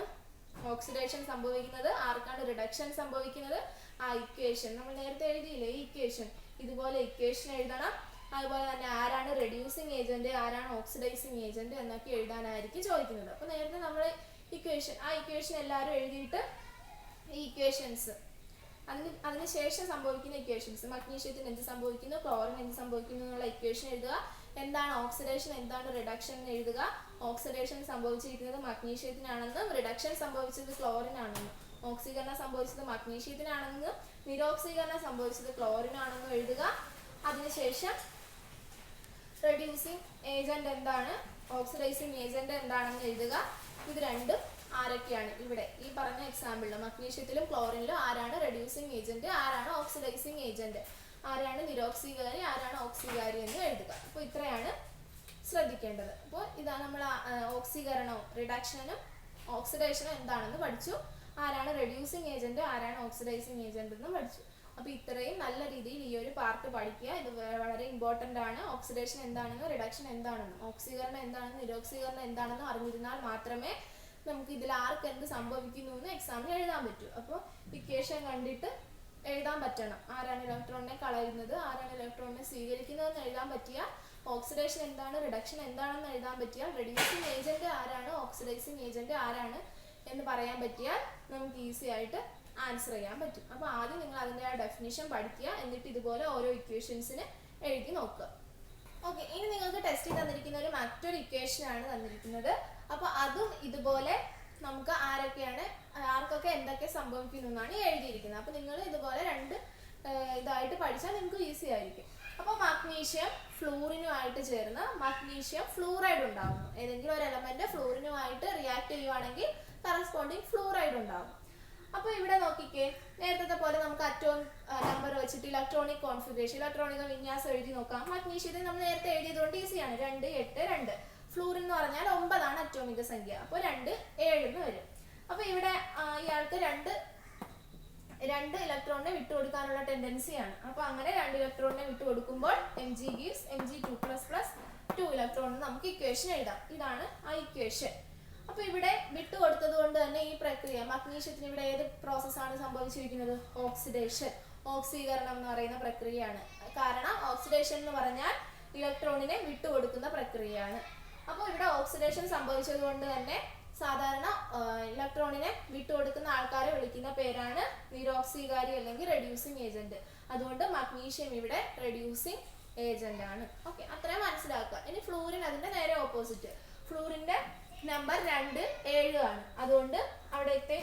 ഓക്സിഡേഷൻ സംഭവിക്കുന്നത്, ആർക്കാണ് റിഡക്ഷൻ സംഭവിക്കുന്നത്, ആ ഇക്വേഷൻ നമ്മൾ നേരത്തെ എഴുതിയില്ലേ? ഈ ഇക്വേഷൻ, ഇതുപോലെ ഇക്വേഷൻ എഴുതണം. അതുപോലെ തന്നെ ആരാണ് റെഡ്യൂസിങ് ഏജന്റ്, ആരാണ് ഓക്സിഡൈസിങ് ഏജന്റ് എന്നൊക്കെ എഴുതാനായിരിക്കും ചോദിക്കുന്നത്. അപ്പൊ നേരത്തെ നമ്മൾ ആ ഇക്വേഷൻ എല്ലാവരും എഴുതിയിട്ട് ഈ ഇക്വേഷൻസ് അതിനുശേഷം സംഭവിക്കുന്ന ഇക്വേഷൻസ്, മഗ്നീഷ്യത്തിന് എന്ത് സംഭവിക്കുന്നു, ക്ലോറിൻ എന്ത് സംഭവിക്കുന്നു എന്നുള്ള ഇക്വേഷൻ എഴുതുക. എന്താണ് ഓക്സിഡേഷൻ, എന്താണ് റിഡക്ഷൻ എന്ന് എഴുതുക. ഓക്സിഡേഷൻ സംഭവിച്ചിരിക്കുന്നത് മഗ്നീഷ്യത്തിനാണെന്നും റിഡക്ഷൻ സംഭവിച്ചത് ക്ലോറിനാണെന്നും, ഓക്സീകരണം സംഭവിച്ചത് മഗ്നീഷ്യത്തിനാണെന്നും നിരോക്സീകരണം സംഭവിച്ചത് ക്ലോറിനാണെന്നും എഴുതുക. അതിനുശേഷം റെഡ്യൂസിങ് ഏജന്റ് എന്താണ്, ഓക്സിഡൈസിങ് ഏജന്റ് എന്താണെന്ന് എഴുതുക. ഇത് രണ്ടും ആരൊക്കെയാണ് ഇവിടെ ഈ പറഞ്ഞ എക്സാമ്പിളിൽ മഗ്നീഷ്യത്തിലും ക്ലോറിനിലും ആരാണ് റെഡ്യൂസിങ് ഏജന്റ്, ആരാണ് ഓക്സിഡൈസിങ് ഏജന്റ്, ആരാണ് നിരോക്സീകാരി, ആരാണ് ഓക്സീകാരി എന്ന് എഴുതുക. അപ്പോൾ ഇത്രയാണ് ശ്രദ്ധിക്കേണ്ടത്. അപ്പോൾ ഇതാ നമ്മൾ ഓക്സീകരണവും റിഡക്ഷനും ഓക്സിഡേഷനും എന്താണെന്ന് പഠിച്ചു, ആരാണ് റെഡ്യൂസിങ് ഏജന്റ്, ആരാണ് ഓക്സിഡൈസിങ് ഏജന്റ് എന്നും പഠിച്ചു. അപ്പോൾ ഇത്രയും നല്ല രീതിയിൽ ഈ ഒരു പാർട്ട് പഠിക്കുക. ഇത് വളരെ ഇമ്പോർട്ടൻ്റ് ആണ്. ഓക്സിഡേഷൻ എന്താണെന്നും റിഡക്ഷൻ എന്താണെന്നും ഓക്സീകരണം എന്താണെന്നും നിരോക്സീകരണം എന്താണെന്നും അറിഞ്ഞിരുന്നാൽ മാത്രമേ നമുക്ക് ഇതിൽ ആർക്ക് എന്ത് സംഭവിക്കുന്നു എന്ന് എക്സാമിന് എഴുതാൻ പറ്റൂ. അപ്പോൾ ഇക്വേഷൻ കണ്ടിട്ട് എഴുതാൻ പറ്റണം. ആരാണ് ഇലക്ട്രോണിനെ കളയുന്നത്, ആരാണ് ഇലക്ട്രോണിനെ സ്വീകരിക്കുന്നതെന്ന് എഴുതാൻ പറ്റിയാൽ, ഓക്സിഡേഷൻ എന്താണ്, റിഡക്ഷൻ എന്താണെന്ന് എഴുതാൻ പറ്റിയാൽ, റെഡ്യൂസിങ് ഏജന്റ് ആരാണ്, ഓക്സിഡൈസിങ് ഏജന്റ് ആരാണ് എന്ന് പറയാൻ പറ്റിയാൽ നമുക്ക് ഈസി ആയിട്ട് ആൻസർ ചെയ്യാൻ പറ്റും. അപ്പോൾ ആദ്യം നിങ്ങൾ അതിൻ്റെ ആ ഡെഫിനിഷൻ പഠിക്കുക, എന്നിട്ട് ഇതുപോലെ ഓരോ ഇക്വേഷൻസിന് എഴുതി നോക്കുക. ഓക്കെ, ഇനി നിങ്ങൾക്ക് ടെസ്റ്റിൽ തന്നിരിക്കുന്ന ഒരു മറ്റൊരു ഇക്വേഷൻ ആണ് തന്നിരിക്കുന്നത്. അപ്പോൾ അതും ഇതുപോലെ നമുക്ക് ആർക്കൊക്കെ എന്തൊക്കെ സംഭവിക്കുന്നു എന്നാണ് എഴുതിയിരിക്കുന്നത്. അപ്പോൾ നിങ്ങൾ ഇതുപോലെ രണ്ട് ഇതായിട്ട് പഠിച്ചാൽ നിങ്ങൾക്ക് ഈസി ആയിരിക്കും. അപ്പോൾ മഗ്നീഷ്യം ഫ്ലൂറിനുമായിട്ട് ചേർന്ന് മഗ്നീഷ്യം ഫ്ലൂറൈഡ് ഉണ്ടാകുന്നു. ഏതെങ്കിലും ഒരു എലമെന്റ് ഫ്ലൂറിനുമായിട്ട് റിയാക്ട് ചെയ്യുവാണെങ്കിൽ കറസ്പോണ്ടിങ് ഫ്ലൂറൈഡ് ഉണ്ടാകും. അപ്പോൾ ഇവിടെ നോക്കിക്കേ, നേരത്തെ പോലെ നമുക്ക് അറ്റോമിക് നമ്പർ വെച്ചിട്ട് ഇലക്ട്രോണിക് കോൺഫിഗറേഷൻ, ഇലക്ട്രോണിക് വിന്യാസം എഴുതി നോക്കാം. മഗ്നീഷ്യത്തിൽ നമ്മൾ നേരത്തെ എഴുതിയതുകൊണ്ട് ഈസിയാണ്. 2, 8, 2. ഫ്ലൂറിൻ എന്ന് പറഞ്ഞാൽ 9 അറ്റോമിക സംഖ്യ. അപ്പോൾ 2, 7 എന്ന് വരും. അപ്പോൾ ഇവിടെ ഇയാൾക്ക് രണ്ട് ഇലക്ട്രോണിനെ വിട്ടുകൊടുക്കാനുള്ള ടെൻഡൻസിയാണ്. അപ്പോൾ അങ്ങനെ 2 ഇലക്ട്രോണിനെ വിട്ടുകൊടുക്കുമ്പോൾ Mg gives Mg2++ 2 ഇലക്ട്രോൺ നമുക്ക് ഇക്വേഷൻ എഴുതാം. ഇതാണ് ആ ഇക്വേഷൻ. അപ്പോൾ ഇവിടെ വിട്ടുകൊടുത്തത് കൊണ്ട് തന്നെ ഈ പ്രക്രിയ മഗ്നീഷ്യത്തിന് ഇവിടെ ഏത് പ്രോസസ്സാണ് സംഭവിച്ചിരിക്കുന്നത്? ഓക്സിഡേഷൻ, ഓക്സീകരണം എന്ന് പറയുന്ന പ്രക്രിയയാണ്. കാരണം ഓക്സിഡേഷൻ എന്ന് പറഞ്ഞാൽ ഇലക്ട്രോണിനെ വിട്ടുകൊടുക്കുന്ന പ്രക്രിയയാണ്. അപ്പോൾ ഇവിടെ ഓക്സിഡേഷൻ സംഭവിച്ചത് കൊണ്ട് തന്നെ സാധാരണ ഇലക്ട്രോണിനെ വിട്ടുകൊടുക്കുന്ന ആൾക്കാരെ വിളിക്കുന്ന പേരാണ് നിരോക്സീകാരി അല്ലെങ്കിൽ റെഡ്യൂസിങ് ഏജന്റ്. അതുകൊണ്ട് മഗ്നീഷ്യം ഇവിടെ റെഡ്യൂസിങ് ഏജന്റ് ആണ്. ഓക്കെ, അത്രയും മനസ്സിലാക്കുക. ഇനി ഫ്ലൂറിൻ അതിന്റെ നേരെ ഓപ്പോസിറ്റ്. ഫ്ലൂറിന്റെ നമ്പർ 2, 7 ആണ്. അതുകൊണ്ട് അവിടത്തെ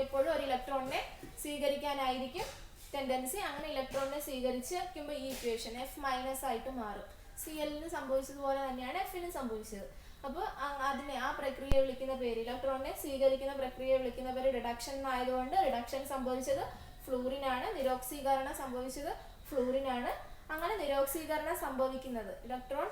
എപ്പോഴും ഒരു ഇലക്ട്രോണിനെ സ്വീകരിക്കാനായിരിക്കും ടെൻഡൻസി. അങ്ങനെ ഇലക്ട്രോണിനെ സ്വീകരിച്ച് വയ്ക്കുമ്പോൾ ഈ ഇക്വേഷൻ F- ആയിട്ട് മാറും. Cl സംഭവിച്ചതുപോലെ തന്നെയാണ് Fനും സംഭവിച്ചത്. അപ്പോൾ ആ പ്രക്രിയയെ വിളിക്കുന്ന പേര്, ഇലക്ട്രോണിനെ സ്വീകരിക്കുന്ന പ്രക്രിയയെ വിളിക്കുന്ന പേര് റിഡക്ഷൻ ആയതുകൊണ്ട് റിഡക്ഷൻ സംഭവിച്ചത് ഫ്ലൂറിനാണ്, നിരോക്സീകരണം സംഭവിച്ചത് ഫ്ലൂറിനാണ്. അങ്ങനെ നിരോക്സീകരണം സംഭവിക്കുന്നത് ഇലക്ട്രോൺ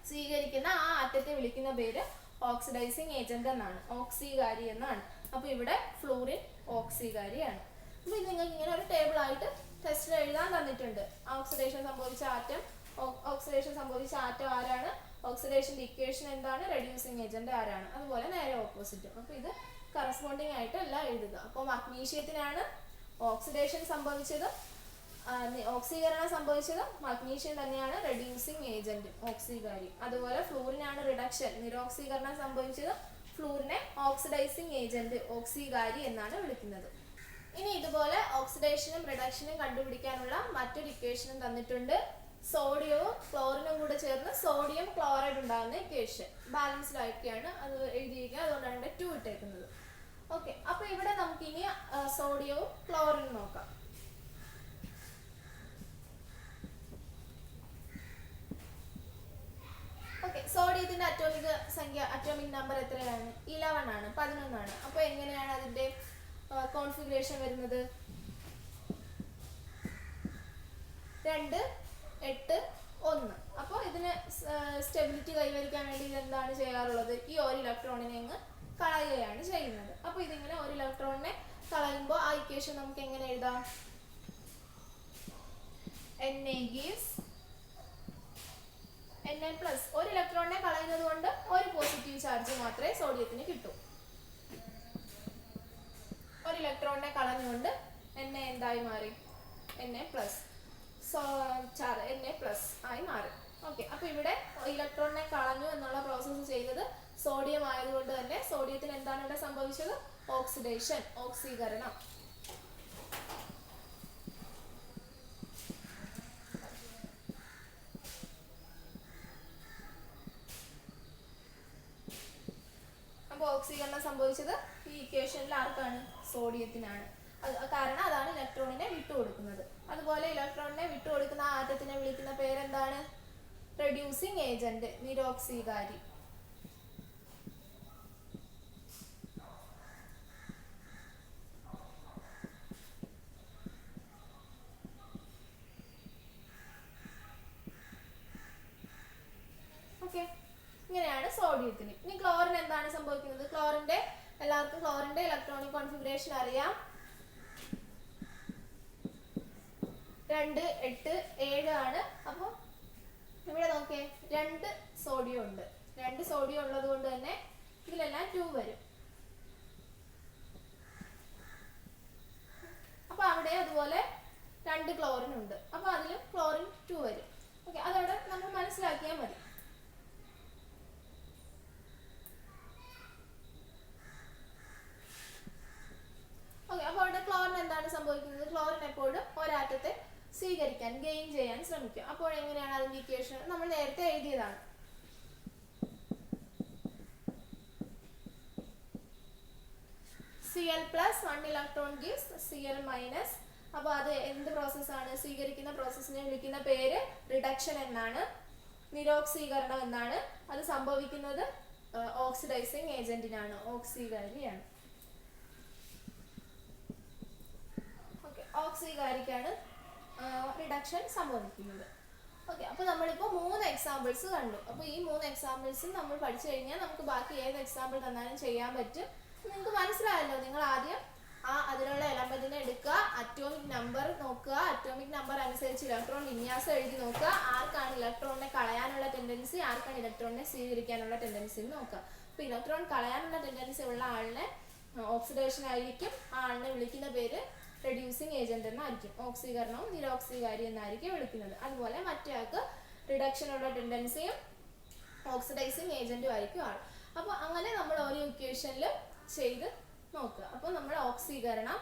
സ്വീകരിക്കുന്ന ആ ആറ്റത്തെ വിളിക്കുന്ന പേര് ഓക്സിഡൈസിങ് ഏജന്റ് എന്നാണ്, ഓക്സീകാരി എന്നാണ്. അപ്പോൾ ഇവിടെ ഫ്ലൂറിൻ ഓക്സീകാരിയാണ്. അപ്പോൾ ഇത് നിങ്ങൾക്ക് ഇങ്ങനെ ഒരു ടേബിൾ ആയിട്ട് ടെസ്റ്റിൽ എഴുതാൻ തന്നിട്ടുണ്ട്. ഓക്സിഡേഷൻ സംഭവിച്ച ആറ്റം ആരാണ്, ഓക്സിഡേഷന്റെ ഇക്വേഷൻ എന്താണ്, റെഡ്യൂസിങ് ഏജന്റ് ആരാണ്, അതുപോലെ നേരെ ഓപ്പോസിറ്റും. അപ്പോൾ ഇത് കറസ്പോണ്ടിങ് ആയിട്ട് എല്ലാം എഴുതുക. അപ്പോൾ മഗ്നീഷ്യത്തിനാണ് ഓക്സിഡേഷൻ സംഭവിച്ചത്, ഓക്സീകരണം സംഭവിച്ചത് മഗ്നീഷ്യം തന്നെയാണ് റെഡ്യൂസിങ് ഏജന്റ്, ഓക്സീകാരി. അതുപോലെ ഫ്ലൂറിനാണ് റിഡക്ഷൻ, നിരോക്സീകരണം സംഭവിച്ചത് ഫ്ലൂറിനെ ഓക്സിഡൈസിങ് ഏജന്റ്, ഓക്സീകാരി എന്നാണ് വിളിക്കുന്നത്. ഇനി ഇതുപോലെ ഓക്സിഡേഷനും റിഡക്ഷനും കണ്ടുപിടിക്കാനുള്ള മറ്റൊരു ഇക്വേഷനും തന്നിട്ടുണ്ട്. സോഡിയവും ക്ലോറിനും കൂടെ ചേർന്ന് സോഡിയം ക്ലോറൈഡ് ഉണ്ടാകുന്ന ഇക്വേഷൻ. ബാലൻസ്ഡ് ആയിട്ടാണ് അത് എഴുതിയിരിക്കുക, അതുകൊണ്ടാണ് ഇവിടെ 2 ഇട്ടേക്കുന്നത്. ഓക്കെ, അപ്പോൾ ഇവിടെ നമുക്കിനി സോഡിയവും ക്ലോറിനും നോക്കാം. ഓക്കെ, സോഡിയത്തിന്റെ അറ്റോമിക് നമ്പർ എത്രയാണ്? 11 ആണ്, 11 ആണ്. അപ്പോൾ എങ്ങനെയാണ് അതിന്റെ കോൺഫിഗറേഷൻ വരുന്നത്? 2, 8, 1. അപ്പോൾ ഇതിന് സ്റ്റെബിലിറ്റി കൈവരിക്കാൻ വേണ്ടി എന്താണ് ചെയ്യാറുള്ളത്? ഈ ഒരു ഇലക്ട്രോണിനെ അങ്ങ് കളയുകയാണ് ചെയ്യുന്നത്. അപ്പോൾ ഇതിങ്ങനെ ഒരു ഇലക്ട്രോണിനെ കളയുമ്പോൾ ആ ഇക്വേഷൻ നമുക്ക് എങ്ങനെ എഴുതാം? Na gives Na+. ഒരു ഇലക്ട്രോണിനെ കളയുന്നത് കൊണ്ട് ഒരു പോസിറ്റീവ് ചാർജ് മാത്രമേ സോഡിയത്തിന് കിട്ടൂ. ഒരു ഇലക്ട്രോണിനെ കളഞ്ഞുകൊണ്ട് Na എന്തായി മാറി? Na+. Na+ ആയി മാറി. ഓക്കെ, അപ്പോൾ ഇവിടെ ഇലക്ട്രോണിനെ കളഞ്ഞു എന്നുള്ള പ്രോസസ്സ് ചെയ്തത് സോഡിയം ആയതുകൊണ്ട് തന്നെ സോഡിയത്തിന് എന്താണ് ഇവിടെ സംഭവിച്ചത്? ഓക്സിഡേഷൻ, ഓക്സീകരണം. അപ്പോൾ ഓക്സീകരണം സംഭവിച്ചത് ഈ ഇക്വേഷനിൽ ആർക്കാണ്? സോഡിയത്തിനാണ്. കാരണം അതാണ് ഇലക്ട്രോണിനെ വിട്ടുകൊടുക്കുന്നത്. അതുപോലെ ഇലക്ട്രോണിനെ വിട്ടുകൊടുക്കുന്ന ആ ആറ്റത്തിനെ വിളിക്കുന്ന പേരെന്താണ്? Reducing agent, നിരോക്സീകാരി. ഓക്കെ, ഇങ്ങനെയാണ് സോഡിയത്തിന്. ഇനി ക്ലോറിൻ എന്താണ് സംഭവിക്കുന്നത്? എല്ലാവർക്കും ക്ലോറിന്റെ ഇലക്ട്രോണിക് കോൺഫിഗറേഷൻ അറിയാം. 2, 8, 7 ആണ്. അപ്പോൾ ഇവിടെ നോക്കിയേ, 2 സോഡിയം ഉണ്ട്. 2 സോഡിയം ഉള്ളത് കൊണ്ട് തന്നെ ഇതിലെല്ലാം 2 വരും. അപ്പോൾ അവിടെ അതുപോലെ 2 ക്ലോറിൻ ഉണ്ട്. അപ്പോൾ അതിലും ക്ലോറിൻ 2 വരും. ഓക്കെ, അതവിടെ നമ്മൾ മനസ്സിലാക്കിയാൽ മതി. ഓക്കെ, അപ്പോൾ അവിടെ ക്ലോറിൻ എന്താണ് സംഭവിക്കുന്നത്? ക്ലോറിൻ എപ്പോഴും ഒരാറ്റത്തെ സ്വീകരിക്കാൻ, ഗെയിൻ ചെയ്യാൻ ശ്രമിക്കും. അപ്പോൾ അപ്പോൾ എങ്ങനെയാണ് അതിന്റെ ഇക്വേഷൻ? നമ്മൾ നേരത്തെ എഴുതിയതാണ്. Cl plus 1 electron gives Cl minus. അപ്പോൾ അത് എന്ത് പ്രോസസ്സാണ്? സ്വീകരിക്കുന്ന പ്രോസസ്സിനെ വിളിക്കുന്ന പേര് റിഡക്ഷൻ എന്നാണ്, നിരോക്സീകരണം എന്നാണ്. അത് സംഭവിക്കുന്നത് ഓക്സിഡൈസിങ് ഏജന്റിനാണ്, ഓക്സീകാരിയാണ്. ഓക്കെ, ഓക്സീകാരിക്കാണ് റിഡക്ഷൻ സംഭവിക്കുന്നത്. ഓക്കെ, അപ്പോൾ നമ്മളിപ്പോൾ 3 എക്സാമ്പിൾസ് കണ്ടു. അപ്പോൾ ഈ 3 എക്സാമ്പിൾസും നമ്മൾ പഠിച്ചു കഴിഞ്ഞാൽ നമുക്ക് ബാക്കി ഏത് എക്സാമ്പിൾ തന്നാലും ചെയ്യാൻ പറ്റും. നിങ്ങൾക്ക് മനസ്സിലായല്ലോ. നിങ്ങൾ ആദ്യം അതിലുള്ള എലമെന്റിനെ എടുക്കുക, അറ്റോമിക് നമ്പർ നോക്കുക, അറ്റോമിക് നമ്പർ അനുസരിച്ച് ഇലക്ട്രോൺ വിന്യാസം എഴുതി നോക്കുക, ആർക്കാണ് ഇലക്ട്രോണിനെ കളയാനുള്ള ടെൻഡൻസി, ആർക്കാണ് ഇലക്ട്രോണിനെ സ്വീകരിക്കാനുള്ള ടെൻഡൻസി നോക്കുക. അപ്പോൾ ഇലക്ട്രോൺ കളയാനുള്ള ടെൻഡൻസി ഉള്ള ആളിനെ ഓക്സിഡേഷൻ ആയിരിക്കും, ആ ആളിനെ വിളിക്കുന്ന പേര് റെഡ്യൂസിങ് ഏജന്റ് എന്നായിരിക്കും, ഓക്സീകരണവും നിരോക്സീകാരി എന്നായിരിക്കും വിളിക്കുന്നത്. അതുപോലെ മറ്റേ ആൾക്ക് റിഡക്ഷനുള്ള ടെൻഡൻസിയും ഓക്സിഡൈസിങ് ഏജന്റും ആയിരിക്കും ആൾ. അപ്പോൾ അങ്ങനെ നമ്മൾ ഓരോ ഇക്വേഷനിൽ ചെയ്ത് നോക്കുക. അപ്പോൾ നമ്മൾ ഓക്സീകരണം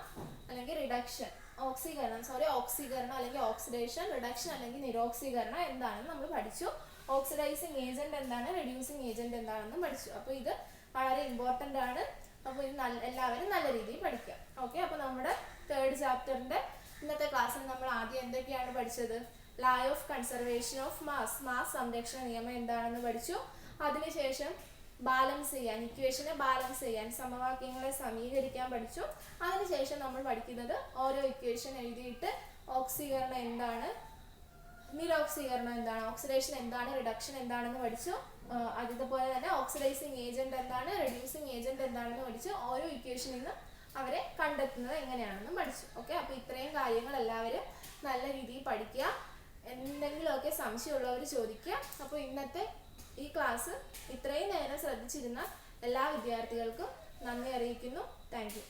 അല്ലെങ്കിൽ റിഡക്ഷൻ, ഓക്സീകരണം അല്ലെങ്കിൽ ഓക്സിഡേഷൻ, റിഡക്ഷൻ അല്ലെങ്കിൽ നിരോക്സീകരണം എന്താണെന്ന് നമ്മൾ പഠിച്ചു. ഓക്സിഡൈസിങ് ഏജന്റ് എന്താണ്, റെഡ്യൂസിങ് ഏജന്റ് എന്താണെന്നും പഠിച്ചു. അപ്പോൾ ഇത് വളരെ ഇമ്പോർട്ടൻ്റ് ആണ്. അപ്പോൾ ഇത് എല്ലാവരും നല്ല രീതിയിൽ പഠിക്കുക. ഓക്കെ, അപ്പോൾ നമ്മുടെ 3rd ചാപ്റ്ററിന്റെ ഇന്നത്തെ ക്ലാസ്സിൽ നമ്മൾ ആദ്യം എന്തൊക്കെയാണ് പഠിച്ചത്? ലാ ഓഫ് കൺസർവേഷൻ ഓഫ് മാസ് സംരക്ഷണ നിയമം എന്താണെന്ന് പഠിച്ചു. അതിനുശേഷം ബാലൻസ് ചെയ്യാൻ, ഇക്വേഷനെ ബാലൻസ് ചെയ്യാൻ, സമവാക്യങ്ങളെ സമീകരിക്കാൻ പഠിച്ചു. അതിനുശേഷം നമ്മൾ പഠിക്കുന്നത് ഓരോ ഇക്വേഷൻ എഴുതിയിട്ട് ഓക്സീകരണം എന്താണ്, നിരോക്സീകരണം എന്താണ്, ഓക്സിഡേഷൻ എന്താണ്, റിഡക്ഷൻ എന്താണെന്ന് പഠിച്ചു. അതുപോലെ തന്നെ ഓക്സിഡൈസിങ് ഏജന്റ് എന്താണ്, റെഡ്യൂസിങ് ഏജന്റ് എന്താണെന്ന് പഠിച്ചു. ഓരോ ഇക്വേഷനിൽ നിന്നും അവരെ കണ്ടെത്തുന്നത് എങ്ങനെയാണെന്നും പഠിച്ചു. ഓക്കെ, അപ്പോൾ ഇത്രയും കാര്യങ്ങൾ എല്ലാവരും നല്ല രീതിയിൽ പഠിക്കുക. എന്തെങ്കിലുമൊക്കെ സംശയമുള്ളവർ ചോദിക്കുക. അപ്പോൾ ഇന്നത്തെ ഈ ക്ലാസ് ഇത്രയും നേരം ശ്രദ്ധിച്ചിരുന്ന എല്ലാ വിദ്യാർത്ഥികൾക്കും നന്ദി അറിയിക്കുന്നു. Thank you.